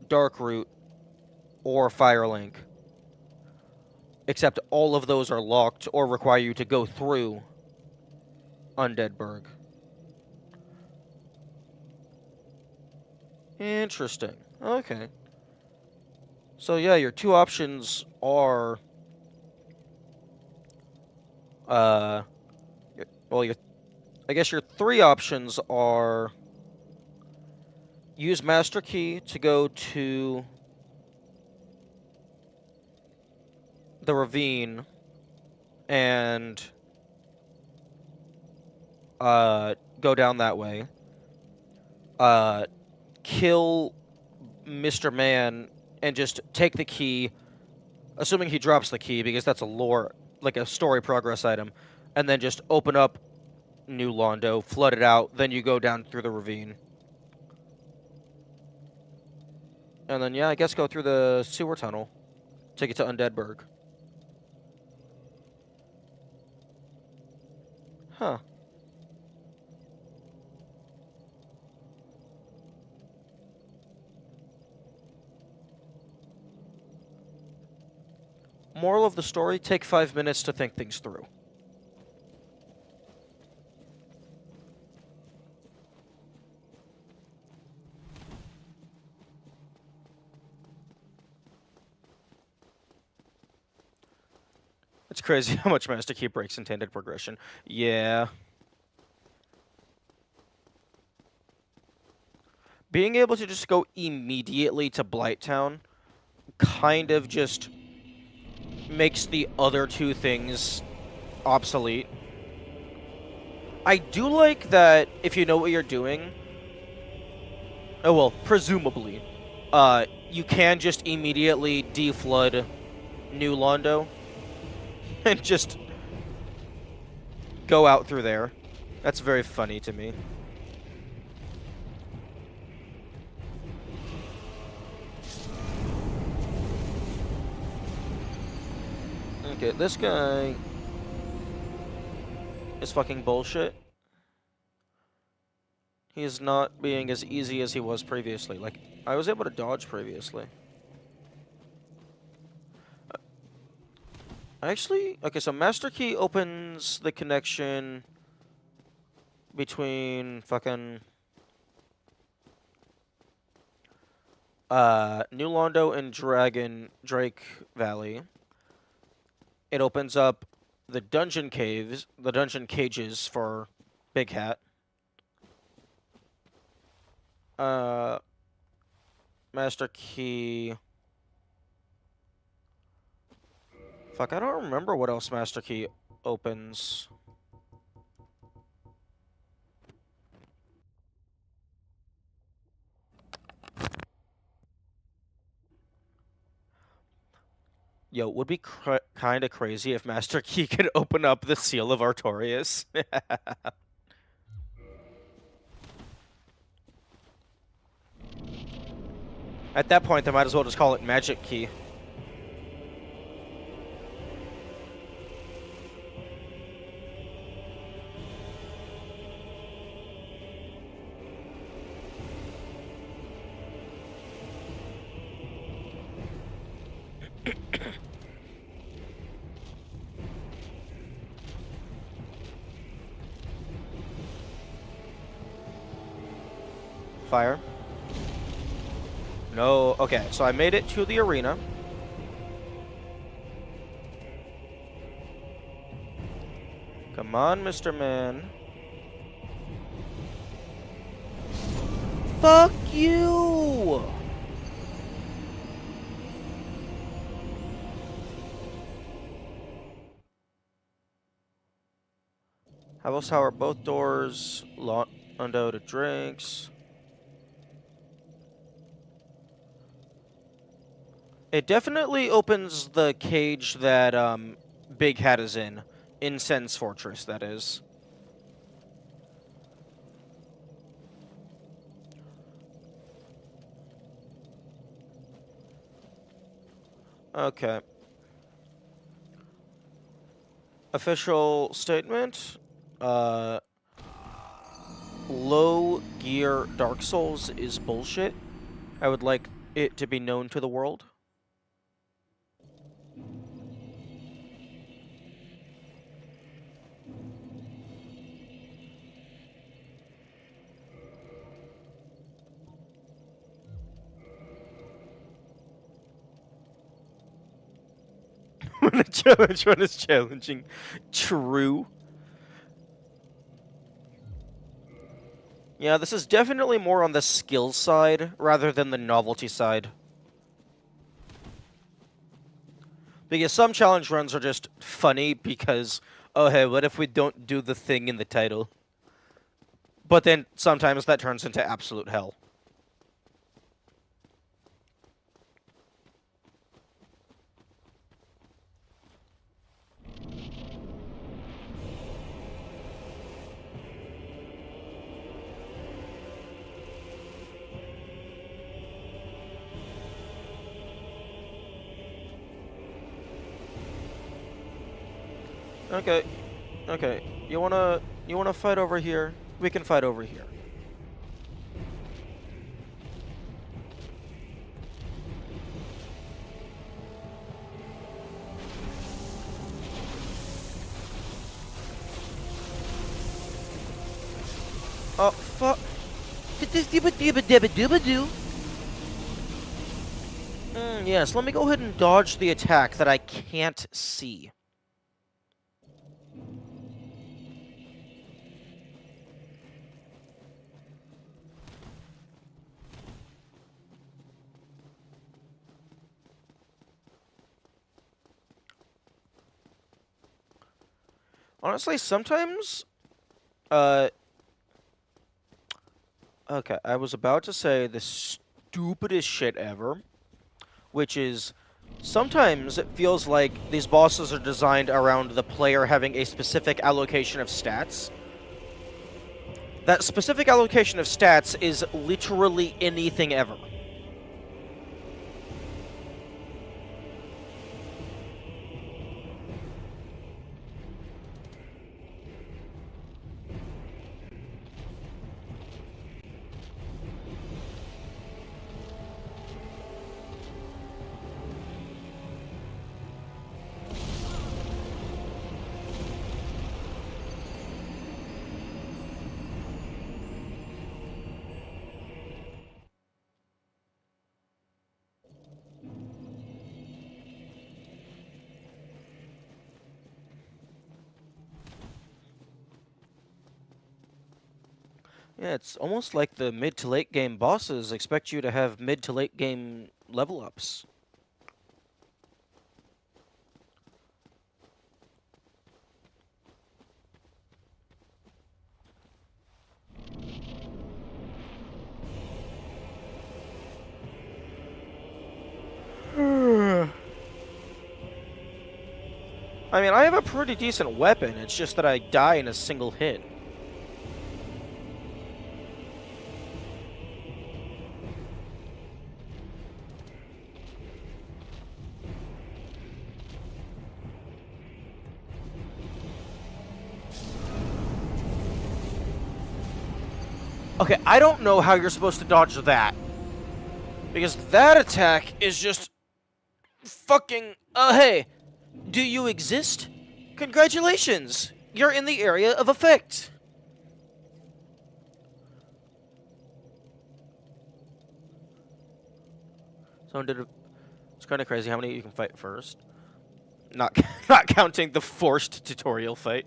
Darkroot, or Firelink. Except all of those are locked or require you to go through Undeadburg. Interesting. Okay. So yeah, your 2 options are... I guess your 3 options are... Use Master Key to go to the ravine and go down that way. Kill Mr. Man and just take the key, assuming he drops the key because that's a lore, like a story progress item, and then just open up New Londo, flood it out, then you go down through the ravine. And then, yeah, I guess go through the sewer tunnel to get to Undeadburg. Huh. Moral of the story, take 5 minutes to think things through. It's crazy how much Master Key breaks intended progression. Yeah. Being able to just go immediately to Blighttown kind of just makes the other two things obsolete. I do like that if you know what you're doing, oh well, presumably, you can just immediately deflood New Londo and just go out through there. That's very funny to me. Okay, this guy is fucking bullshit. He's not being as easy as he was previously. Like, I was able to dodge previously. Actually, okay, so Master Key opens the connection between fucking New Londo and Drake Valley. It opens up the dungeon cages for Big Hat. Master Key. Fuck, I don't remember what else Master Key opens. Yo, it would be kind of crazy if Master Key could open up the Seal of Artorias. At that point, they might as well just call it Magic Key. Fire. No, okay, so I made it to the arena. Come on, Mr. Man. Fuck you! Havel's Tower, both doors. Londo to drinks. It definitely opens the cage that Big Hat is in. Incense Fortress, that is. Okay. Official statement. Low gear Dark Souls is bullshit. I would like it to be known to the world. Which one is challenging? True. Yeah, this is definitely more on the skill side rather than the novelty side. Because some challenge runs are just funny because, oh hey, what if we don't do the thing in the title? But then sometimes that turns into absolute hell. Okay. Okay. You wanna fight over here? We can fight over here. Oh fuck. Yes, let me go ahead and dodge the attack that I can't see. Honestly, sometimes, uh, okay, I was about to say the stupidest shit ever, which is sometimes it feels like these bosses are designed around the player having a specific allocation of stats. That specific allocation of stats is literally anything ever. Yeah, it's almost like the mid to late game bosses expect you to have mid to late game level ups. I mean, I have a pretty decent weapon, it's just that I die in a single hit. Okay, I don't know how you're supposed to dodge that. Because that attack is just fucking, hey, do you exist? Congratulations! You're in the area of effect! Someone did a... It's kind of crazy how many you can fight first. Not, not counting the forced tutorial fight.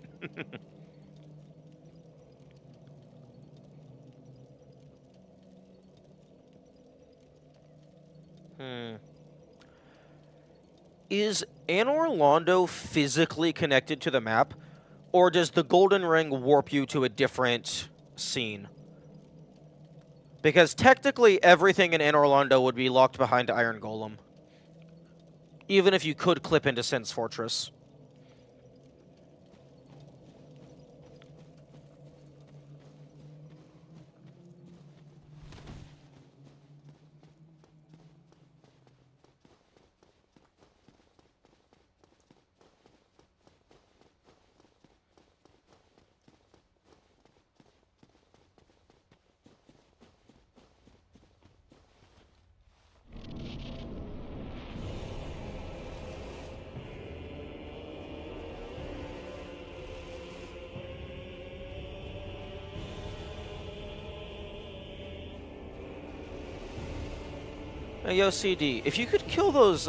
Is Anor Londo physically connected to the map? Or does the Golden Ring warp you to a different scene? Because technically everything in Anor Londo would be locked behind Iron Golem. Even if you could clip into Sin's Fortress. Hey, yo, CD, if you could kill those,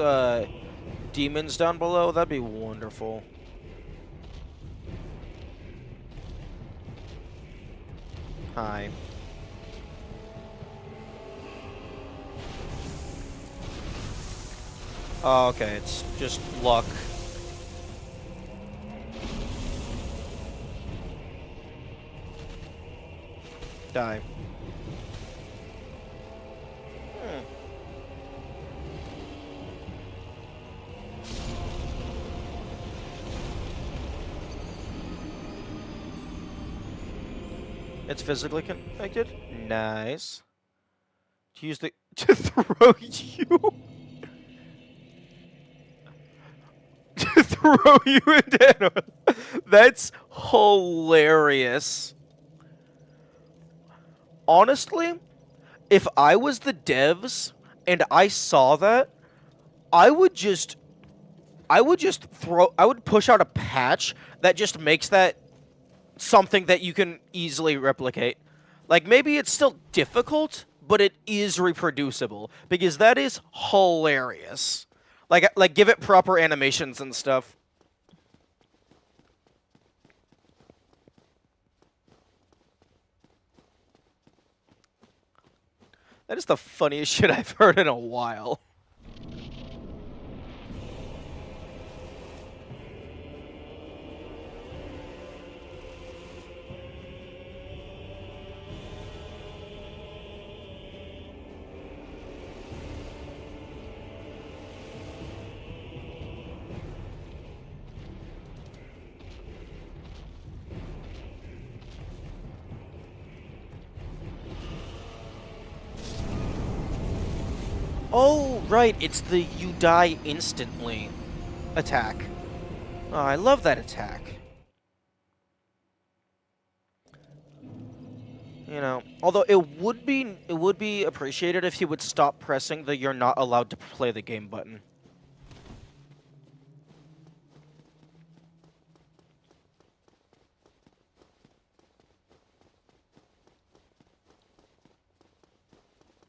demons down below, that'd be wonderful. Hi. Oh, okay, it's just luck. Die. It's physically connected? Nice. To use the... to throw you? To throw you into... That's hilarious. Honestly, if I was the devs and I saw that, I would just push out a patch that just makes that something that you can easily replicate. Like, maybe it's still difficult, but it is reproducible, because that is hilarious. Like give it proper animations and stuff. That is the funniest shit I've heard in a while. Oh, right, it's the you die instantly attack. Oh, I love that attack. You know, although it would be appreciated if he would stop pressing the "you're not allowed to play the game" button.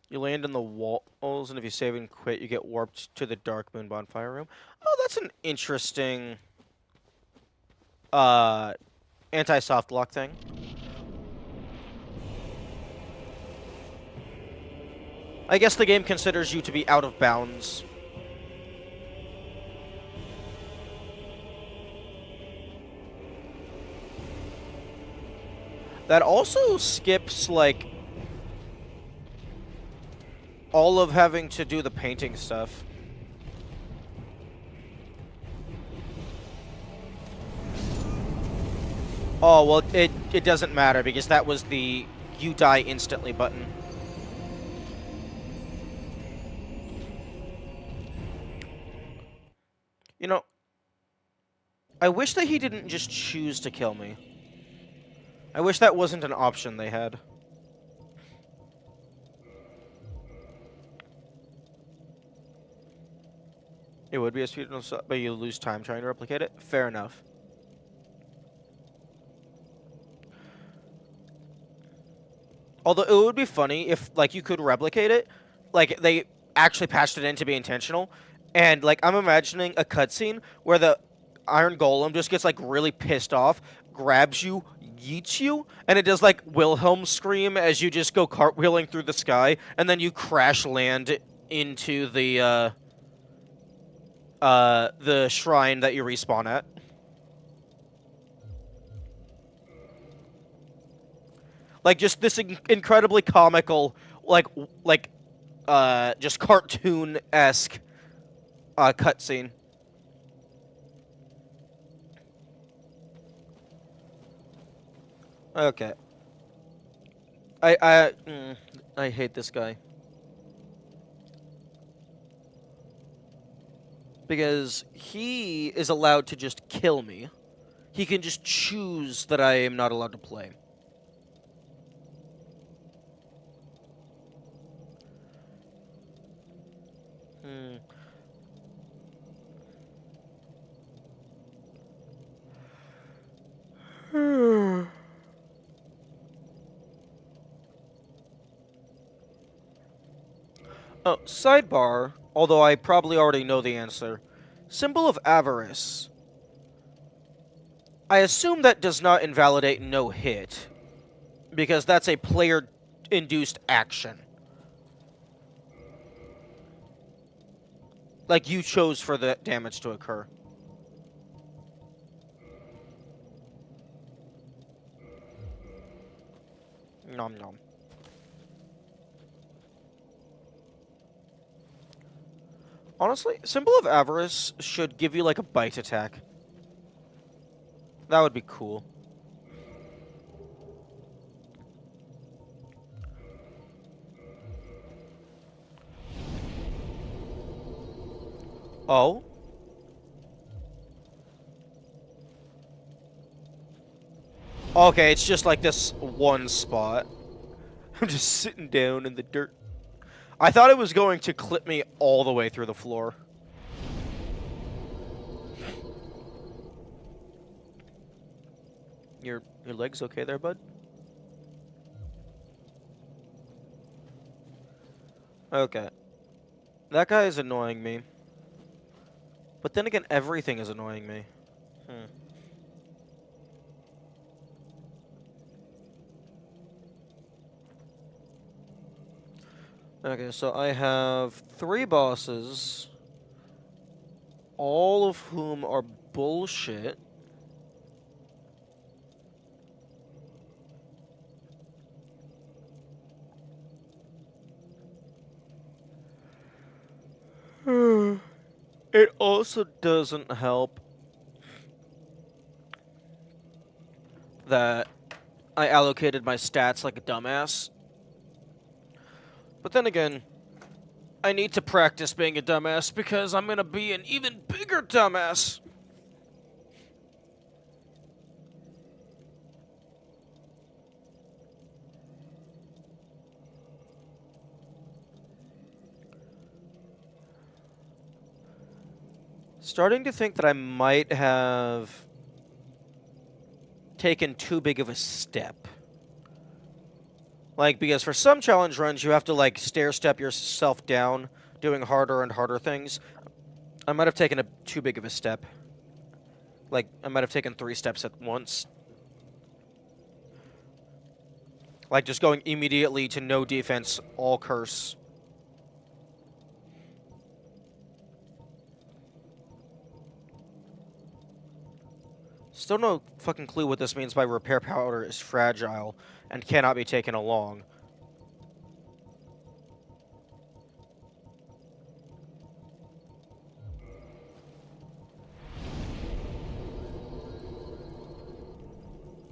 You land in the walls, and if you save and quit, you get warped to the Dark Moon bonfire room. Oh, that's an interesting uh anti-soft lock thing. I guess the game considers you to be out of bounds. That also skips, like, all of having to do the painting stuff. Oh, well, it doesn't matter, because that was the you die instantly button. You know, I wish that he didn't just choose to kill me. I wish that wasn't an option they had. It would be a speed, but you lose time trying to replicate it. Fair enough. Although it would be funny if, like, you could replicate it, like they actually patched it in to be intentional, and like I'm imagining a cutscene where the Iron Golem just gets like really pissed off, grabs you, yeets you, and it does like Wilhelm scream as you just go cartwheeling through the sky, and then you crash land into the shrine that you respawn at. Like just this incredibly comical, like just cartoon-esque cutscene. Okay. I hate this guy. Because he is allowed to just kill me. He can just choose that I am not allowed to play. Oh, sidebar, although I probably already know the answer. Symbol of avarice. I assume that does not invalidate no hit, because that's a player-induced action. Like, you chose for the damage to occur. Nom nom. Honestly, Symbol of Avarice should give you, like, a bite attack. That would be cool. Oh? Okay, it's just like this one spot. I'm just sitting down in the dirt. I thought it was going to clip me all the way through the floor. Your leg's okay there, bud? Okay. That guy is annoying me. But then again, everything is annoying me. Okay, so I have 3 bosses, all of whom are bullshit. It also doesn't help that I allocated my stats like a dumbass. But then again, I need to practice being a dumbass because I'm gonna be an even bigger dumbass. Starting to think that I might have taken too big of a step. Like, because for some challenge runs, you have to, like, stair-step yourself down, doing harder and harder things. I might have taken too big of a step. Like, I might have taken 3 steps at once. Like, just going immediately to no defense, all curse. Still no fucking clue what this means by repair powder is fragile and cannot be taken along.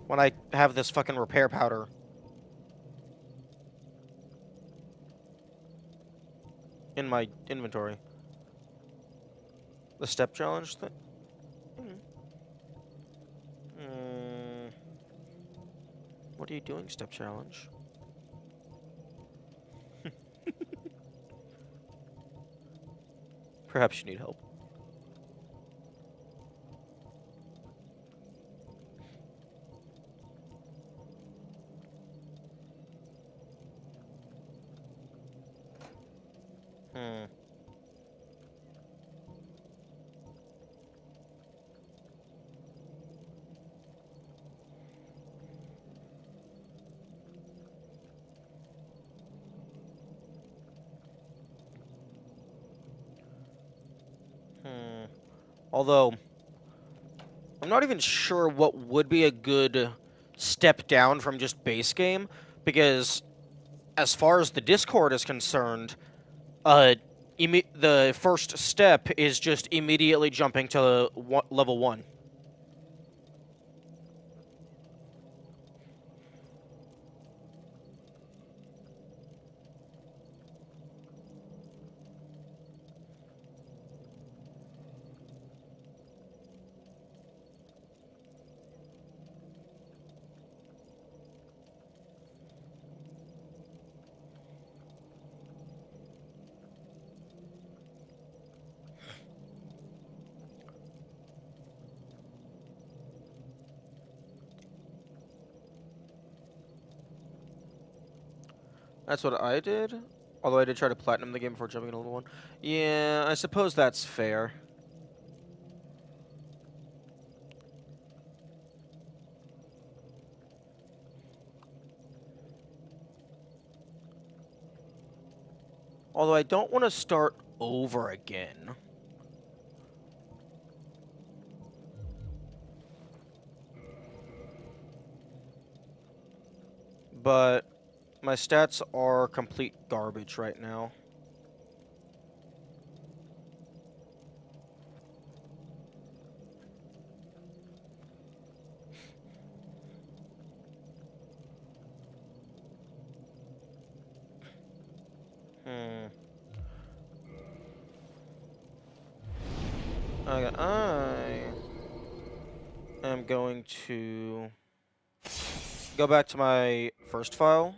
When I have this fucking repair powder. In my inventory. The step challenge thing? What are you doing, step challenge? Perhaps you need help. Although, I'm not even sure what would be a good step down from just base game, because as far as the Discord is concerned, the first step is just immediately jumping to level 1. That's what I did. Although I did try to platinum the game before jumping into level 1. Yeah, I suppose that's fair. Although I don't want to start over again. But my stats are complete garbage right now. Okay, I am going to go back to my first file,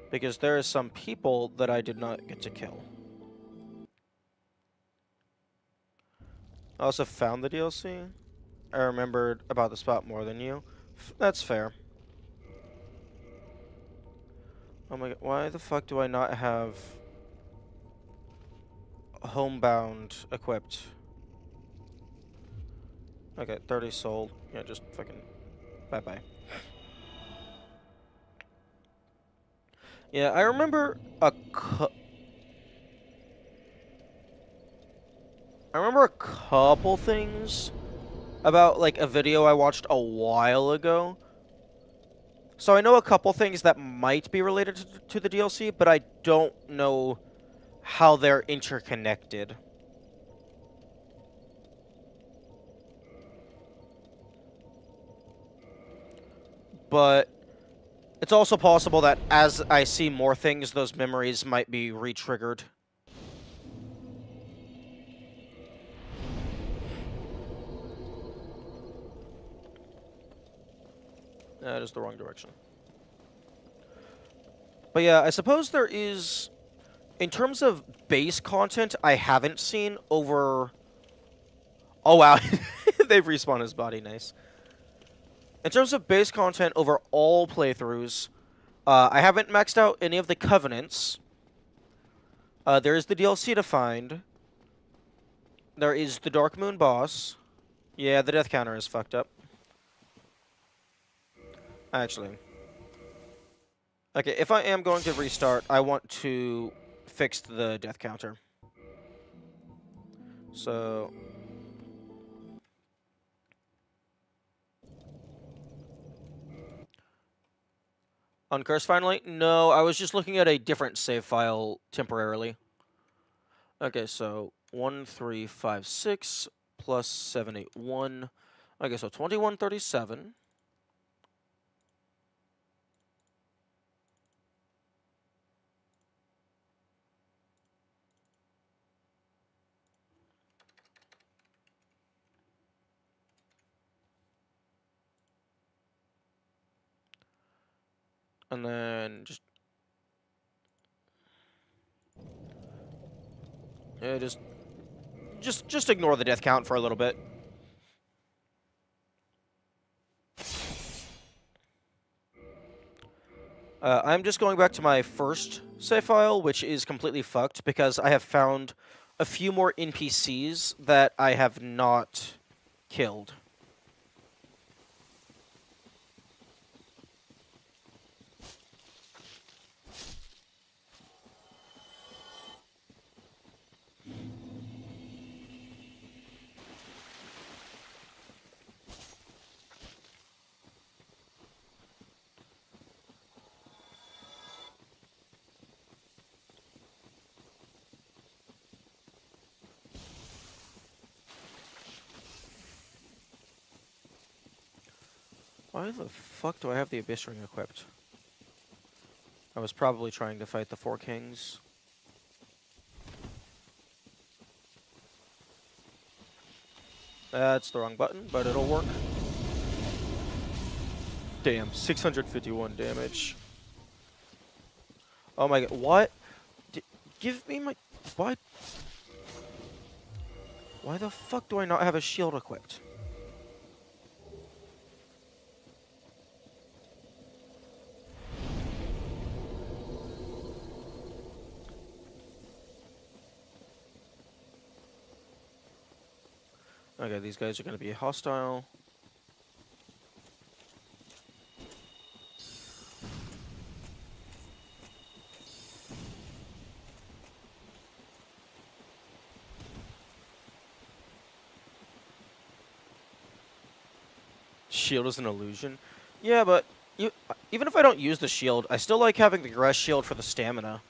because there is some people that I did not get to kill. I also found the DLC. I remembered about the spot more than you. That's fair. Oh my god, why the fuck do I not have Homebound equipped? Okay, 30 sold. Yeah, just fucking bye-bye. Yeah, I remember a couple things about, like, a video I watched a while ago. So I know a couple things that might be related to the DLC, but I don't know how they're interconnected. But it's also possible that as I see more things, those memories might be re-triggered. That is the wrong direction. But yeah, I suppose there is, in terms of base content, I haven't seen over. Oh wow, they've respawned his body. Nice. In terms of base content over all playthroughs, I haven't maxed out any of the covenants. There is the DLC to find. There is the Dark Moon boss. Yeah, the death counter is fucked up. Actually. Okay, if I am going to restart, I want to fix the death counter. So... Uncurse finally? No, I was just looking at a different save file temporarily. Okay, so 1356 plus 781. Okay, so 2137. And then yeah, just ignore the death count for a little bit. I'm just going back to my first save file, which is completely fucked because I have found a few more NPCs that I have not killed. Why the fuck do I have the Abyss Ring equipped? I was probably trying to fight the Four Kings. That's the wrong button, but it'll work. Damn, 651 damage. Oh my god, what? Give me my... What? Why the fuck do I not have a shield equipped? Okay, these guys are going to be hostile. Shield is an illusion. Yeah, but even if I don't use the shield, I still like having the grass shield for the stamina.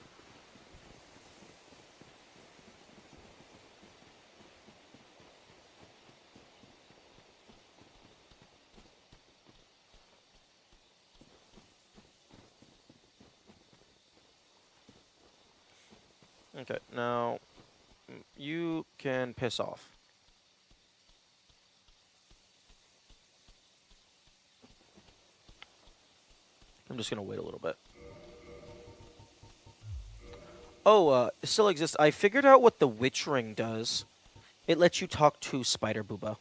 Okay, now you can piss off. I'm just gonna wait a little bit. Oh, it still exists. I figured out what the Witch Ring does. It lets you talk to Spider Booba.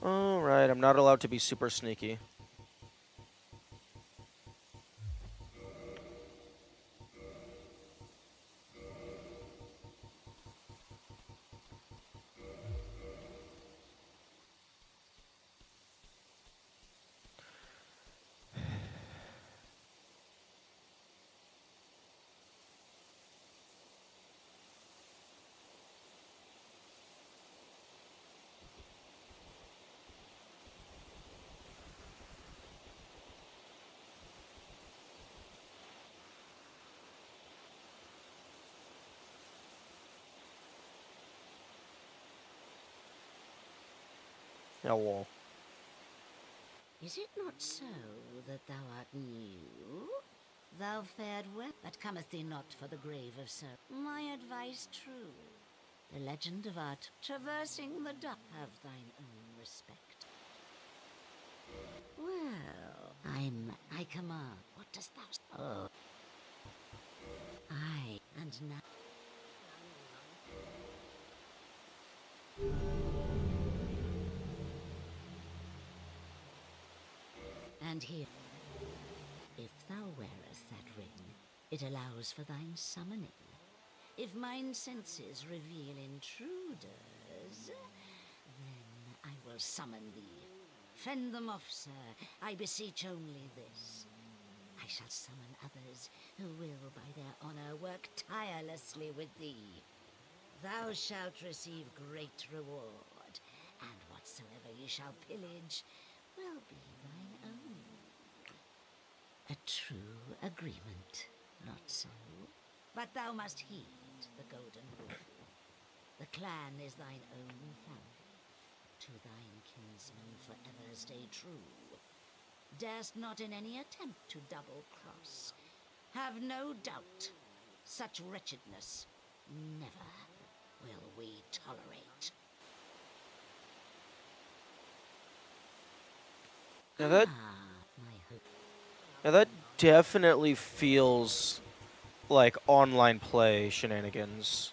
Alright, I'm not allowed to be super sneaky. Yeah, well. Is it not so that thou art new? Thou fared well, but cometh thee not for the grave of Sir. My advice true. The legend of art traversing the dark. Have thine own respect. Well, I command. What dost thou? Oh. I and now. And here, if thou wearest that ring, it allows for thine summoning. If mine senses reveal intruders, then I will summon thee. Fend them off, sir. I beseech only this. I shall summon others who will, by their honor, work tirelessly with thee. Thou shalt receive great reward, and whatsoever ye shall pillage will be thine own. A true agreement, not so? But thou must heed the golden rule. The clan is thine own family. To thine kinsmen forever stay true. Darest not in any attempt to double-cross. Have no doubt, such wretchedness never will we tolerate. Now that, now that definitely feels like online play shenanigans.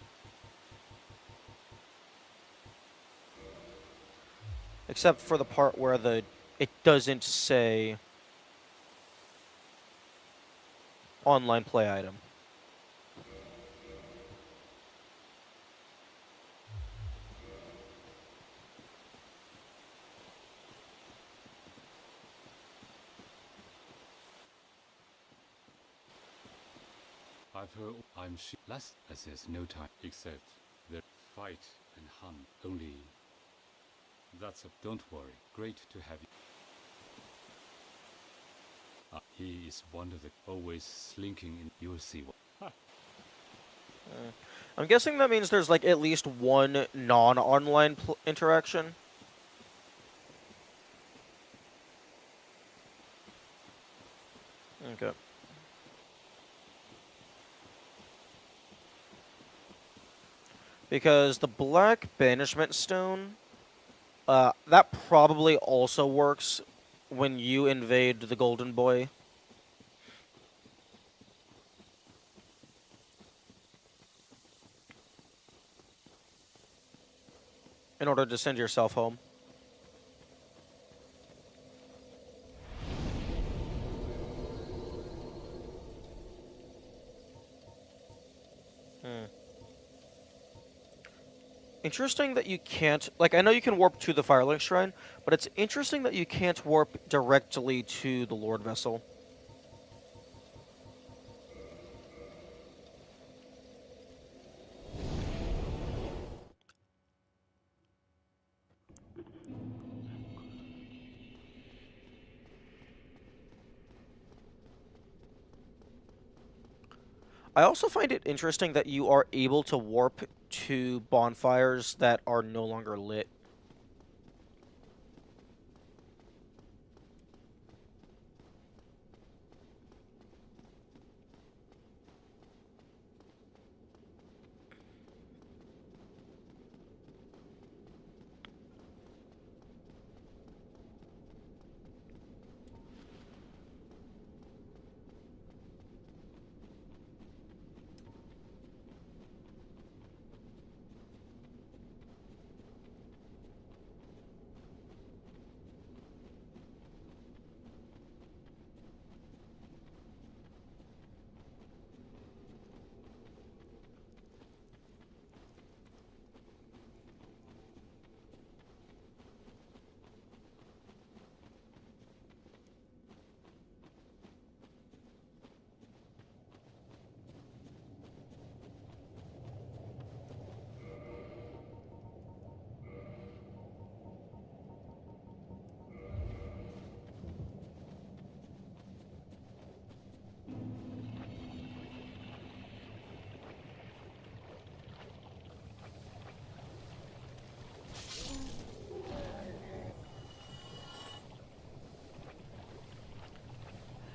Except for the part where it doesn't say online play item. I've heard last as there's no time except the fight and hunt. Only that's a don't worry. Great to have you. He is one of the always slinking in. You'll see what. I'm guessing that means there's like at least one non-online interaction. Okay. Because the Black Banishment Stone, that probably also works when you invade the Golden Boy. In order to send yourself home. Interesting that you can't, like, I know you can warp to the Firelink Shrine, but it's interesting that you can't warp directly to the Lord Vessel. I also find it interesting that you are able to warp to bonfires that are no longer lit.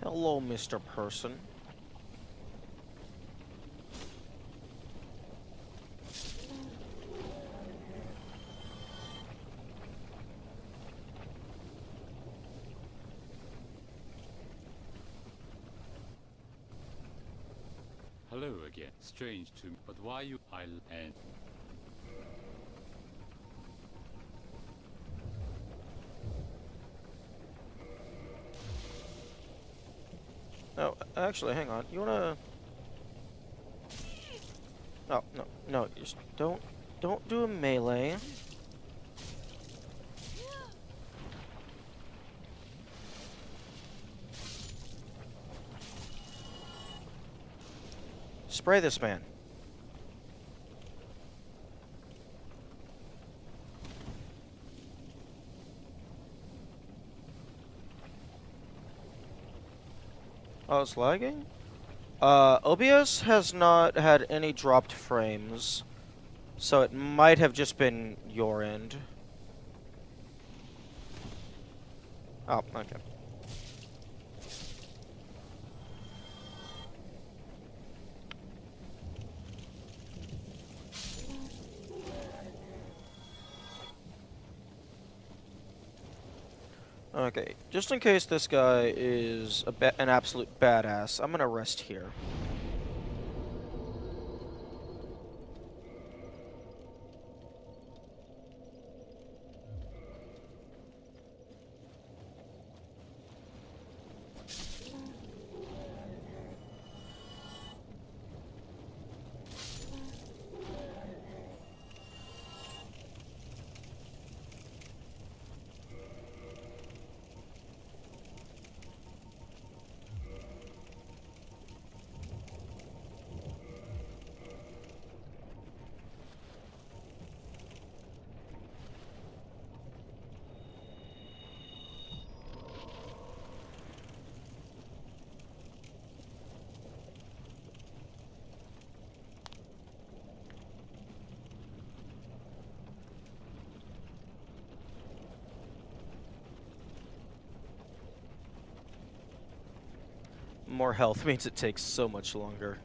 Hello, Mr. Person. Hello again. Strange to me, but why you? And No, actually, hang on. You wanna? No, no, no. Just don't do a melee. Spray this man. Oh, it's lagging? OBS has not had any dropped frames, so it might have just been your end. Oh, okay. Okay, just in case this guy is an absolute badass, I'm gonna rest here. More health means it takes so much longer.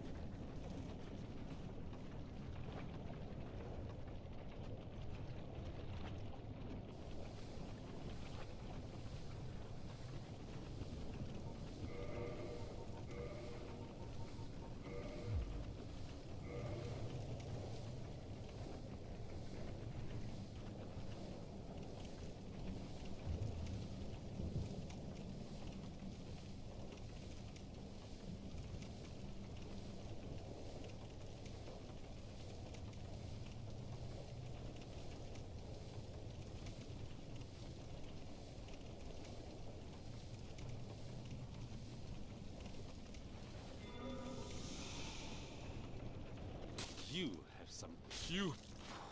you have some. You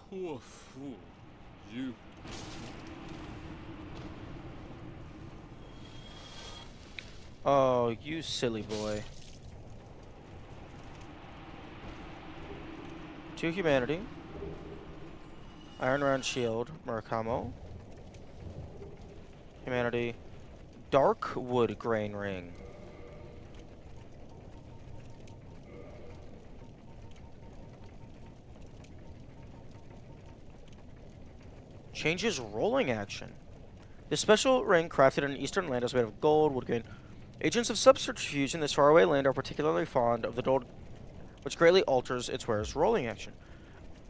poor fool. You. Oh, you silly boy. To humanity. Iron Round Shield, Murakamo. Humanity. Dark Wood Grain Ring. Changes rolling action. This special ring, crafted in an eastern land, is made of gold, wood grain. Agents of subterfuge in this faraway land are particularly fond of the gold, which greatly alters its wearer's rolling action.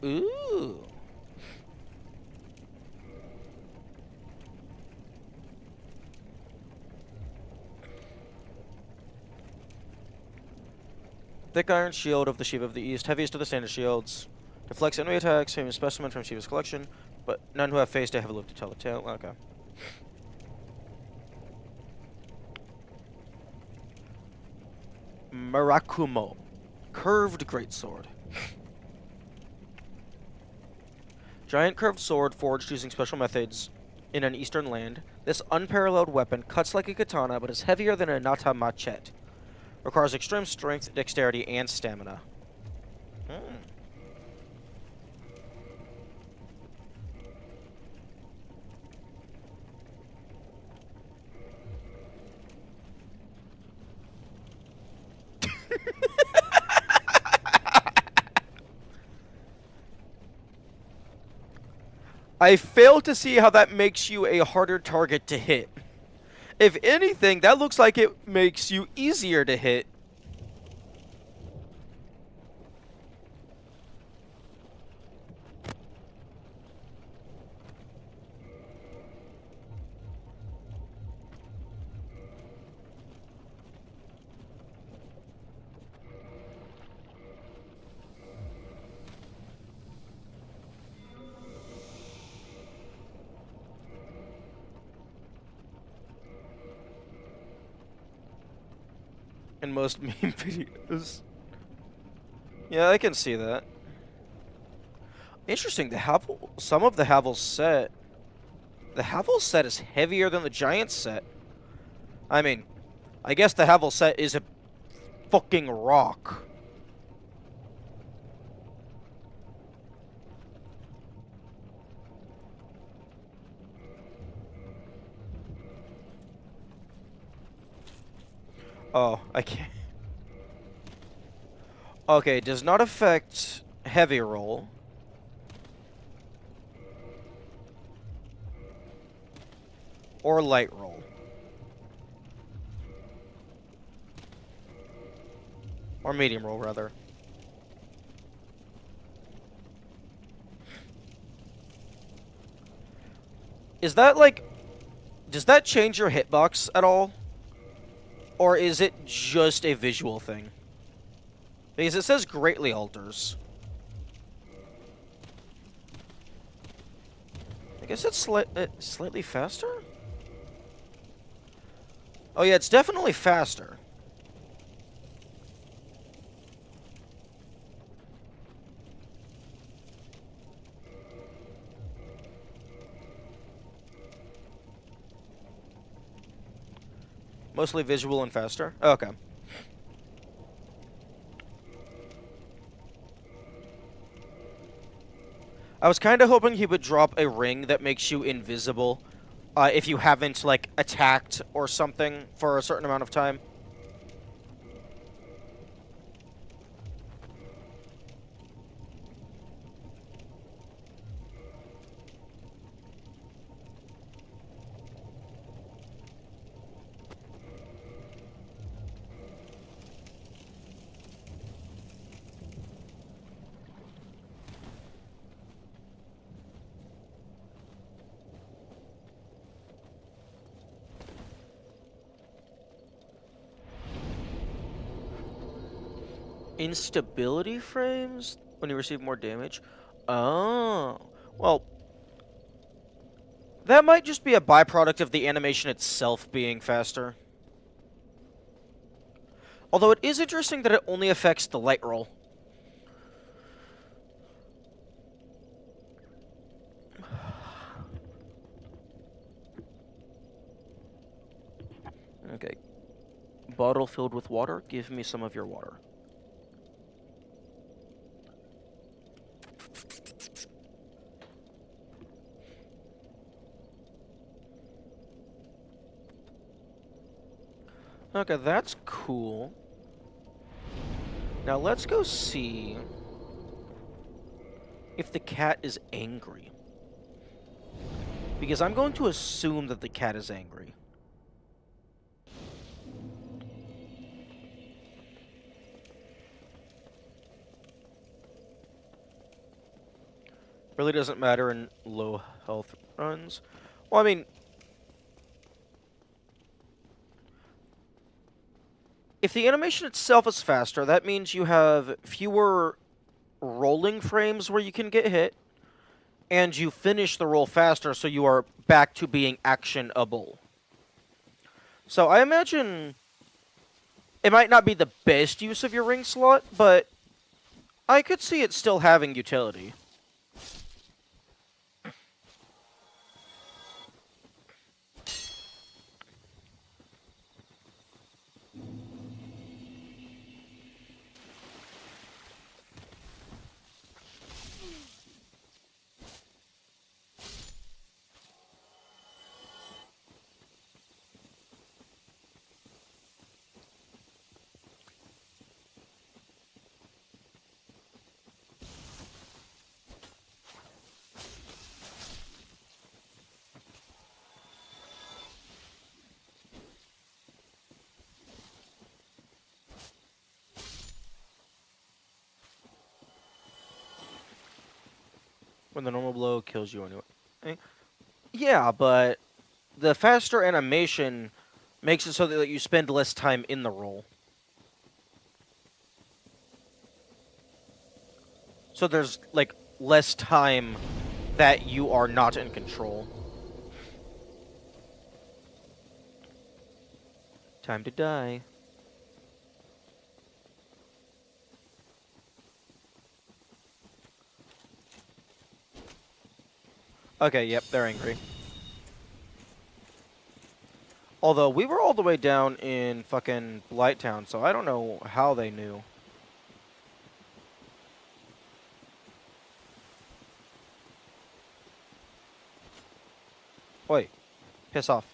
Ooh. Thick Iron Shield of the Shiva of the East, heaviest of the standard shields. Deflects enemy attacks, famous specimen from Shiva's collection, but none who have face to have lived to tell the tale. Okay. Murakumo. Curved greatsword. Giant curved sword forged using special methods in an eastern land. This unparalleled weapon cuts like a katana, but is heavier than a nata machete. Requires extreme strength, dexterity, and stamina. I fail to see how that makes you a harder target to hit. If anything, that looks like it makes you easier to hit. in most meme videos. Yeah, I can see that. Interesting, some of the Havel set... The Havel set is heavier than the Giant set. I mean, I guess the Havel set is a fucking rock. Oh, I can't... Okay, does not affect heavy roll. Or light roll. Or medium roll, rather. Is that, like... Does that change your hitbox at all? Or is it just a visual thing? Because it says greatly alters. I guess it's slightly faster? Oh yeah, it's definitely faster. Mostly visual and faster? Okay. I was kind of hoping he would drop a ring that makes you invisible if you haven't, like, attacked or something for a certain amount of time. Instability frames when you receive more damage? Oh. Well, that might just be a byproduct of the animation itself being faster. Although it is interesting that it only affects the light roll. Okay. Bottle filled with water. Give me some of your water. Okay, that's cool. Now let's go see if the cat is angry. Because I'm going to assume that the cat is angry. Really doesn't matter in low health runs. Well, I mean, if the animation itself is faster, that means you have fewer rolling frames where you can get hit, and you finish the roll faster, so you are back to being actionable. So I imagine it might not be the best use of your ring slot, but I could see it still having utility. When the normal blow kills you anyway. Yeah, but the faster animation makes it so that you spend less time in the roll. So there's, like, less time that you are not in control. Time to die. Okay, yep, they're angry. Although, we were all the way down in fucking Blighttown, so I don't know how they knew. Wait, piss off.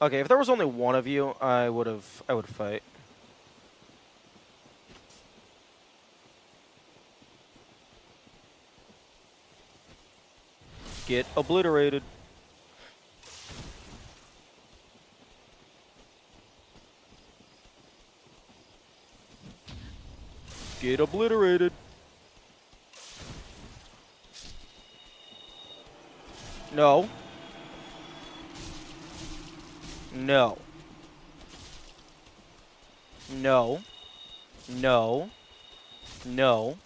Okay, if there was only one of you, I would fight. Get obliterated. Get obliterated. No. No. No. No. No.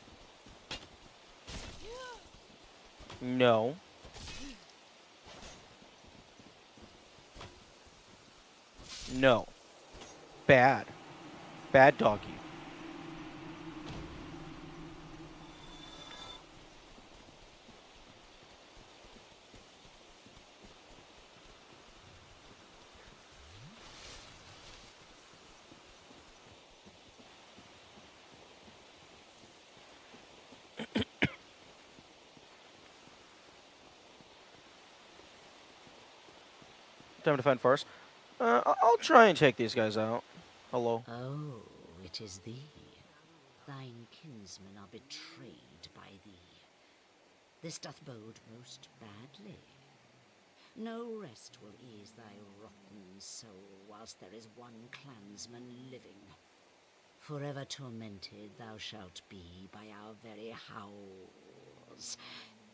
No. No. Bad. Bad doggy. Time to find forest. I'll try and take these guys out. Hello. Oh, it is thee. Thine kinsmen are betrayed by thee. This doth bode most badly. No rest will ease thy rotten soul whilst there is one clansman living. Forever tormented thou shalt be by our very howls.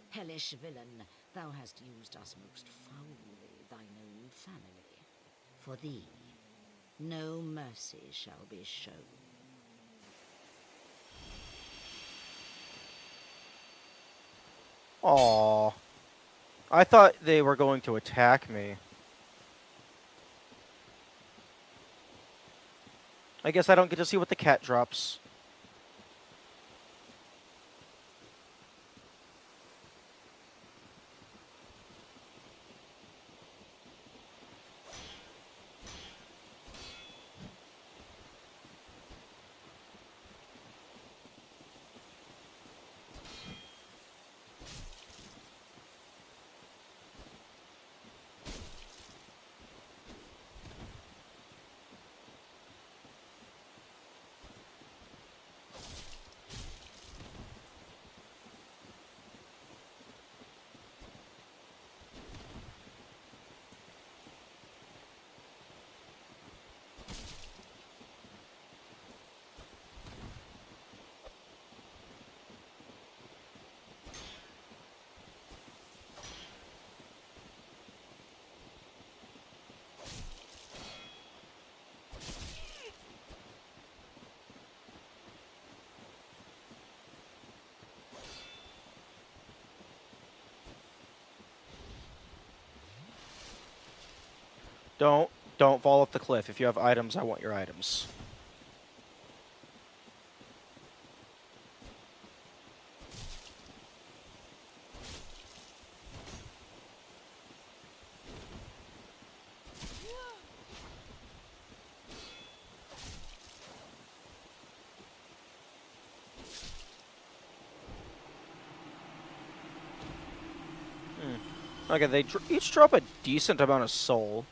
Hellish villain, thou hast used us most foully, thine own family. For thee, no mercy shall be shown. Aww. I thought they were going to attack me. I guess I don't get to see what the cat drops. Don't fall off the cliff. If you have items, I want your items. Okay, they each drop a decent amount of soul.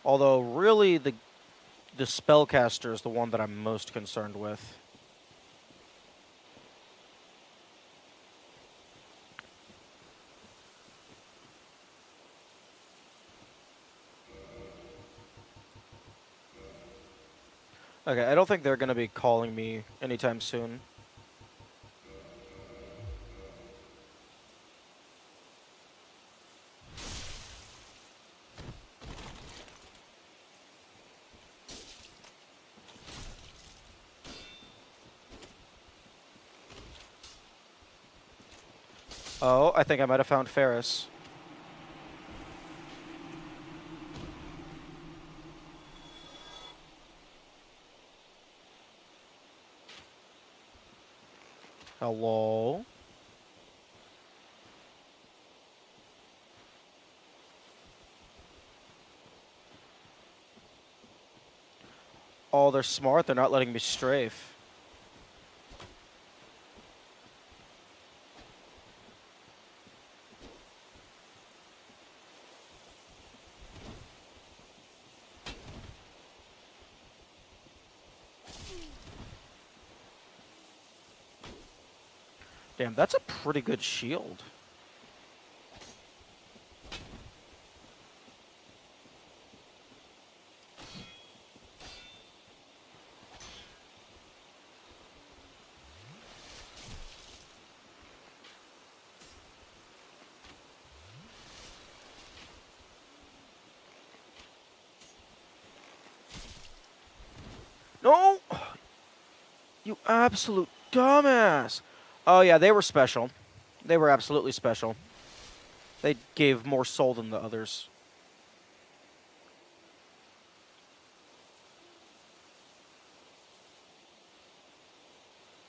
Although, really, the spellcaster is the one that I'm most concerned with. Okay, I don't think they're going to be calling me anytime soon. Oh, I think I might have found Ferris. Hello? Oh, they're smart. They're not letting me strafe. Damn, that's a pretty good shield. No! You absolute dumbass! Oh yeah, they were special. They were absolutely special. They gave more soul than the others.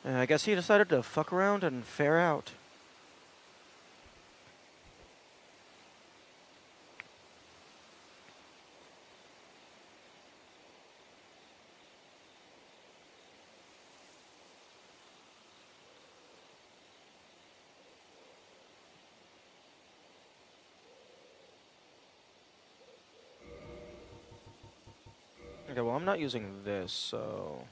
I guess he decided to fuck around and fare out. Okay, well, I'm not using this, so...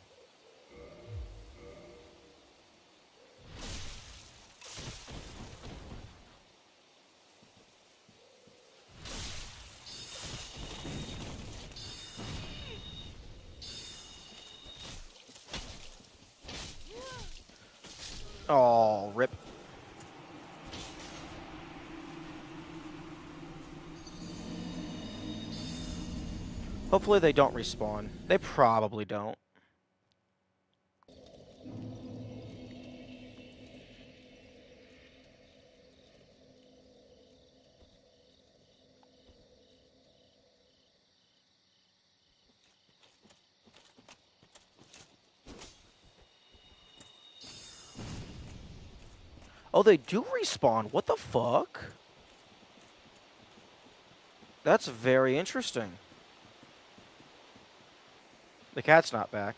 Oh, rip. Hopefully they don't respawn. They probably don't. Oh, they do respawn. What the fuck? That's very interesting. The cat's not back.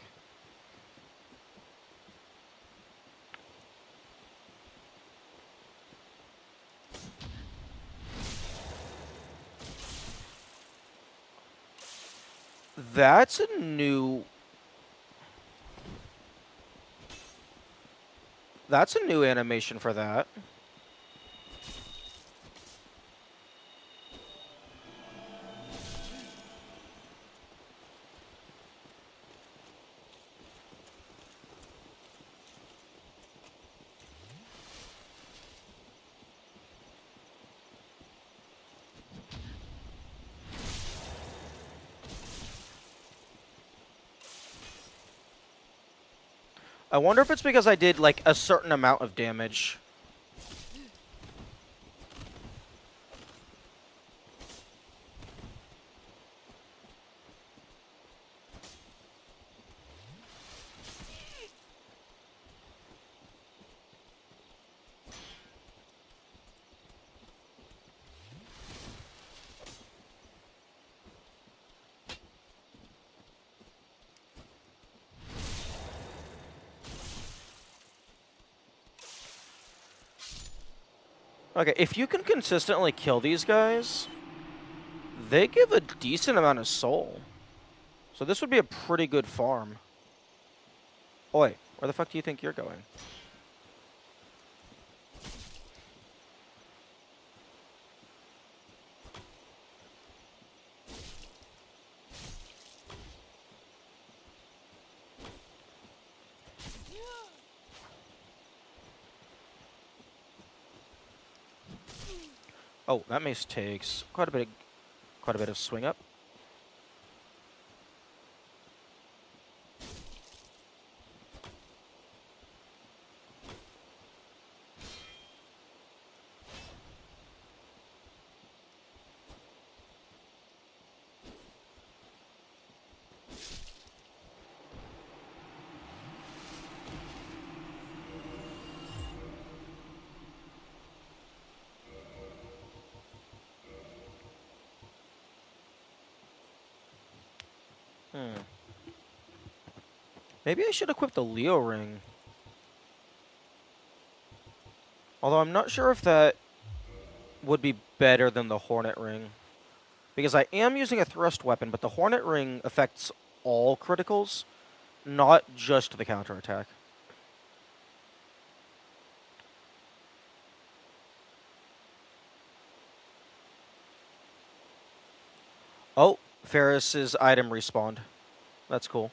That's a new... That's a new animation for that. I wonder if it's because I did, like, a certain amount of damage. Okay, if you can consistently kill these guys, they give a decent amount of soul. So this would be a pretty good farm. Oi, where the fuck do you think you're going? Oh, that mace takes quite a bit of swing up. Hmm. Maybe I should equip the Leo ring. Although I'm not sure if that would be better than the Hornet ring. Because I am using a thrust weapon, but the Hornet ring affects all criticals, not just the counterattack. Oh, Ferris's item respawned. That's cool.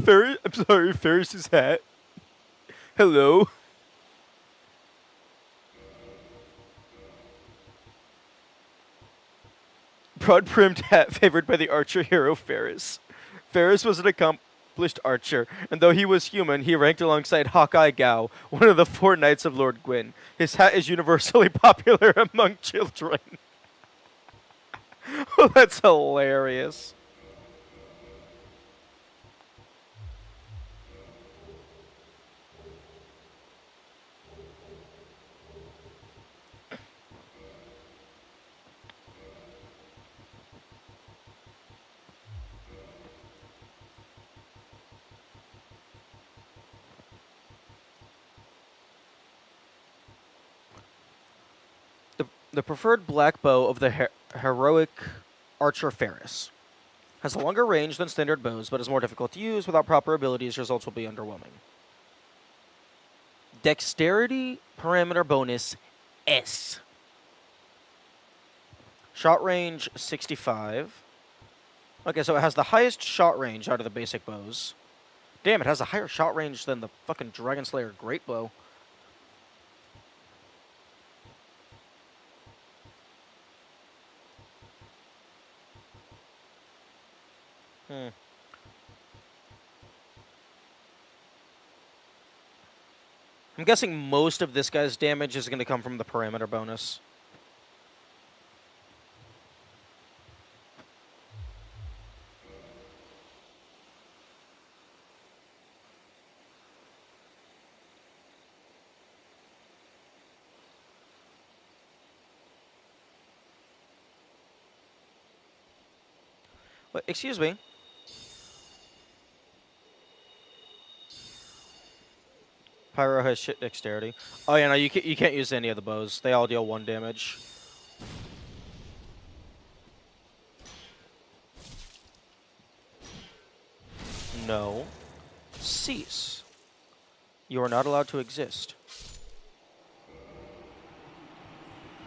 Ferris, I'm sorry, Ferris's hat. Hello. Broad-brimmed hat favored by the archer hero Ferris. Ferris was an accomplished archer, and though he was human, he ranked alongside Hawkeye Gow, one of the 4 knights of Lord Gwyn. His hat is universally popular among children. Oh, that's hilarious. The preferred black bow of the heroic archer Ferris has a longer range than standard bows, but is more difficult to use. Without proper abilities, results will be underwhelming. Dexterity parameter bonus S. Shot range 65. Okay, so it has the highest shot range out of the basic bows. Damn, it has a higher shot range than the fucking Dragon Slayer Great Bow. I'm guessing most of this guy's damage is going to come from the parameter bonus. But, excuse me. Pyro has shit dexterity. Oh yeah, no, you can't use any of the bows. They all deal 1 damage. No. Cease. You are not allowed to exist.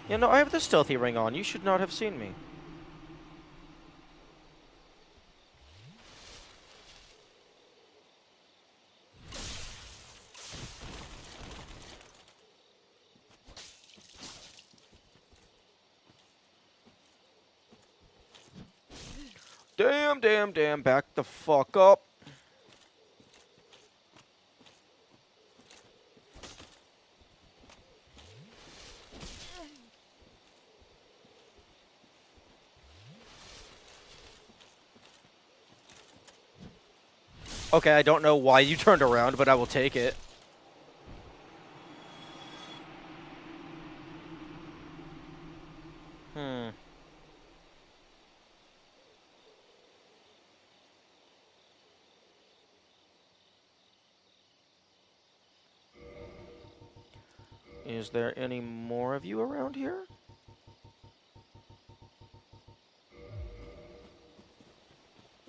Yeah, no, I have the stealthy ring on. You should not have seen me. Damn, back the fuck up. Okay, I don't know why you turned around, but I will take it. Is there any more of you around here?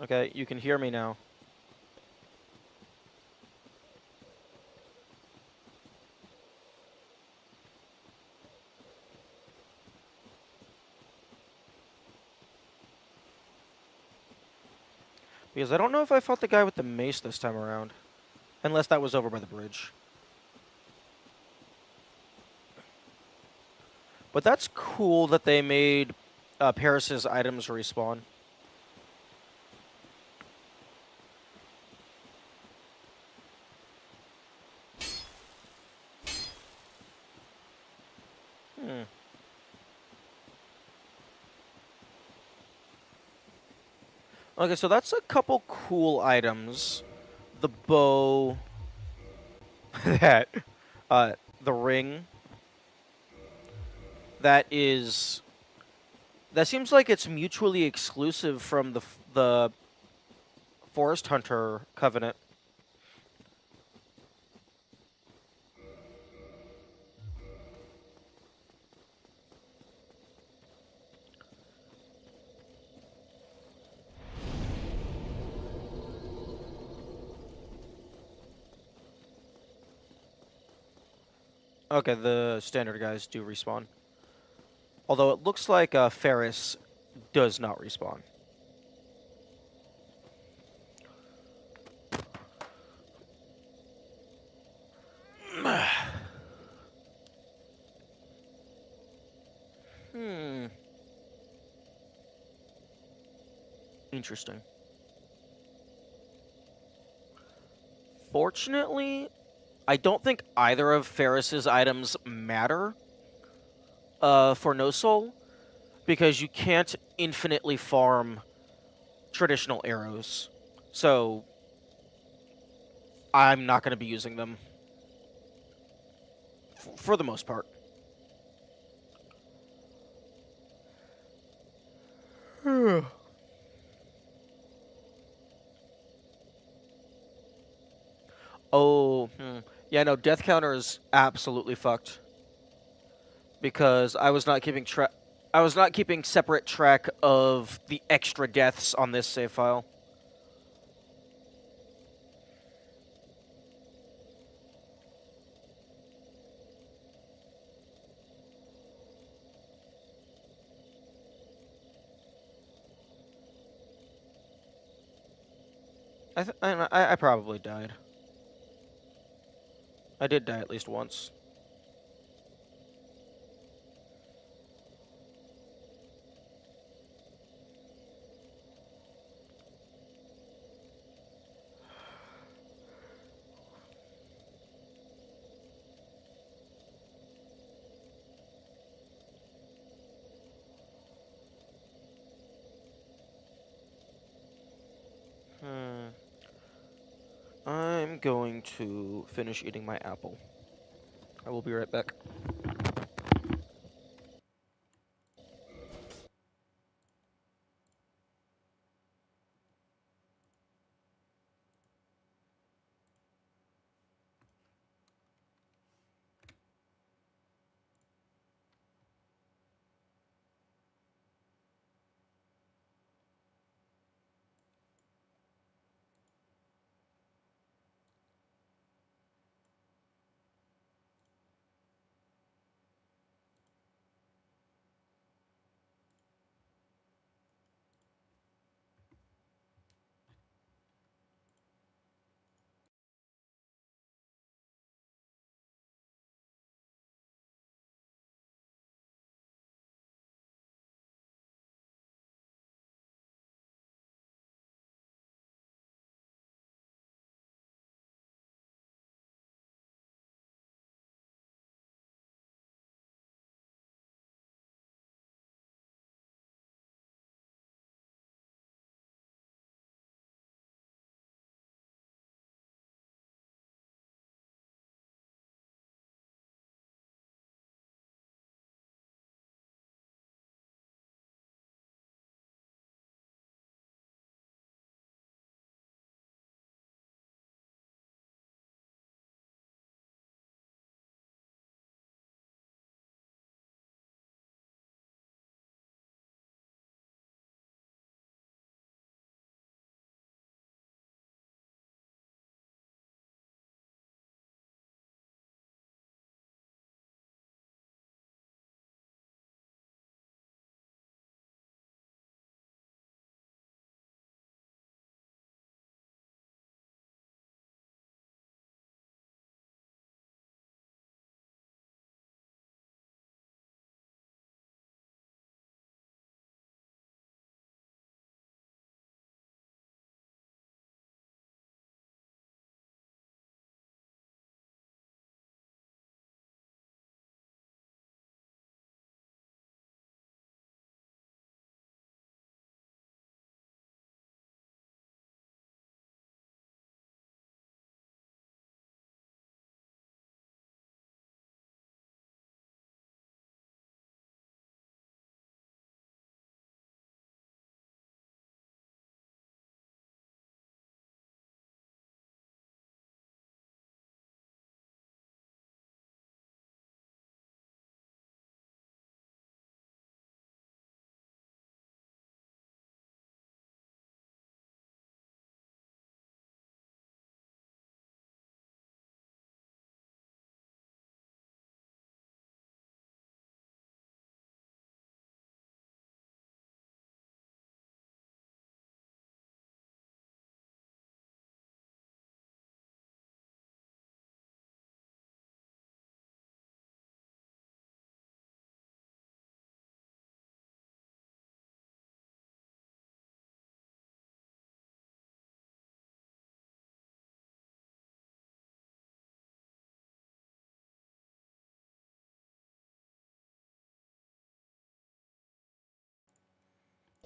Okay, you can hear me now. Because I don't know if I fought the guy with the mace this time around. Unless that was over by the bridge. But that's cool that they made Paris's items respawn. Hmm. Okay, so that's a couple cool items. The bow, that, the ring. That seems like it's mutually exclusive from the Forest Hunter Covenant. Okay, the standard guys do respawn. Although it looks like Ferris does not respawn. Hmm. Interesting. Fortunately, I don't think either of Ferris's items matter for No Soul, because you can't infinitely farm traditional arrows. So I'm not going to be using them for the most part. Oh, yeah, no, death counter is absolutely fucked because I was not keeping track. I was not keeping separate track of the extra deaths on this save file. I probably died. I did die at least once. I'm going to finish eating my apple. I will be right back.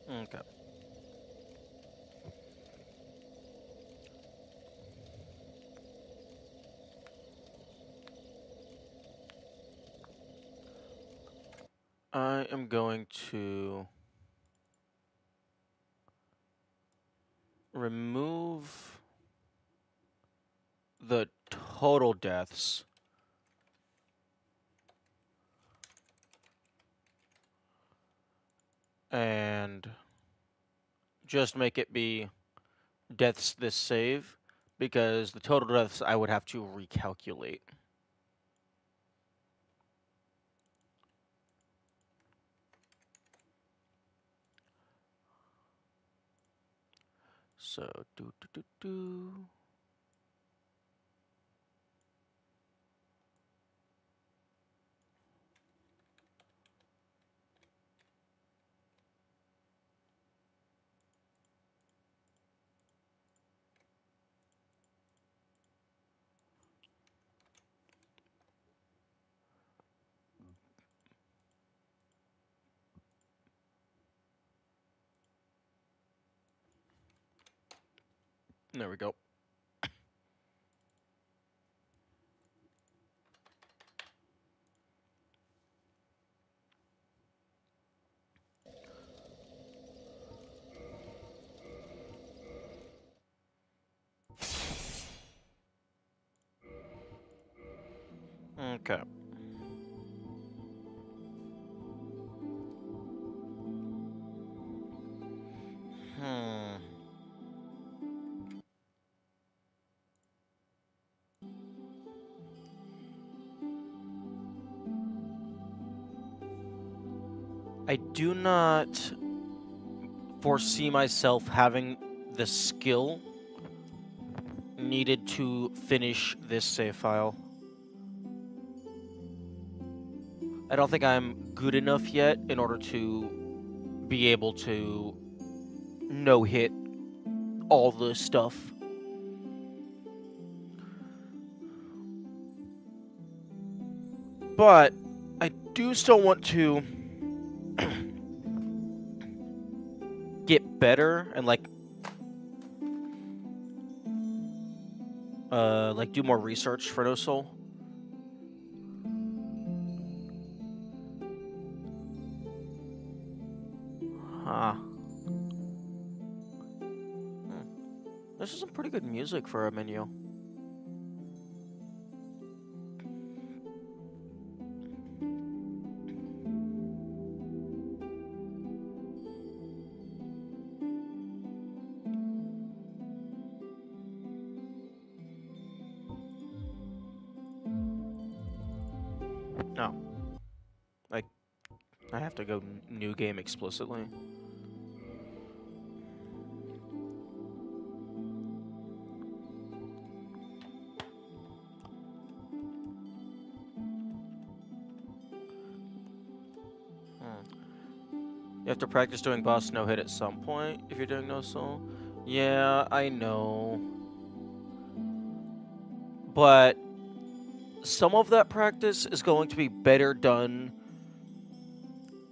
Okay. I am going to remove the total deaths and just make it be deaths this save, because the total deaths I would have to recalculate. So do. There we go. Okay. Hmm. I do not foresee myself having the skill needed to finish this save file. I don't think I'm good enough yet in order to be able to no-hit all the stuff. But I do still want to get better and like do more research for No Soul. Huh. This is some pretty good music for a menu. No. Like, I have to go new game explicitly. You have to practice doing boss no hit at some point if you're doing No Soul. Yeah, I know. But some of that practice is going to be better done.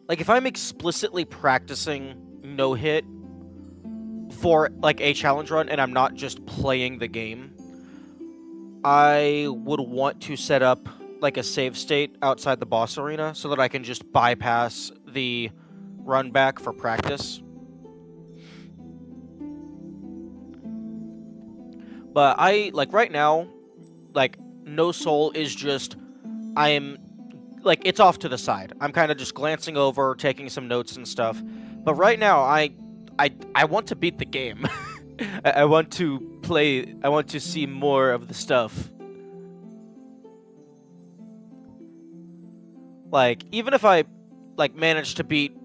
Like, if I'm explicitly practicing no hit for like a challenge run and I'm not just playing the game, I would want to set up like a save state outside the boss arena so that I can just bypass the run back for practice. But I like right now, like No Soul is just I am like it's off to the side. I'm kind of just glancing over, taking some notes and stuff. But right now I want to beat the game. I want to play. I want to see more of the stuff. Like, even if I like manage to beat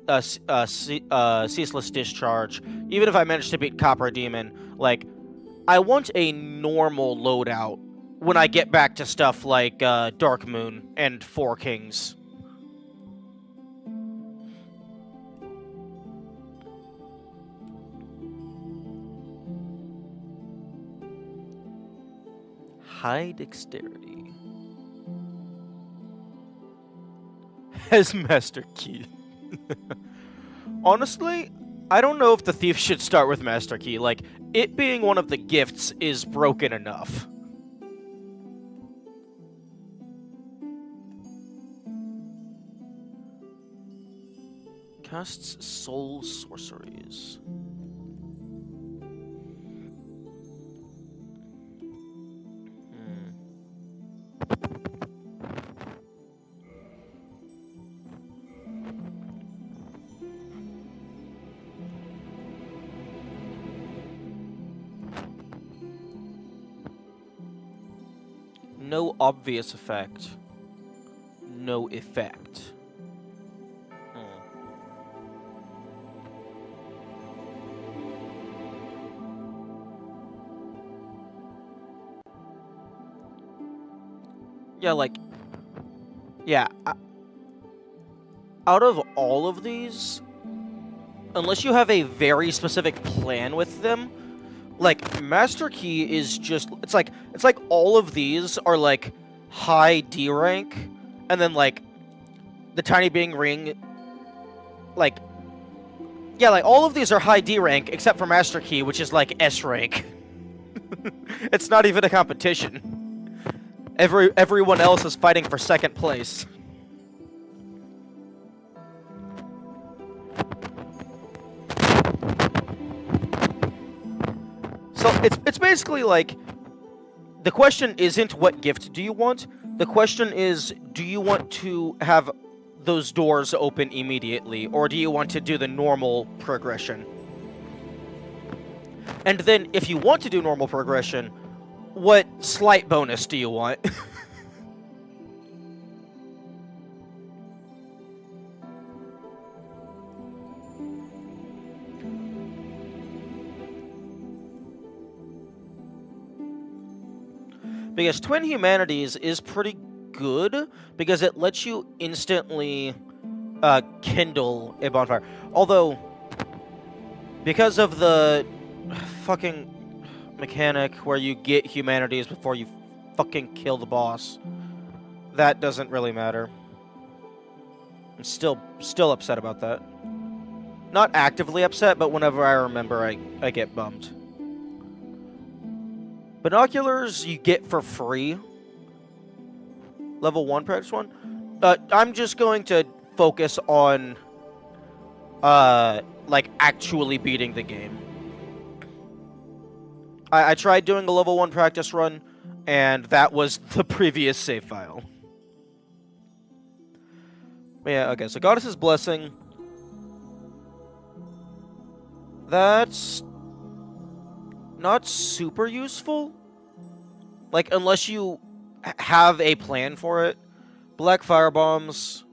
Ceaseless Discharge, even if I manage to beat Copper Demon, like I want a normal loadout when I get back to stuff like Dark Moon and Four Kings. High dexterity. As Master Key. Honestly, I don't know if the thief should start with Master Key. Like, it being one of the gifts is broken enough. Casts soul sorceries. No obvious effect. No effect. Yeah, like... Yeah. Out of all of these, unless you have a very specific plan with them, like, Master Key is just... It's like all of these are, like, high D rank, and then, like, the Tiny Being Ring, like... Yeah, like, all of these are high D rank, except for Master Key, which is, like, S rank. It's not even a competition. Everyone else is fighting for second place. So it's basically like, the question isn't what gift do you want? The question is, do you want to have those doors open immediately, or do you want to do the normal progression? And then, if you want to do normal progression, what slight bonus do you want? Because Twin Humanities is pretty good, because it lets you instantly kindle a bonfire. Although, because of the fucking mechanic where you get Humanities before you fucking kill the boss, that doesn't really matter. I'm still upset about that. Not actively upset, but whenever I remember, I get bummed. Binoculars you get for free. Level 1 practice one. I'm just going to focus on like actually beating the game. I tried doing a level 1 practice run, and that was the previous save file. Yeah, okay, so Goddess's Blessing. That's not super useful. Like, unless you have a plan for it. Black Firebombs.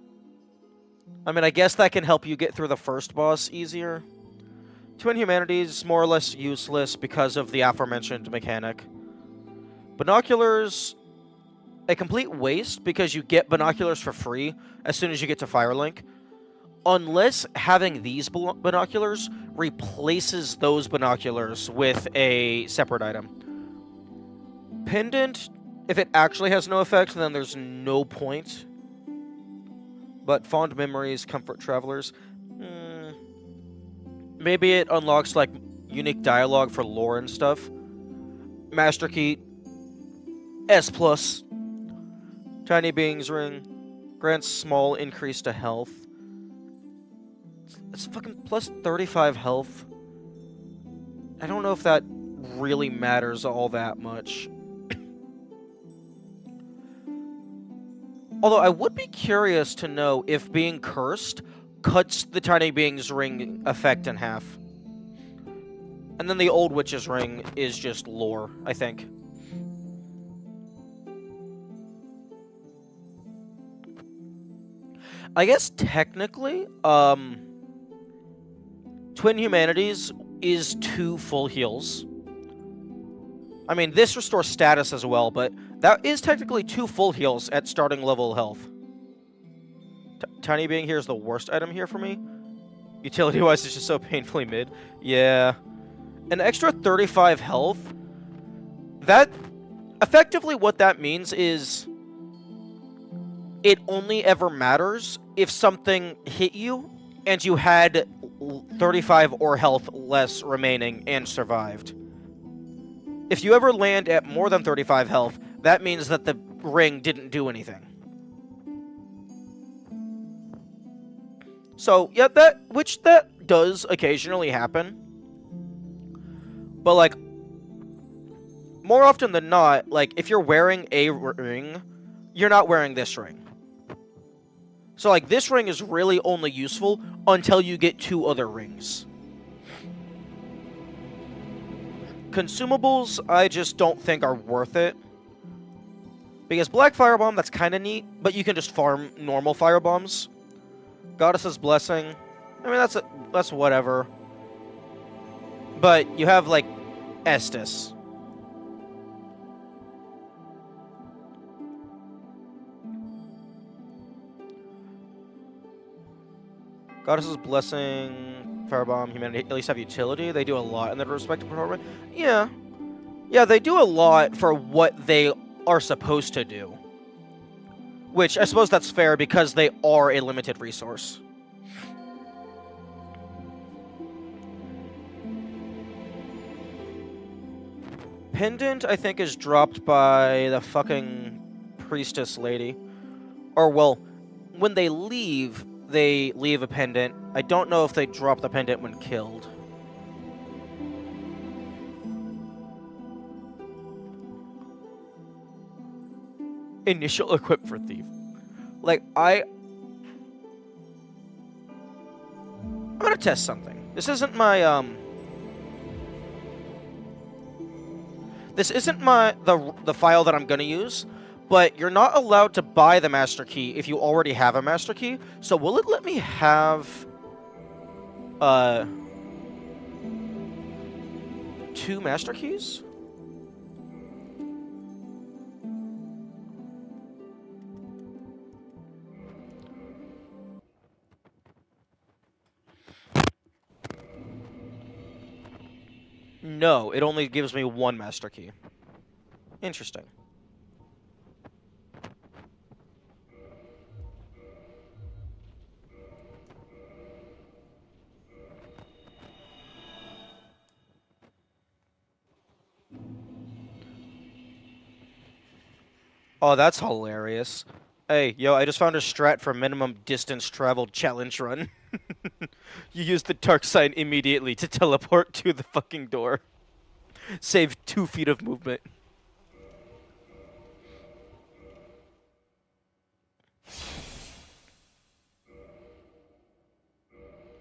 I mean, I guess that can help you get through the first boss easier. Twin Humanities, more or less useless because of the aforementioned mechanic. Binoculars, a complete waste because you get binoculars for free as soon as you get to Firelink. Unless having these binoculars replaces those binoculars with a separate item. Pendant, if it actually has no effect, then there's no point. But Fond Memories, Comfort Travelers... Maybe it unlocks, like, unique dialogue for lore and stuff. Master Key, S+. Tiny Being's Ring, grants small increase to health. It's fucking plus 35 health. I don't know if that really matters all that much. Although I would be curious to know if being cursed cuts the Tiny Being's Ring effect in half. And then the Old Witch's Ring is just lore, I think. I guess technically, Twin Humanities is 2 full heals. I mean, this restores status as well, but that is technically 2 full heals at starting level health. Tiny Being here is the worst item here for me. Utility-wise, it's just so painfully mid. Yeah. An extra 35 health. That... Effectively, what that means is... It only ever matters if something hit you, and you had, 35 or health less remaining and survived. If you ever land at more than 35 health, that means that the ring didn't do anything. So, yeah, that does occasionally happen. But, like, more often than not, like, if you're wearing a ring, you're not wearing this ring. So, like, this ring is really only useful until you get 2 other rings. Consumables, I just don't think are worth it. Because Black Firebomb, that's kind of neat, but you can just farm normal Firebombs. Goddess's Blessing, I mean, that's whatever. But you have, like, Estus. Goddess's Blessing, Firebomb, Humanity at least have utility. They do a lot in their respective department. Yeah. Yeah, they do a lot for what they are supposed to do. Which, I suppose that's fair because they are a limited resource. Pendant, I think, is dropped by the fucking priestess lady. Or, well, when they leave a pendant. I don't know if they drop the pendant when killed. Initial equip for thief. Like, I'm gonna test something. This isn't my, This isn't the file that I'm gonna use, but you're not allowed to buy the master key if you already have a master key. So will it let me have 2 master keys? No, it only gives me 1 master key. Interesting. Oh, that's hilarious. Hey, yo, I just found a strat for minimum distance traveled challenge run. You use the dark sign immediately to teleport to the fucking door. Save 2 feet of movement.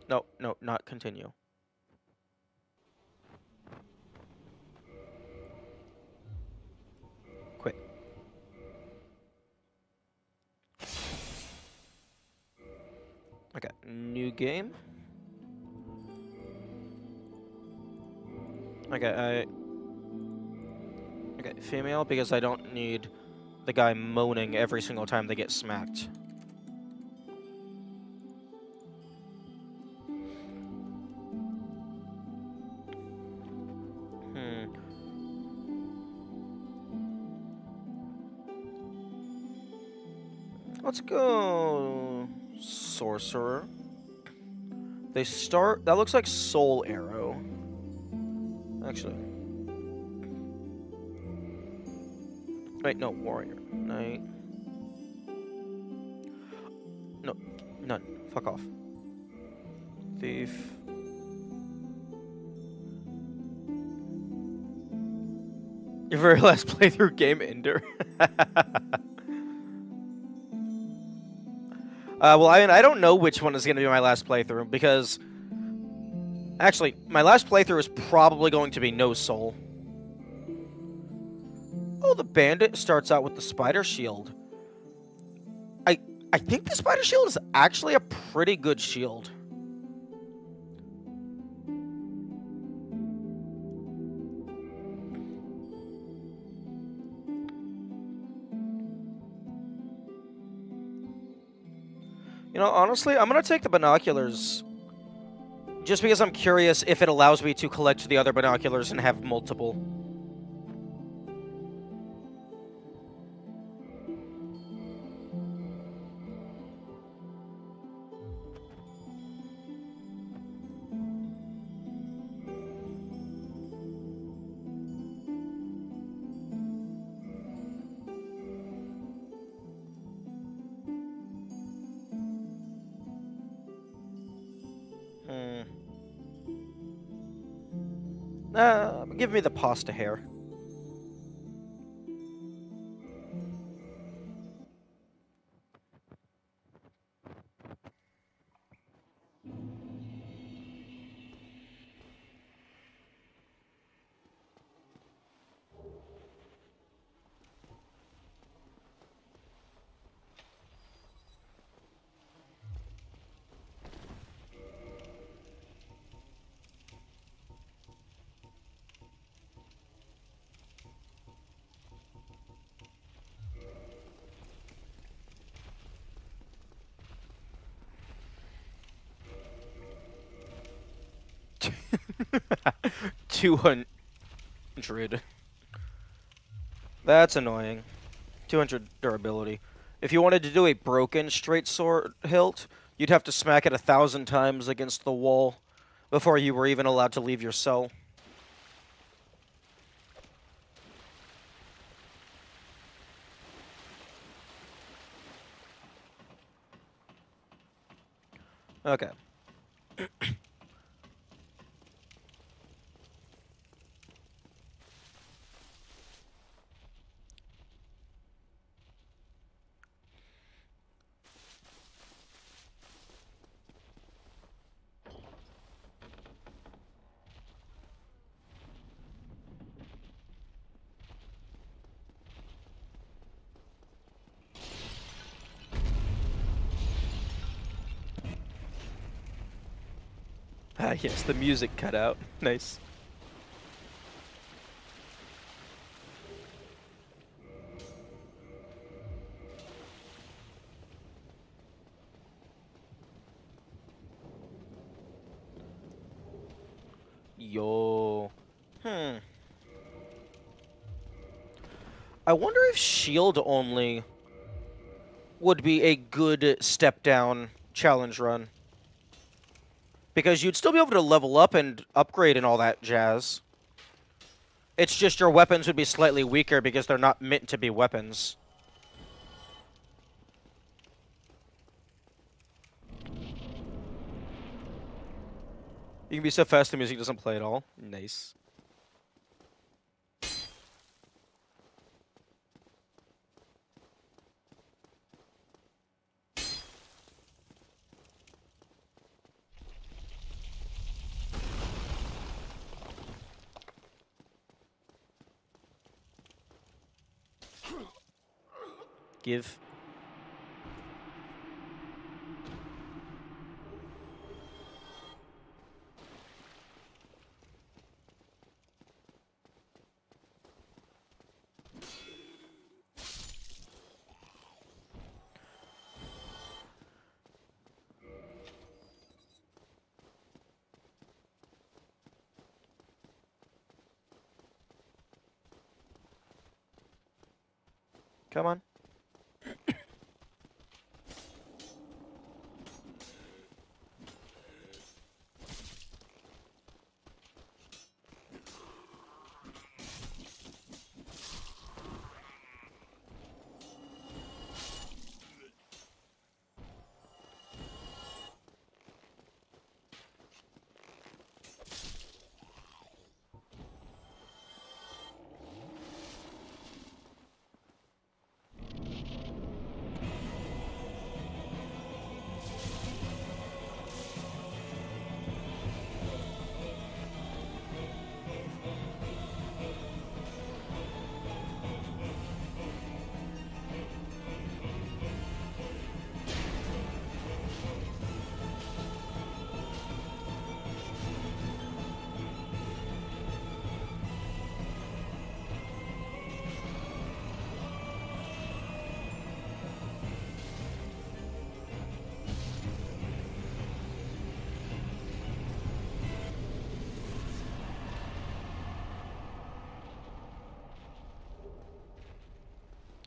No, no, not continue. Quit. Okay, new game. Okay, okay, female, because I don't need the guy moaning every single time they get smacked. Let's go sorcerer. They start. That looks like soul arrow. Actually, wait, no, warrior knight. No, none. Fuck off. Thief. Your very last playthrough game ender. Well, I mean, I don't know which one is going to be my last playthrough, because... Actually, my last playthrough is probably going to be no soul. Oh, the bandit starts out with the spider shield. I think the spider shield is actually a pretty good shield. You know, honestly, I'm going to take the binoculars. Just because I'm curious if it allows me to collect the other binoculars and have multiple. Give me the pasta hair. $200. That's annoying. 200 durability. If you wanted to do a broken straight sword hilt, you'd have to smack it 1,000 times against the wall before you were even allowed to leave your cell. Okay. Ah, yes, the music cut out. Nice. Yo. I wonder if shield only would be a good step down challenge run. Because you'd still be able to level up and upgrade and all that jazz. It's just your weapons would be slightly weaker because they're not meant to be weapons. You can be so fast the music doesn't play at all. Nice. Give. Come on.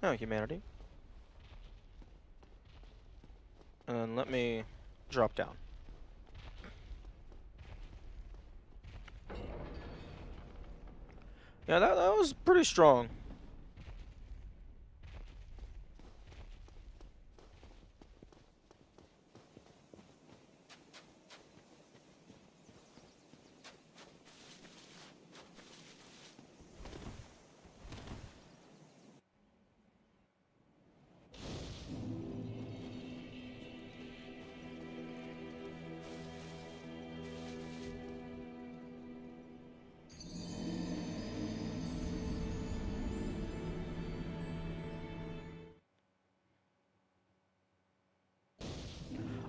Oh, humanity. And then let me drop down. Yeah, that was pretty strong.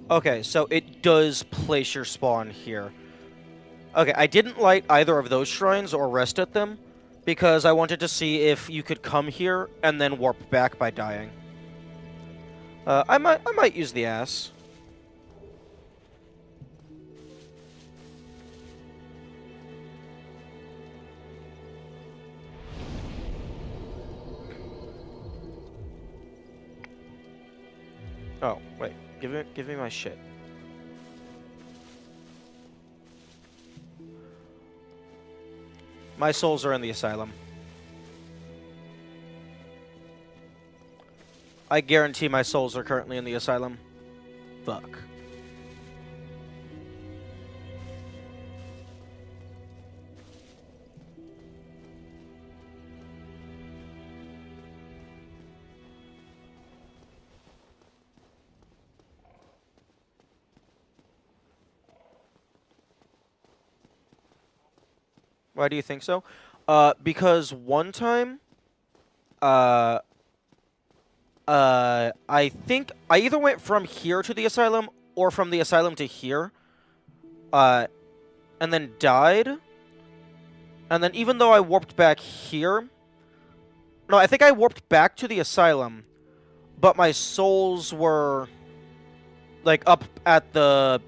Okay, so it does place your spawn here. Okay, I didn't light either of those shrines or rest at them because I wanted to see if you could come here and then warp back by dying. I might use the ass. Oh, wait. Give me my shit. My souls are in the asylum. I guarantee my souls are currently in the asylum. Fuck. Why do you think so? Because one time, uh, I think I either went from here to the asylum or from the asylum to here, uh, and then died. And then even though I warped back here, no, I think I warped back to the asylum, but my souls were, like, up at the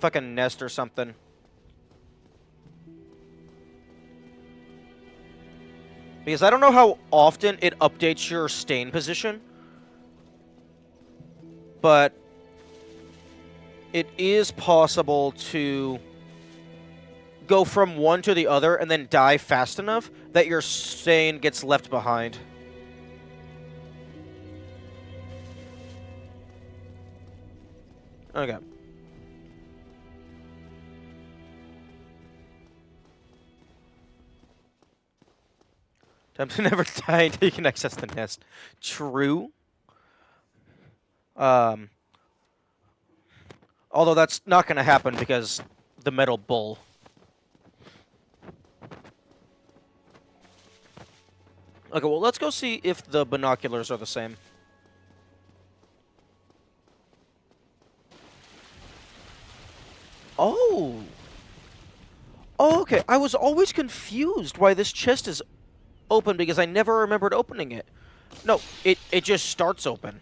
fucking nest or something. Because I don't know how often it updates your stain position, but it is possible to go from one to the other and then die fast enough that your stain gets left behind. Okay. Time to never die until you can access the nest. True. Although that's not going to happen because the metal bull. Okay, well, let's go see if the binoculars are the same. Oh! Oh, okay. I was always confused why this chest is open because I never remembered opening it. No, it just starts open.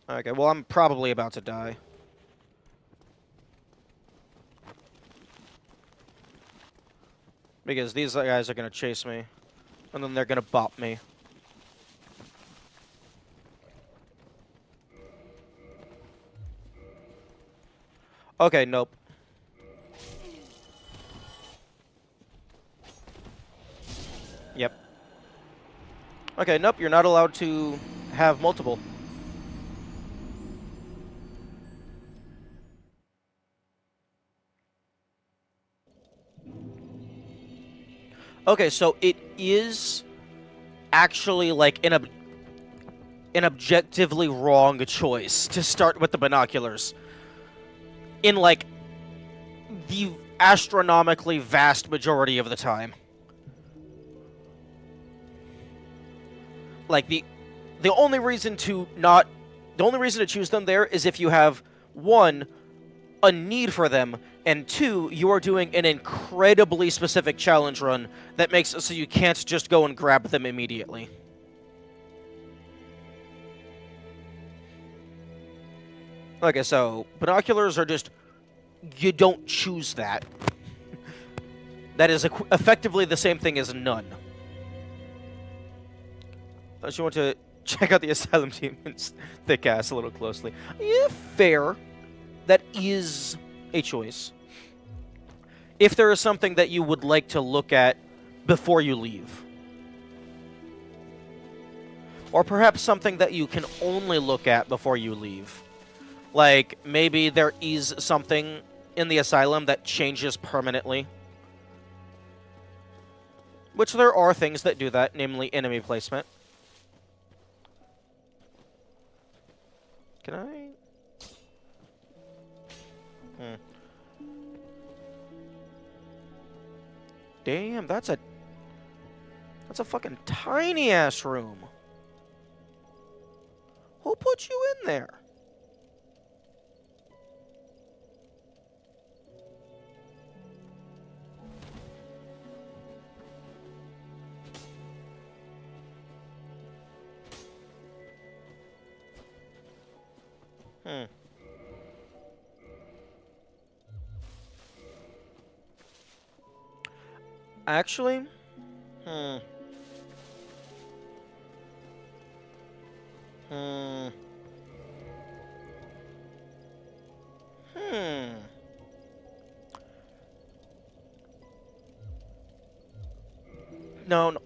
Okay, well, I'm probably about to die. Because these guys are going to chase me. And then they're going to bop me. Okay, nope. Yep. Okay, nope, you're not allowed to have multiple. Okay, so it is actually like an objectively wrong choice to start with the binoculars. In like the astronomically vast majority of the time. Like the only reason to choose them there is if you have one, a need for them, and two, you are doing an incredibly specific challenge run that makes it so you can't just go and grab them immediately. Okay, so binoculars are just, you don't choose that. That is effectively the same thing as none. Unless you want to check out the Asylum Demon's thick ass a little closely. Yeah, fair. That is a choice. If there is something that you would like to look at before you leave. Or perhaps something that you can only look at before you leave. Like, maybe there is something in the asylum that changes permanently. Which there are things that do that, namely enemy placement. Can I? Damn, that's a fucking tiny ass room. Who put you in there? Actually, No,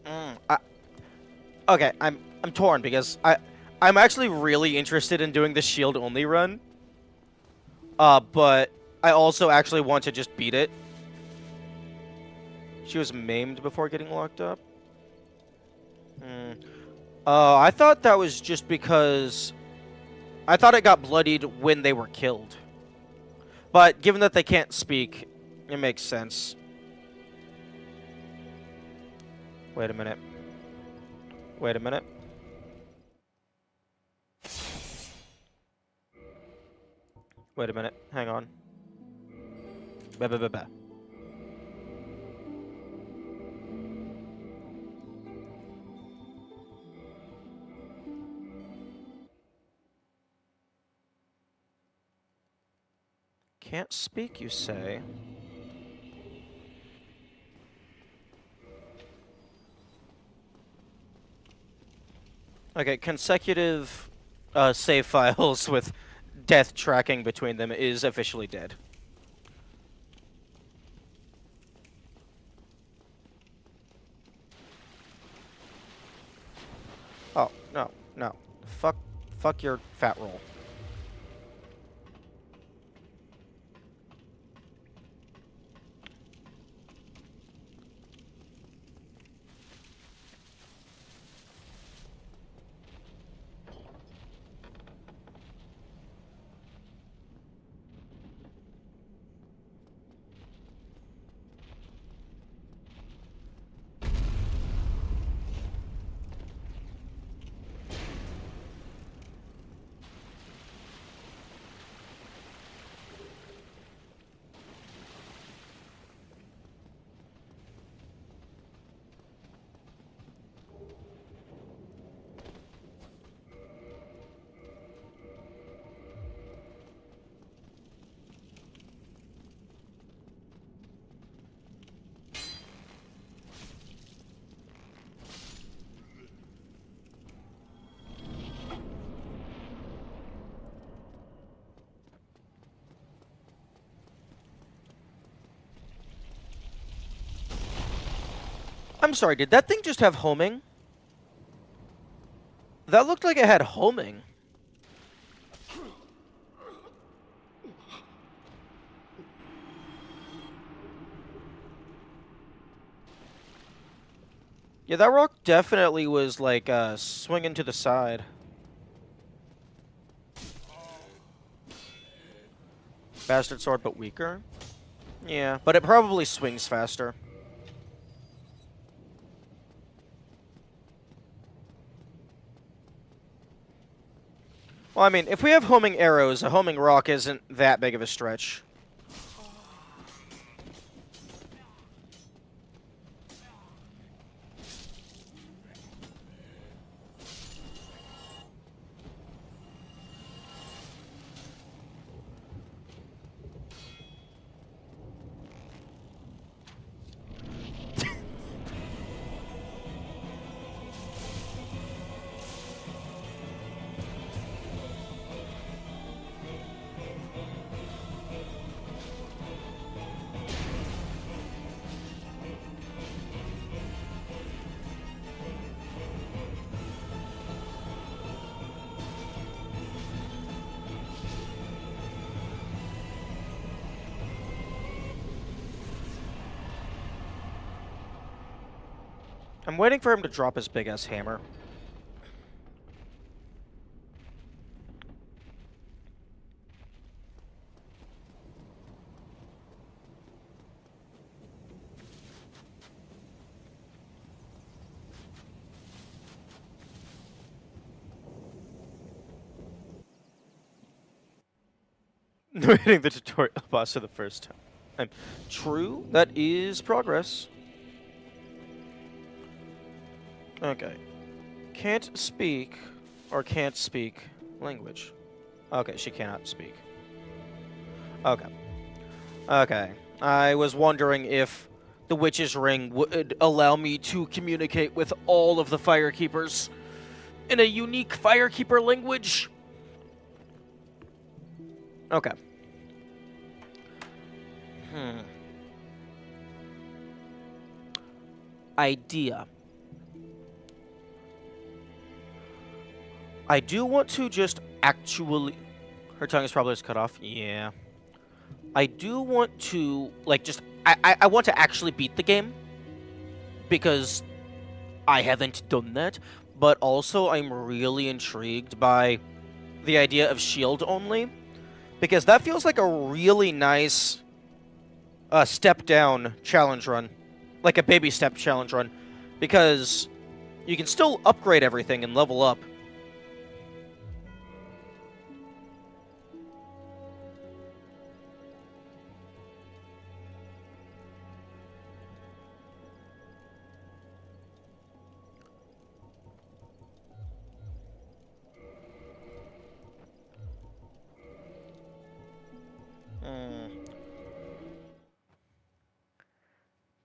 okay, I'm torn because I'm actually really interested in doing the shield only run. But I also actually want to just beat it. She was maimed before getting locked up. I thought that was just because I thought it got bloodied when they were killed. But given that they can't speak, it makes sense. Wait a minute. Wait a minute. Wait a minute. Hang on. Bah. Can't speak, you say? Okay, consecutive save files with death tracking between them is officially dead. Oh, no. Fuck your fat roll. I'm sorry, did that thing just have homing? That looked like it had homing. Yeah, that rock definitely was like swinging to the side. Bastard sword, but weaker? Yeah, but it probably swings faster. Well, I mean, if we have homing arrows, a homing rock isn't that big of a stretch. I'm waiting for him to drop his big-ass hammer. Hitting the tutorial boss for the first time. True, that is progress. Okay. Can't speak language. Okay, she cannot speak. Okay. Okay. I was wondering if the Witch's Ring would allow me to communicate with all of the Firekeepers in a unique Firekeeper language. Okay. Idea. I do want to just actually... Her tongue is probably just cut off. Yeah. I do want to, like, just... I want to actually beat the game. Because I haven't done that. But also, I'm really intrigued by the idea of shield only. Because that feels like a really nice step down challenge run. Like a baby step challenge run. Because you can still upgrade everything and level up.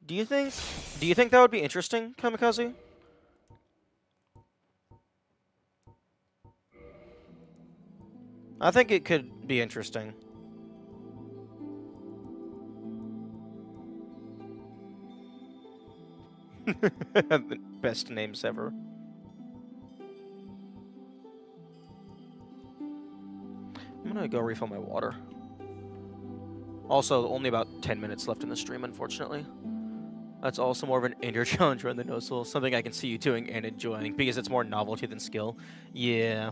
Do you think that would be interesting, Kamikaze? I think it could be interesting. The best names ever. I'm gonna go refill my water. Also, only about 10 minutes left in the stream, unfortunately. That's also more of an inner challenge run than no soul, something I can see you doing and enjoying, because it's more novelty than skill. Yeah.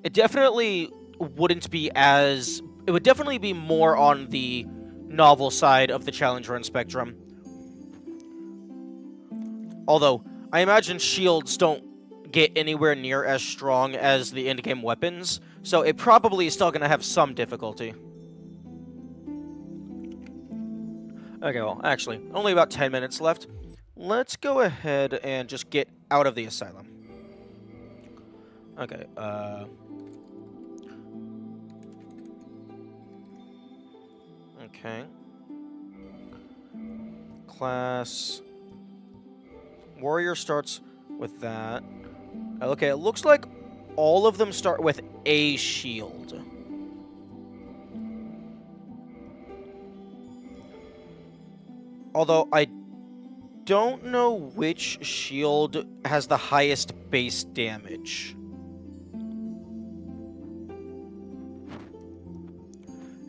It definitely wouldn't be as... It would definitely be more on the novel side of the challenge run spectrum. Although, I imagine shields don't get anywhere near as strong as the in-game weapons, so it probably is still going to have some difficulty. Okay, well, actually, only about 10 minutes left. Let's go ahead and just get out of the asylum. Okay, Okay. Class... Warrior starts with that. Okay, it looks like all of them start with a shield. Although I don't know which shield has the highest base damage.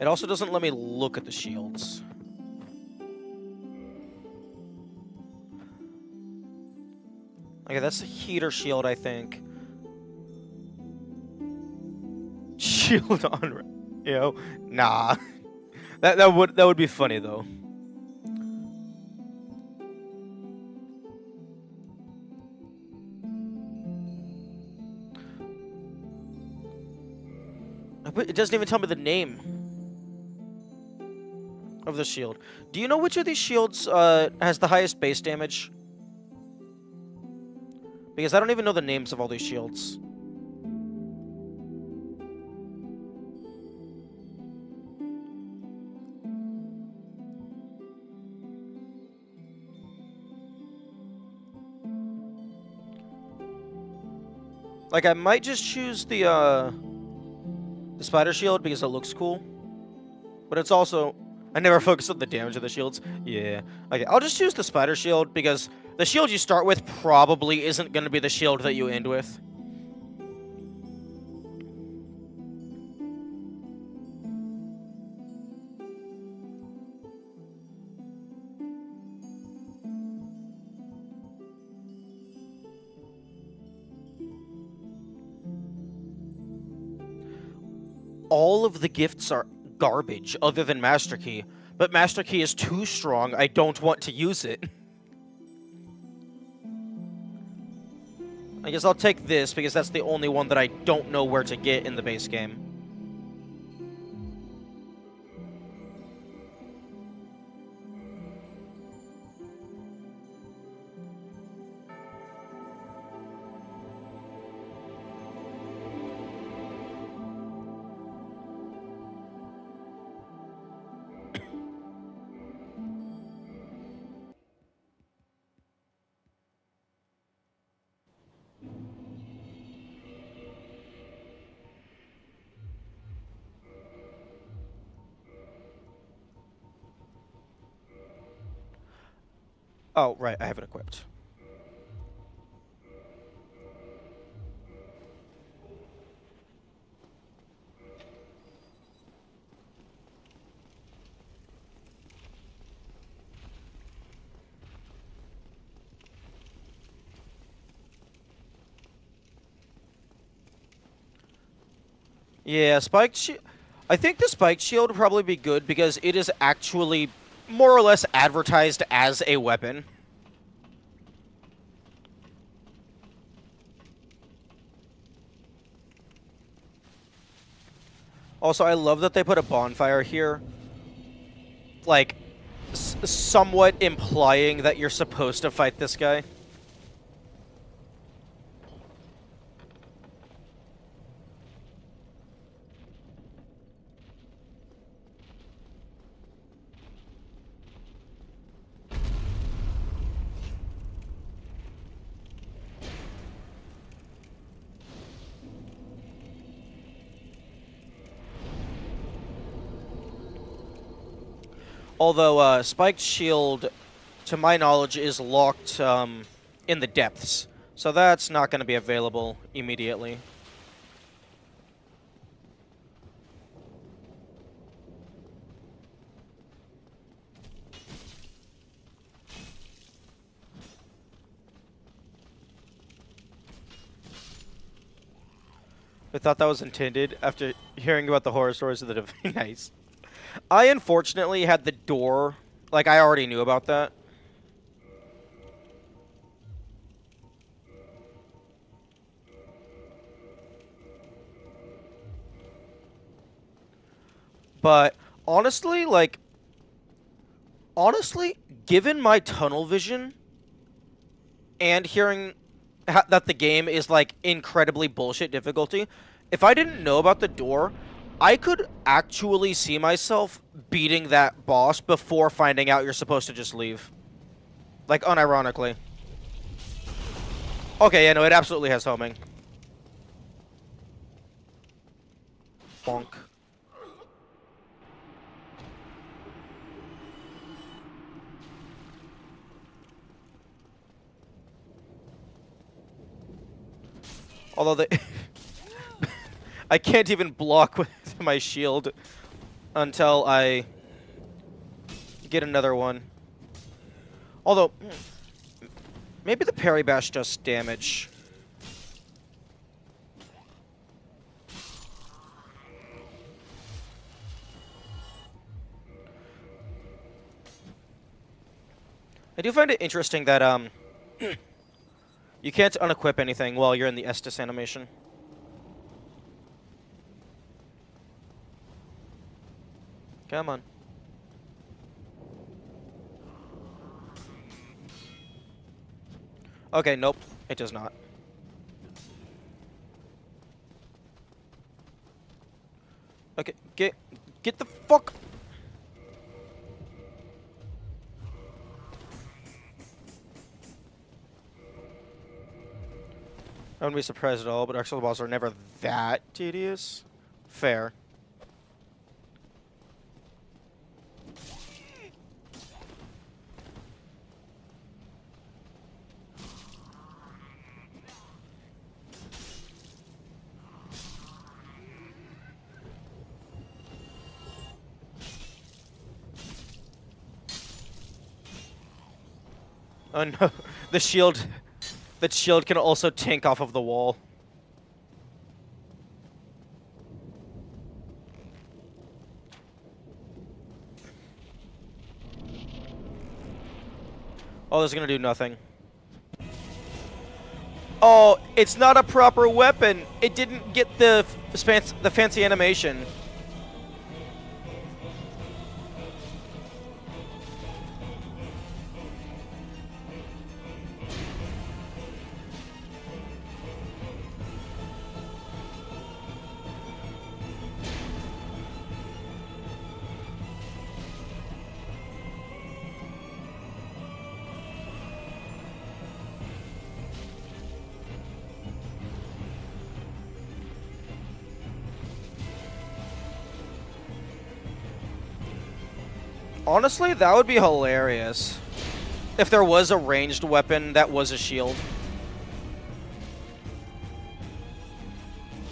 It also doesn't let me look at the shields. Okay, that's the heater shield, I think. Shield on, nah. that would be funny though. It doesn't even tell me the name of the shield. Do you know which of these shields has the highest base damage? Because I don't even know the names of all these shields. Like, I might just choose the spider shield because it looks cool. But it's also... I never focus on the damage of the shields. Yeah. Okay, I'll just choose the spider shield because the shield you start with probably isn't going to be the shield that you end with. all of the gifts are garbage other than Master Key, but Master Key is too strong. I don't want to use it. I guess I'll take this because that's the only one that I don't know where to get in the base game. Oh, right, I have it equipped. Yeah, spiked shield. I think the spiked shield would probably be good because it is actually more or less advertised as a weapon. Also, I love that they put a bonfire here. Like, somewhat implying that you're supposed to fight this guy. Although, Spiked Shield, to my knowledge, is locked in the depths. So that's not going to be available immediately. I thought that was intended after hearing about the horror stories of the Divine. Nice. I unfortunately had the door, like I already knew about that. But honestly, given my tunnel vision and hearing that the game is like incredibly bullshit difficulty, if I didn't know about the door, I could actually see myself beating that boss before finding out you're supposed to just leave. Like, unironically. Okay, yeah, no, it absolutely has homing. Bonk. Although they... I can't even block with my shield until I get another one. Although, maybe the parry bash does damage. I do find it interesting that you can't unequip anything while you're in the Estus animation. Come on. Okay, nope. It does not. Okay, get the fuck... I wouldn't be surprised at all, but actual balls are never that tedious. Fair. Oh no, the shield can also tank off of the wall. Oh, that's gonna do nothing. Oh, it's not a proper weapon. It didn't get the fancy animation. Honestly, that would be hilarious. If there was a ranged weapon that was a shield.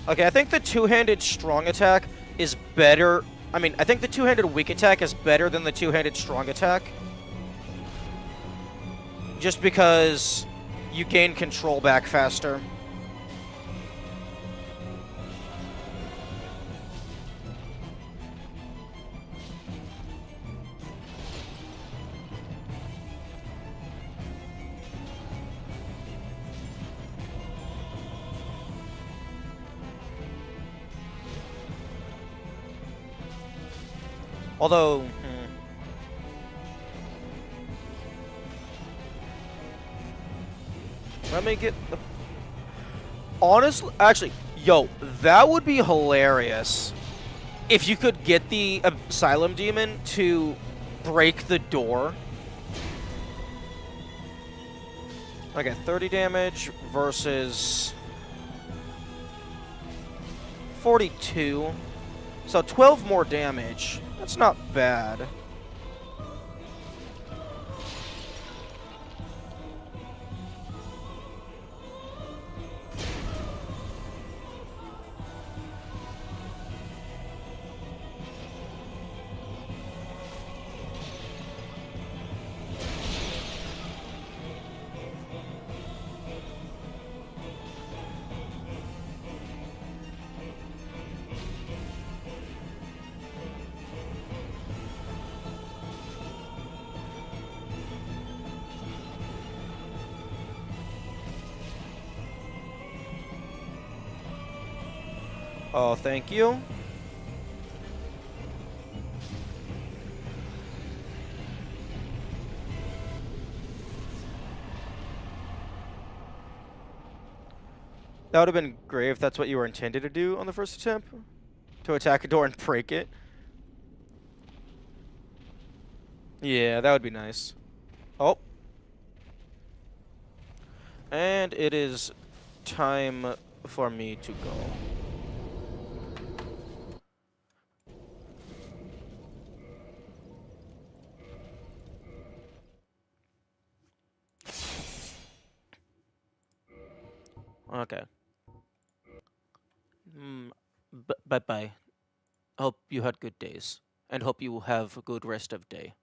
Okay, I think the two-handed strong attack is better. I mean, I think the two-handed weak attack is better than the two-handed strong attack. Just because you gain control back faster. Although, let me get the... Honestly, actually, yo, that would be hilarious. If you could get the Asylum Demon to break the door. Okay, 30 damage versus 42. So 12 more damage. That's not bad. Oh, thank you. That would have been great if that's what you were intended to do on the first attempt. To attack a door and break it. Yeah, that would be nice. Oh. And it is time for me to go. Okay. Bye-bye. Hope you had good days. And hope you have a good rest of day.